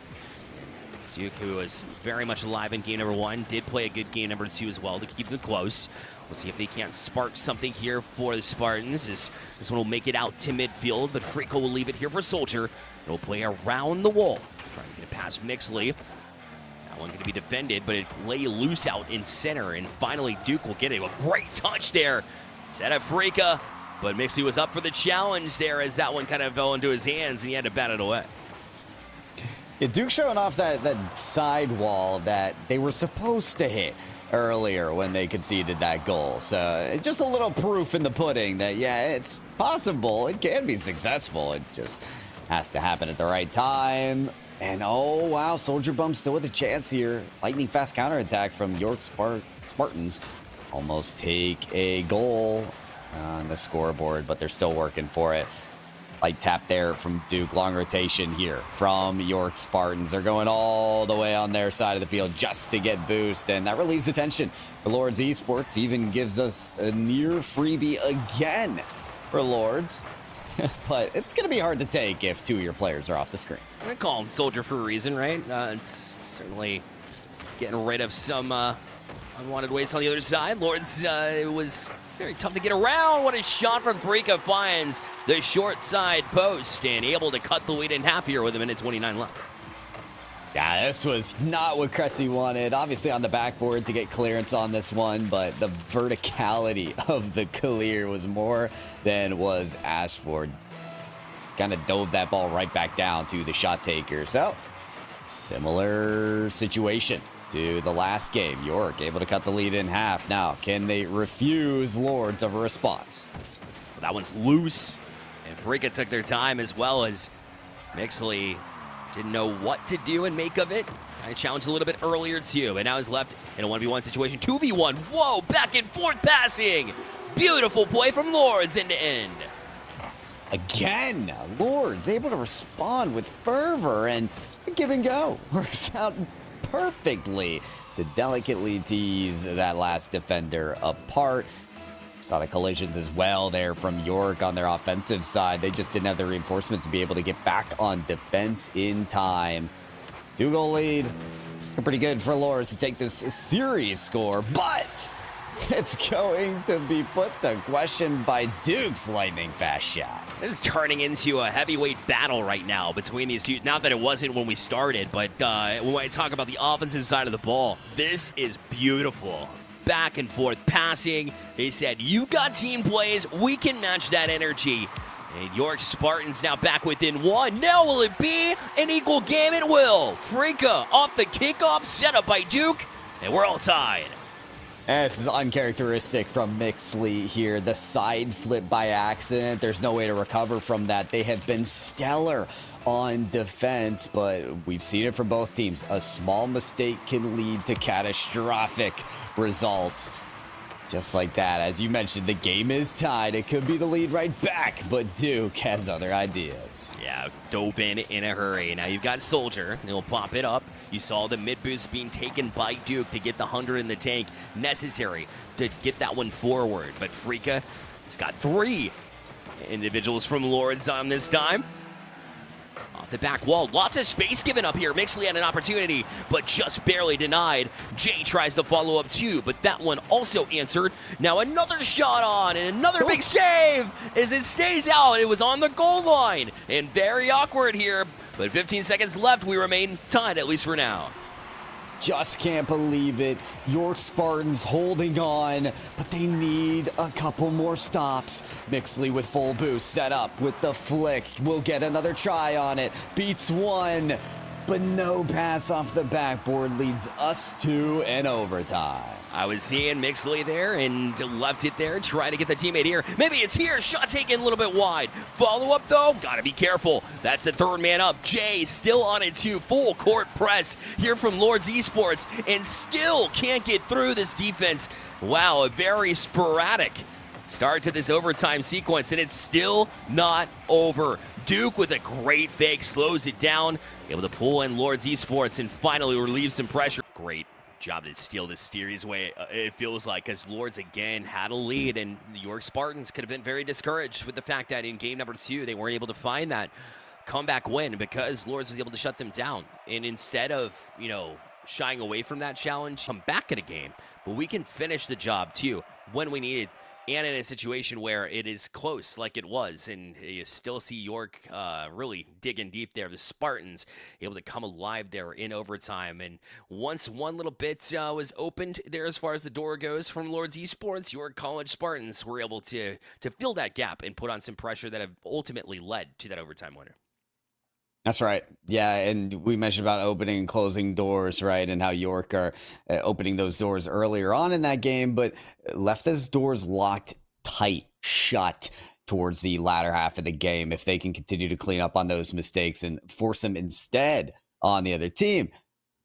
Duke, who was very much alive in game number 1, did play a good game number 2 as well to keep them close. We'll see if they can't spark something here for the Spartans. This one will make it out to midfield, but Frico will leave it here for Soldier. It'll play around the wall, trying to get it past Mixley. That one going to be defended, but it lay loose out in center, and finally Duke will get it. A great touch there. Set up Frico, but Mixley was up for the challenge there as that one kind of fell into his hands, and he had to bat it away. Yeah, Duke showing off that side wall that they were supposed to hit earlier when they conceded that goal. So it's just a little proof in the pudding that, yeah, it's possible. It can be successful. It just has to happen at the right time. And oh, wow, Soldier Bum still with a chance here. Lightning fast counterattack from York Spartans. Almost take a goal on the scoreboard, but they're still working for it. Light tap there from Duke. Long rotation here from York Spartans. They're going all the way on their side of the field just to get boost, and that relieves the tension for Lords Esports. Even gives us a near freebie again for Lords. But it's going to be hard to take if 2 of your players are off the screen. I'm going to call him Soldier for a reason, right? It's certainly getting rid of some unwanted waste on the other side. Lords, it was very tough to get around. What a shot from Frico, finds the short side post and able to cut the lead in half here with 1:29 left. Yeah, this was not what Cressy wanted. Obviously on the backboard to get clearance on this one, but the verticality of the clear was more than was asked for. Kind of dove that ball right back down to the shot taker. So, similar situation to the last game. York able to cut the lead in half. Now, can they refuse Lords of a response? Well, that one's loose, and Frico took their time as well as Mixley didn't know what to do and make of it. I challenged a little bit earlier too, and now he's left in a 1v1 situation. 2v1, whoa, back and forth passing. Beautiful play from Lords end to end. Again, Lords able to respond with fervor, and give and go works out perfectly to delicately tease that last defender apart. Saw the collisions as well there from York on their offensive side. They just didn't have the reinforcements to be able to get back on defense in time. 2-goal lead. Pretty good for Lords to take this series score, but it's going to be put to question by Duke's lightning fast shot. This is turning into a heavyweight battle right now between these two. Not that it wasn't when we started, but when I talk about the offensive side of the ball, this is beautiful. Back and forth passing. They said, you got team plays, we can match that energy. And York Spartans now back within 1. Now will it be an equal game? It will. Frico off the kickoff, set up by Duke, and we're all tied. And this is uncharacteristic from Mixley here. The side flip by accident. There's no way to recover from that. They have been stellar on defense, but we've seen it from both teams. A small mistake can lead to catastrophic results. Just like that. As you mentioned, the game is tied. It could be the lead right back, but Duke has other ideas. Yeah, dove in a hurry. Now you've got Soldier. He'll pop it up. You saw the mid boost being taken by Duke to get the 100 in the tank necessary to get that one forward. But Frico has got 3 individuals from Lords on this time. Off the back wall, lots of space given up here. Mixley had an opportunity, but just barely denied. Jay tries to follow up too, but that one also answered. Now another shot on, and another big save as it stays out. It was on the goal line, and very awkward here, but 15 seconds left. We remain tied, at least for now. Just can't believe it. York Spartans holding on, but they need a couple more stops. Mixley with full boost, set up with the flick. We'll get another try on it. Beats 1, but no pass off the backboard leads us to an overtime. I was seeing Mixley there and left it there, try to get the teammate here. Maybe it's here, shot taken a little bit wide. Follow up though, gotta be careful. That's the 3rd man up. Jay still on it too, full court press here from Lords Esports and still can't get through this defense. Wow, a very sporadic start to this overtime sequence, and it's still not over. Duke with a great fake slows it down, able to pull in Lords Esports and finally relieve some pressure. Great Job to steal this series away, it feels like, because Lords again had a lead, and the York Spartans could have been very discouraged with the fact that in game number 2 they weren't able to find that comeback win because Lords was able to shut them down. And instead of, shying away from that challenge, come back in a game, but we can finish the job too when we need it. And in a situation where it is close like it was, and you still see York really digging deep there. The Spartans able to come alive there in overtime. And once one little bit was opened there as far as the door goes from Lords Esports, York College Spartans were able to fill that gap and put on some pressure that have ultimately led to that overtime winner. That's right. Yeah, and we mentioned about opening and closing doors, right, and how York are opening those doors earlier on in that game, but left those doors locked tight, shut towards the latter half of the game. If they can continue to clean up on those mistakes and force them instead on the other team,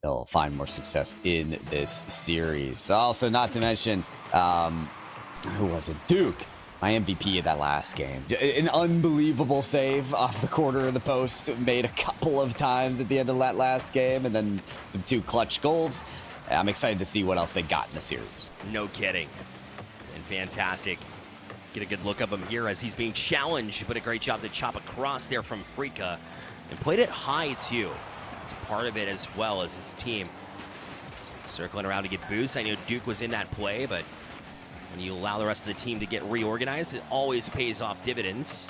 they'll find more success in this series. Also, not to mention, who was it? Duke. My MVP of that last game. An unbelievable save off the corner of the post. Made a couple of times at the end of that last game, and then some 2 clutch goals. I'm excited to see what else they got in the series. No kidding. And fantastic. Get a good look of him here as he's being challenged, but a great job to chop across there from Frika. And played it high, too. It's a part of it as well as his team. Circling around to get boosts. I know Duke was in that play, but when you allow the rest of the team to get reorganized, it always pays off dividends.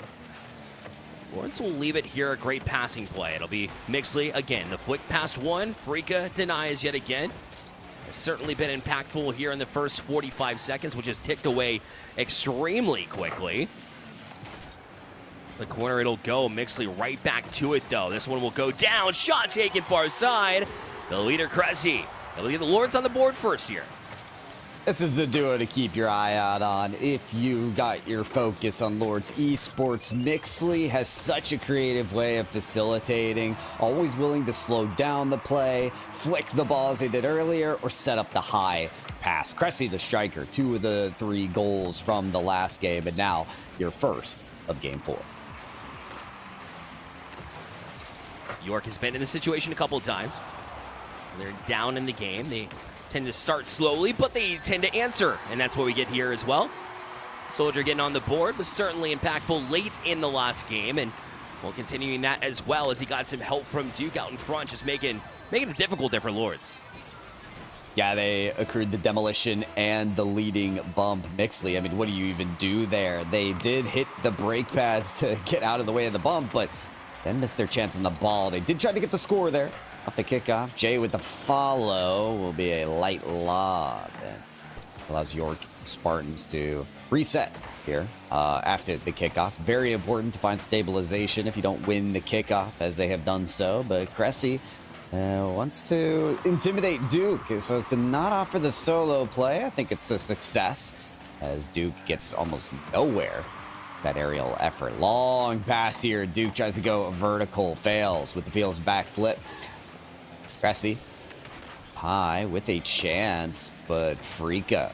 Lawrence will leave it here. A great passing play. It'll be Mixley again. The flick past one. Frika denies yet again. Has certainly been impactful here in the first 45 seconds, which has ticked away extremely quickly. The corner it'll go. Mixley right back to it, though. This one will go down. Shot taken far side. The leader, Cressy. They'll get the Lords on the board first here. This is a duo to keep your eye out on if you got your focus on Lords Esports. Mixley has such a creative way of facilitating, always willing to slow down the play, flick the ball as they did earlier, or set up the high pass. Cressy, the striker, 2 of the 3 goals from the last game, and now your first of game 4. York has been in this situation a couple of times. They're down in the game. They tend to start slowly, but they tend to answer, and that's what we get here as well. Soldier getting on the board was certainly impactful late in the last game, and we'll continuing that as well as he got some help from Duke out in front, just making it difficult there for Lords. Yeah, they accrued the demolition and the leading bump. Mixley, I mean, what do you even do there? They did hit the brake pads to get out of the way of the bump, but then missed their chance on the ball. They did try to get the score there. Off the kickoff, Jay with the follow will be a light lob. And allows York Spartans to reset here after the kickoff. Very important to find stabilization if you don't win the kickoff, as they have done so. But Cressy wants to intimidate Duke so as to not offer the solo play. I think it's a success as Duke gets almost nowhere. That aerial effort. Long pass here. Duke tries to go vertical, fails with the field's back flip. Cressy high with a chance, but Frika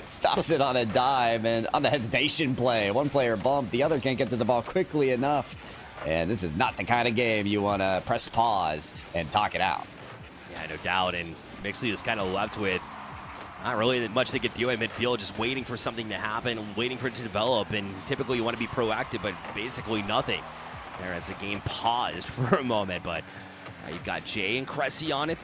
stops it on a dime, and on the hesitation play, one player bumped, the other can't get to the ball quickly enough. And this is not the kind of game you want to press pause and talk it out. Yeah, no doubt. And Mixley was kind of left with not really much they could do at midfield, just waiting for something to happen, waiting for it to develop. And typically you want to be proactive, but basically nothing there as the game paused for a moment. But you've got Jay and Cressy on it.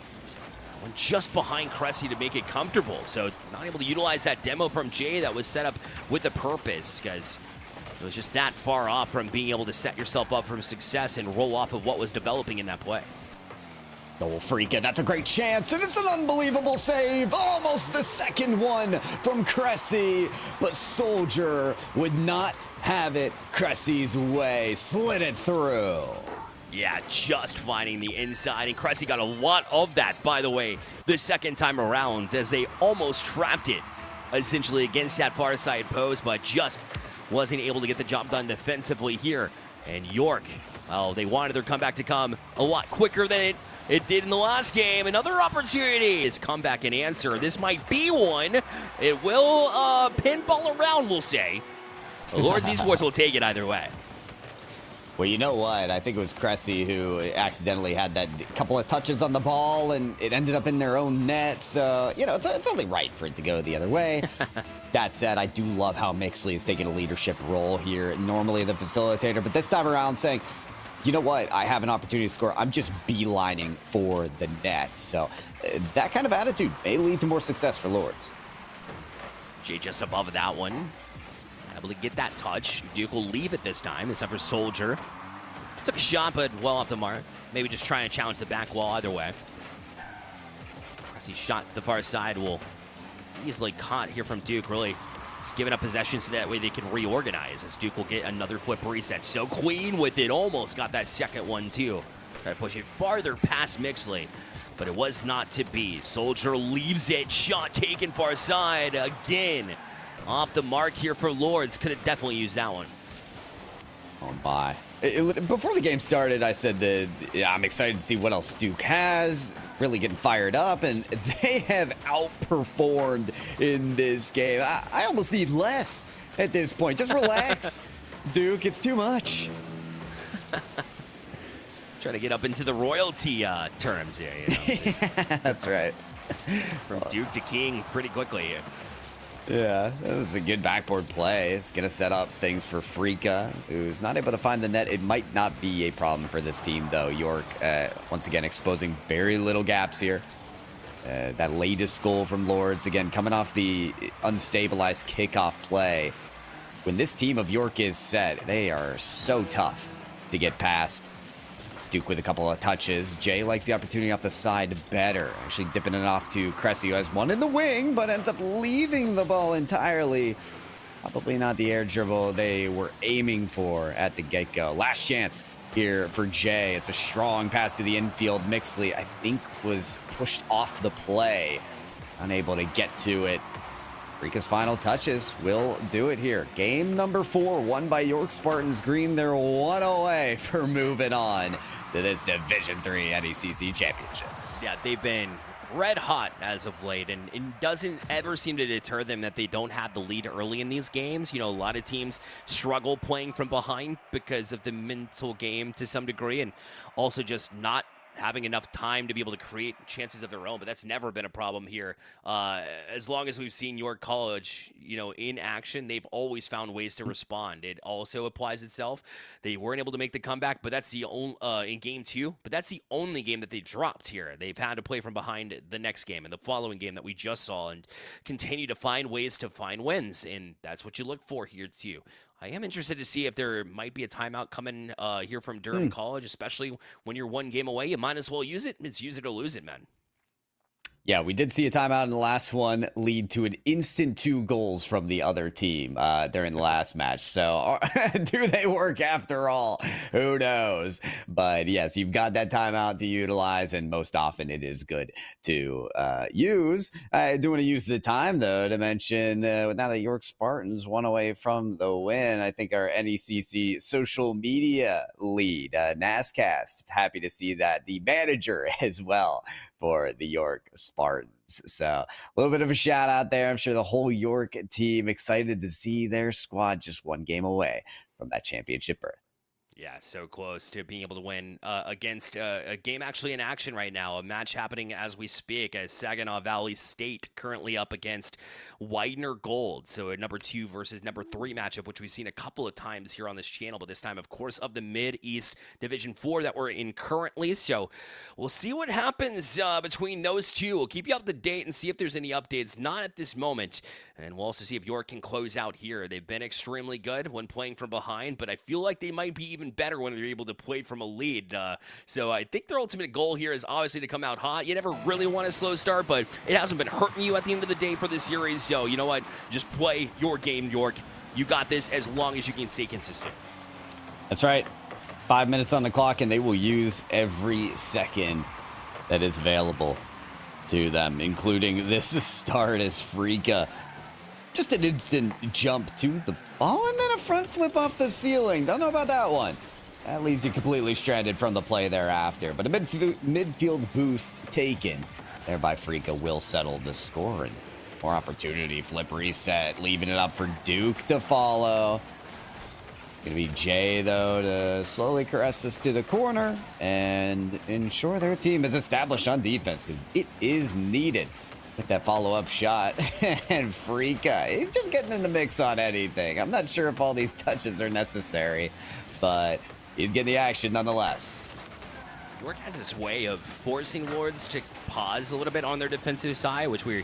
One just behind Cressy to make it comfortable. So not able to utilize that demo from Jay that was set up with a purpose, because it was just that far off from being able to set yourself up for success and roll off of what was developing in that play. Oh, Frika, that's a great chance, and it's an unbelievable save. Almost the second one from Cressy, but Soldier would not have it Cressy's way. Slid it through. Yeah, just finding the inside, and Cressy got a lot of that, by the way, the second time around, as they almost trapped it, essentially, against that far side post, but just wasn't able to get the job done defensively here. And York, well, they wanted their comeback to come a lot quicker than it did in the last game. Another opportunity is comeback and answer. This might be one. It will pinball around, we'll say. The Lords Esports will take it either way. Well, you know what? I think it was Cressy who accidentally had that couple of touches on the ball, and it ended up in their own net. So, you know, it's only right for it to go the other way. That said, I do love how Mixley is taking a leadership role here. Normally the facilitator, but this time around saying, you know what? I have an opportunity to score. I'm just beelining for the net. So that kind of attitude may lead to more success for Lords. Jay just above that one. Able to get that touch. Duke will leave it this time. This time for Soldier. Took a shot, but well off the mark. Maybe just trying to challenge the back wall either way. Cressy's shot to the far side will easily caught here from Duke. Really just giving up possession so that way they can reorganize, as Duke will get another flip reset. So Queen with it. Almost got that second one too. Try to push it farther past Mixley, but it was not to be. Soldier leaves it. Shot taken far side again. Off the mark here for Lords. Could have definitely used that one. Oh my. Before the game started, I said that I'm excited to see what else Duke has. Really getting fired up, and they have outperformed in this game. I almost need less at this point. Just relax, Duke. It's too much. Try to get up into the royalty terms here. You know? Yeah, that's right. From Duke to King pretty quickly. Yeah, this is a good backboard play. It's going to set up things for Frika, who's not able to find the net. It might not be a problem for this team, though. York, once again, exposing very little gaps here. That latest goal from Lords, again, coming off the unstabilized kickoff play. When this team of York is set, they are so tough to get past. It's Duke with a couple of touches. Jay likes the opportunity off the side better. Actually dipping it off to Cressy, who has one in the wing, but ends up leaving the ball entirely. Probably not the air dribble they were aiming for at the get-go. Last chance here for Jay. It's a strong pass to the infield. Mixley, I think, was pushed off the play. Unable to get to it. Frika's final touches will do it here. Game number 4, won by York Spartans Green. They're one away for moving on to this Division III NECC Championships. Yeah, they've been red hot as of late, and it doesn't ever seem to deter them that they don't have the lead early in these games. You know, a lot of teams struggle playing from behind because of the mental game to some degree, and also just not having enough time to be able to create chances of their own, but that's never been a problem here. As long as we've seen York College, you know, in action, they've always found ways to respond. It also applies itself. They weren't able to make the comeback, but that's the only in game 2. But that's the only game that they've dropped here. They've had to play from behind the next game and the following game that we just saw, and continue to find ways to find wins, and that's what you look for here too. I am interested to see if there might be a timeout coming here from Durham College, especially when you're one game away. You might as well use it. It's use it or lose it, man. Yeah, we did see a timeout in the last one lead to an instant 2 goals from the other team during the last match. So do they work after all? Who knows? But yes, you've got that timeout to utilize, and most often it is good to use. I do want to use the time, though, to mention now that York Spartans one away from the win, I think our NECC social media lead, NASCast, happy to see that. The manager as well for the York Spartans. So a little bit of a shout out there. I'm sure the whole York team excited to see their squad just one game away from that championship berth. Yeah, so close to being able to win against a game actually in action right now. A match happening as we speak, as Saginaw Valley State currently up against Widener Gold. So a number 2 versus number 3 matchup, which we've seen a couple of times here on this channel, but this time, of course, of the Mid-East Division 4 that we're in currently. So we'll see what happens between those two. We'll keep you up to date and see if there's any updates. Not at this moment. And we'll also see if York can close out here. They've been extremely good when playing from behind, but I feel like they might be even better when they're able to play from a lead. So I think their ultimate goal here is obviously to come out hot. You never really want a slow start, but it hasn't been hurting you at the end of the day for this series. So you know what? Just play your game, York. You got this as long as you can stay consistent. That's right. 5 minutes on the clock, and they will use every second that is available to them, including this start as Frika. Just an instant jump to the ball and then a front flip off the ceiling. Don't know about that one. That leaves you completely stranded from the play thereafter. But a midfield boost taken. Thereby Frika will settle the score, and more opportunity. Flip reset, leaving it up for Duke to follow. It's going to be Jay, though, to slowly caress this to the corner and ensure their team is established on defense, because it is needed with that follow-up shot. And Frika, he's just getting in the mix on anything. I'm not sure if all these touches are necessary, but he's getting the action nonetheless. York has this way of forcing Lords to pause a little bit on their defensive side, which we're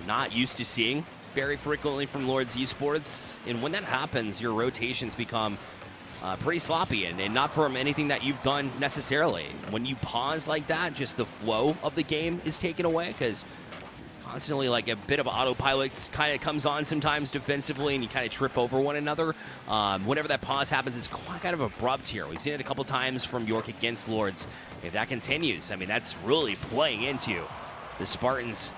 not used to seeing very frequently from Lords Esports. And when that happens, your rotations become pretty sloppy, and not from anything that you've done necessarily. When you pause like that, just the flow of the game is taken away, because constantly like a bit of autopilot kind of comes on sometimes defensively, and you kind of trip over one another. Whenever that pause happens, it's quite kind of abrupt here. We've seen it a couple times from York against Lords. If that continues, I mean, that's really playing into the Spartans,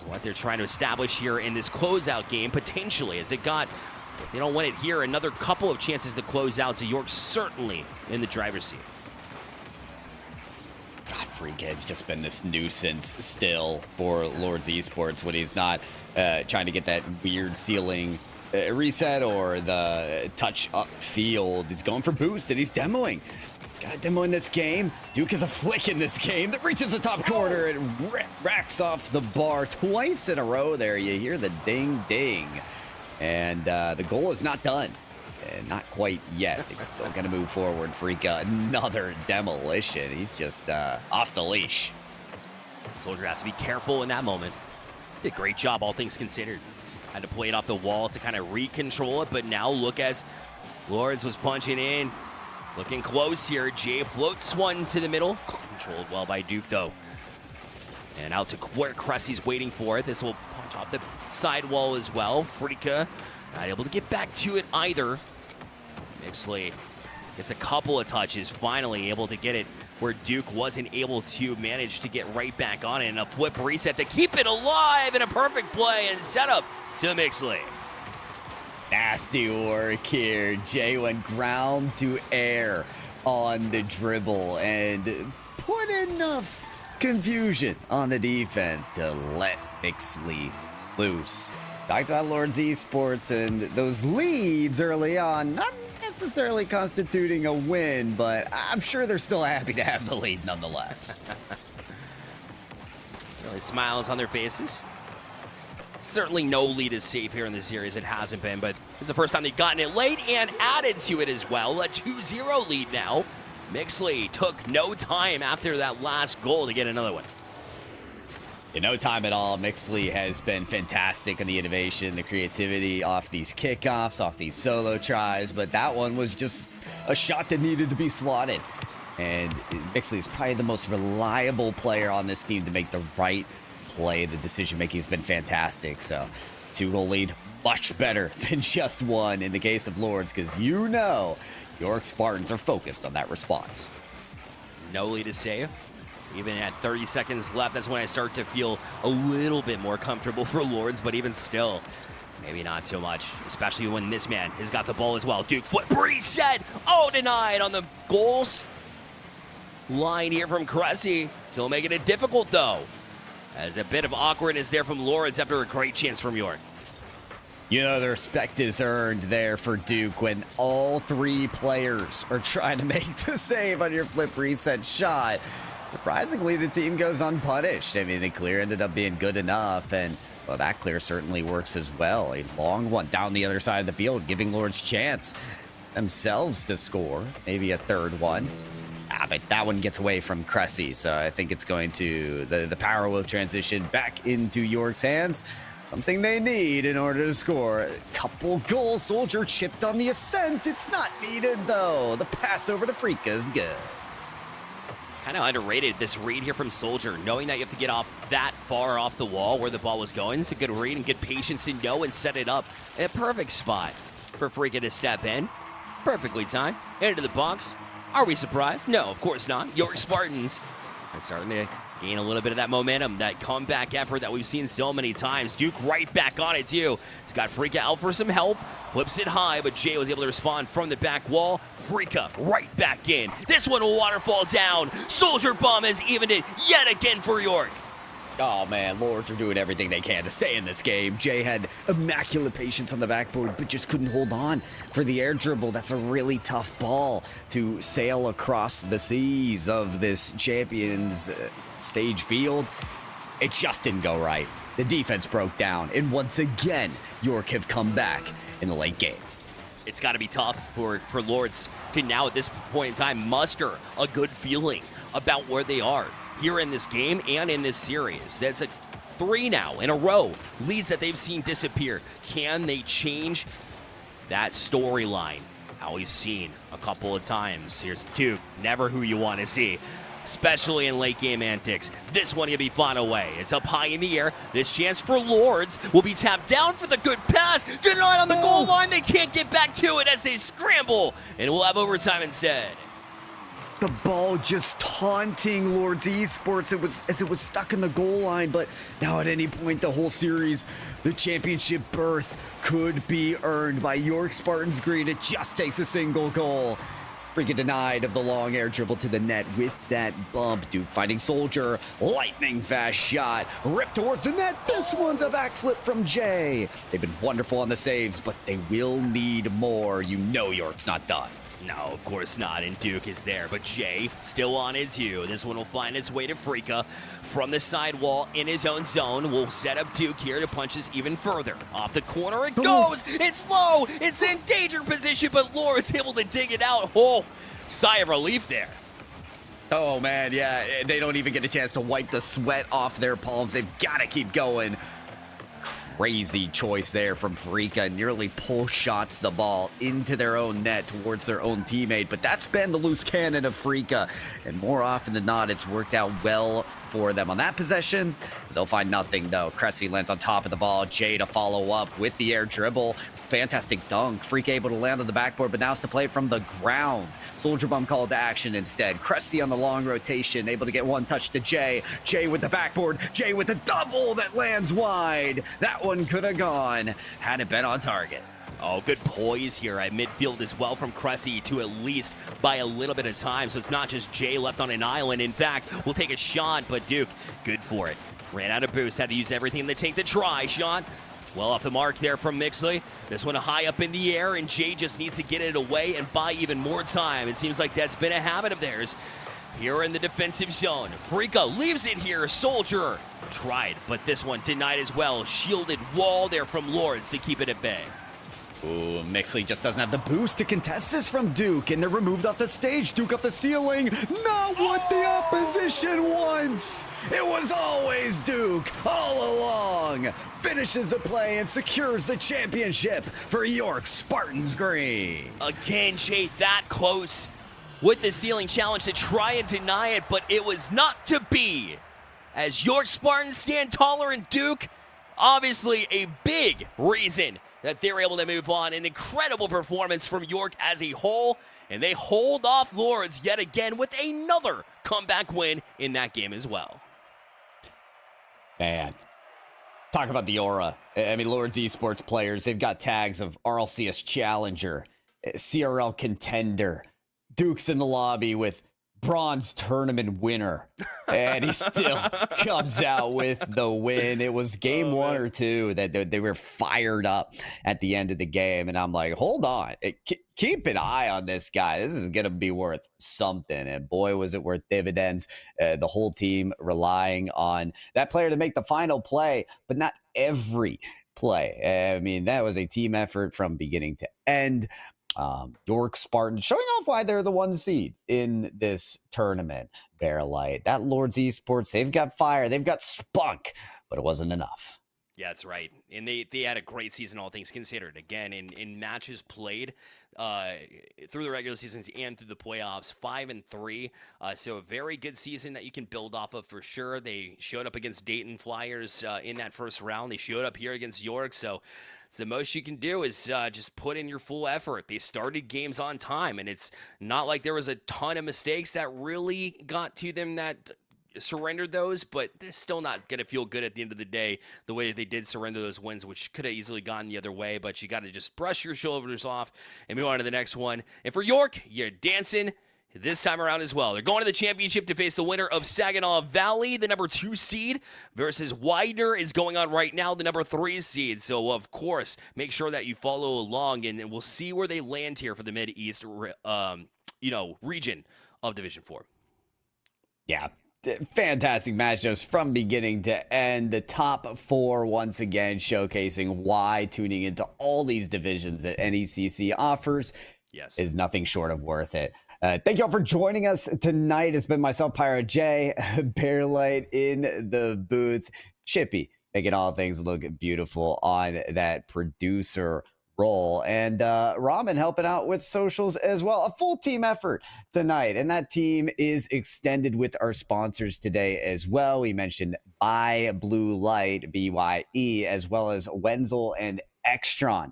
what they're trying to establish here in this closeout game, potentially, as it got, if they don't win it here, another couple of chances to close out, so York certainly in the driver's seat. God, Freak has just been this nuisance still for Lords Esports when he's not trying to get that weird ceiling reset or the touch up field. He's going for boost, and he's demoing. He's got a demo in this game. Duke has a flick in this game that reaches the top corner and racks off the bar twice in a row there. You hear the ding, ding. And the goal is not done. Not quite yet. They're still going to move forward. Freaka, another demolition. He's just off the leash. Soldier has to be careful in that moment. Did a great job, all things considered. Had to play it off the wall to kind of recontrol it, but now look as Lords was punching in. Looking close here. Jay floats one to the middle. Controlled well by Duke, though. And out to where Cressy's waiting for it. This will punch off the side wall as well. Freaka not able to get back to it either. Mixley gets a couple of touches, finally able to get it where Duke wasn't able to manage to get right back on it. And a flip reset to keep it alive, and a perfect play and setup to Mixley. Nasty work here. Jay went ground to air on the dribble and put enough confusion on the defense to let Mixley loose. Talked about Lords Esports and those leads early on, not necessarily constituting a win, but I'm sure they're still happy to have the lead nonetheless. Really smiles on their faces. Certainly no lead is safe here in this series. It hasn't been, but this is the first time they've gotten it late and added to it as well. A 2-0 lead now. Mixley took no time after that last goal to get another one. In no time at all, Mixley has been fantastic on the innovation, the creativity off these kickoffs, off these solo tries, but that one was just a shot that needed to be slotted. And Mixley is probably the most reliable player on this team to make the right play. The decision-making has been fantastic, so 2-goal lead, much better than just one in the case of Lords, because you know York Spartans are focused on that response. No lead is safe. Even at 30 seconds left, that's when I start to feel a little bit more comfortable for Lords, but even still, maybe not so much, especially when this man has got the ball as well. Duke, flip reset! Oh, denied on the goals line here from Cressy. Still making it difficult, though. As a bit of awkwardness there from Lords after a great chance from York. You know, the respect is earned there for Duke when all three players are trying to make the save on your flip reset shot. Surprisingly, the team goes unpunished. I mean, the clear ended up being good enough, and well, that clear certainly works as well. A long one down the other side of the field, giving Lords chance themselves to score, maybe a third one. But that one gets away from Cressy, so I think it's going to, the power will transition back into York's hands. Something they need in order to score. A couple goals. Soldier chipped on the ascent. It's not needed, though. The pass over to Freaka is good. Kind of underrated, this read here from Soldier, knowing that you have to get off that far off the wall where the ball was going. It's a good read and good patience to know and set it up in a perfect spot for Freaka to step in. Perfectly timed. Into the box. Are we surprised? No, of course not. York Spartans are starting to gain a little bit of that momentum, that comeback effort that we've seen so many times. Duke right back on it, too. He's got Freaka out for some help. Flips it high, but Jay was able to respond from the back wall. Freaka right back in. This one will waterfall down. Soldier Bomb has evened it yet again for York. Oh, man, Lords are doing everything they can to stay in this game. Jay had immaculate patience on the backboard, but just couldn't hold on for the air dribble. That's a really tough ball to sail across the seas of this Champions stage field. It just didn't go right. The defense broke down, and once again, York have come back in the late game. It's got to be tough for Lords to now at this point in time muster a good feeling about where they are here in this game and in this series. That's a 3 now in a row leads that they've seen disappear. Can they change that storyline? How we've seen a couple of times. Here's Duke, never who you want to see, especially in late game antics. This one can be fought away. It's up high in the air. This chance for Lords will be tapped down for the good pass. Denied on the goal line. They can't get back to it as they scramble, and we'll have overtime instead. The ball just taunting Lords Esports as it was stuck in the goal line, but now at any point the whole series, the championship berth could be earned by York Spartans Green. It just takes a single goal. Freaking denied of the long air dribble to the net with that bump. Duke finding Soldier, lightning fast shot, ripped towards the net. This one's a backflip from Jay. They've been wonderful on the saves, but they will need more. You know York's not done. No, of course not, and Duke is there, but Jay still on its U. This one will find its way to Frika from the sidewall in his own zone. Will set up Duke here to punch this even further. Off the corner it goes! It's low! It's in danger position, but Laura's able to dig it out. Oh, sigh of relief there. Oh, man, yeah, they don't even get a chance to wipe the sweat off their palms. They've got to keep going. Crazy choice there from Frika. Nearly pull shots the ball into their own net towards their own teammate, but that's been the loose cannon of Frika, and more often than not, it's worked out well for them on that possession. They'll find nothing, though. Cressy lands on top of the ball. Jay to follow up with the air dribble. Fantastic dunk. Freak able to land on the backboard, but now it's to play from the ground. Soldier Bum called to action instead. Cressy on the long rotation, able to get one touch to Jay. Jay with the backboard. Jay with the double that lands wide. That one could have gone had it been on target. Oh, good poise here at midfield as well from Cressy to at least buy a little bit of time. So it's not just Jay left on an island. In fact, we'll take a shot, but Duke, good for it. Ran out of boost, had to use everything in the tank to try. Shot well off the mark there from Mixley. This one high up in the air, and Jay just needs to get it away and buy even more time. It seems like that's been a habit of theirs here in the defensive zone. Frika leaves it here. Soldier tried, but this one denied as well. Shielded wall there from Lords to keep it at bay. Ooh, Mixley just doesn't have the boost to contest this from Duke, and they're removed off the stage. Duke off the ceiling. Not what the opposition wants. It was always Duke all along. Finishes the play and secures the championship for York Spartans Green. Again, Jay, that close with the ceiling challenge to try and deny it, but it was not to be. As York Spartans stand taller in Duke, obviously a big reason that they're able to move on. An incredible performance from York as a whole, and they hold off Lords yet again with another comeback win in that game as well. Man, talk about the aura. I mean, Lords Esports players, they've got tags of RLCS Challenger, CRL Contender, Duke's in the lobby with Bronze Tournament winner, and he still comes out with the win. It was game 1 or 2 that they were fired up at the end of the game, and I'm like, hold on, keep an eye on this guy. This is gonna be worth something, and boy, was it worth dividends. The whole team relying on that player to make the final play, but not every play. I mean, that was a team effort from beginning to end. York Spartans showing off why they're the 1 seed in this tournament. Bearlight, that Lords Esports, they've got fire, they've got spunk, but it wasn't enough. Yeah, that's right. And they had a great season, all things considered. Again, in matches played through the regular seasons and through the playoffs, 5-3. So a very good season that you can build off of for sure. They showed up against Dayton Flyers in that first round. They showed up here against York. So the most you can do is just put in your full effort. They started games on time, and it's not like there was a ton of mistakes that really got to them that surrendered those, but they're still not going to feel good at the end of the day the way that they did surrender those wins, which could have easily gone the other way, but you got to just brush your shoulders off and move on to the next one. And for York, you're dancing, this time around as well. They're going to the championship to face the winner of Saginaw Valley, the number 2 seed, versus Widener is going on right now, the number 3 seed. So, of course, make sure that you follow along, and we'll see where they land here for the Mid-East, region of Division 4. Yeah. Fantastic matchups from beginning to end. The top 4 once again showcasing why tuning into all these divisions that NECC offers is nothing short of worth it. Thank you all for joining us tonight. It's been myself, Pyro J, Bearlight in the booth, Chippy, making all things look beautiful on that producer role, and Ramen helping out with socials as well. A full team effort tonight, and that team is extended with our sponsors today as well. We mentioned Buy Blue Light, BYE, as well as Wenzel and Extron.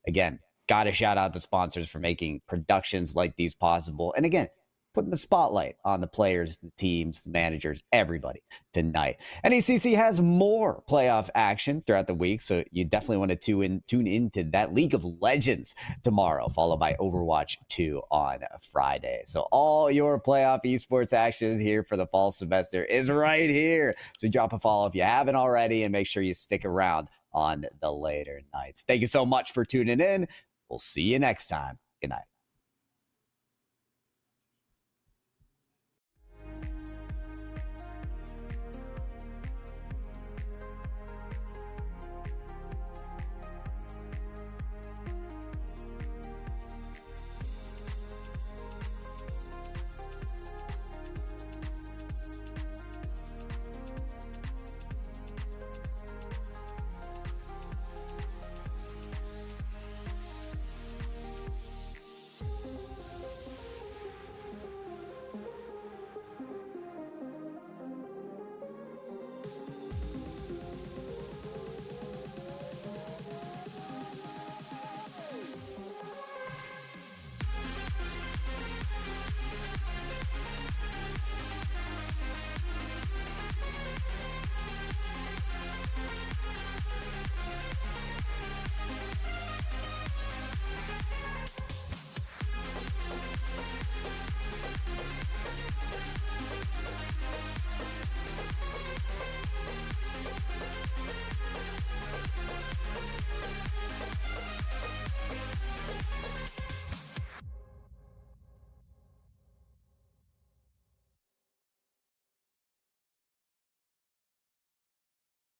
Again, got to shout out the sponsors for making productions like these possible. And again, putting the spotlight on the players, the teams, the managers, everybody tonight. NECC has more playoff action throughout the week, so you definitely want to tune into that League of Legends tomorrow, followed by Overwatch 2 on Friday. So all your playoff esports action here for the fall semester is right here. So drop a follow if you haven't already, and make sure you stick around on the later nights. Thank you so much for tuning in. We'll see you next time. Good night.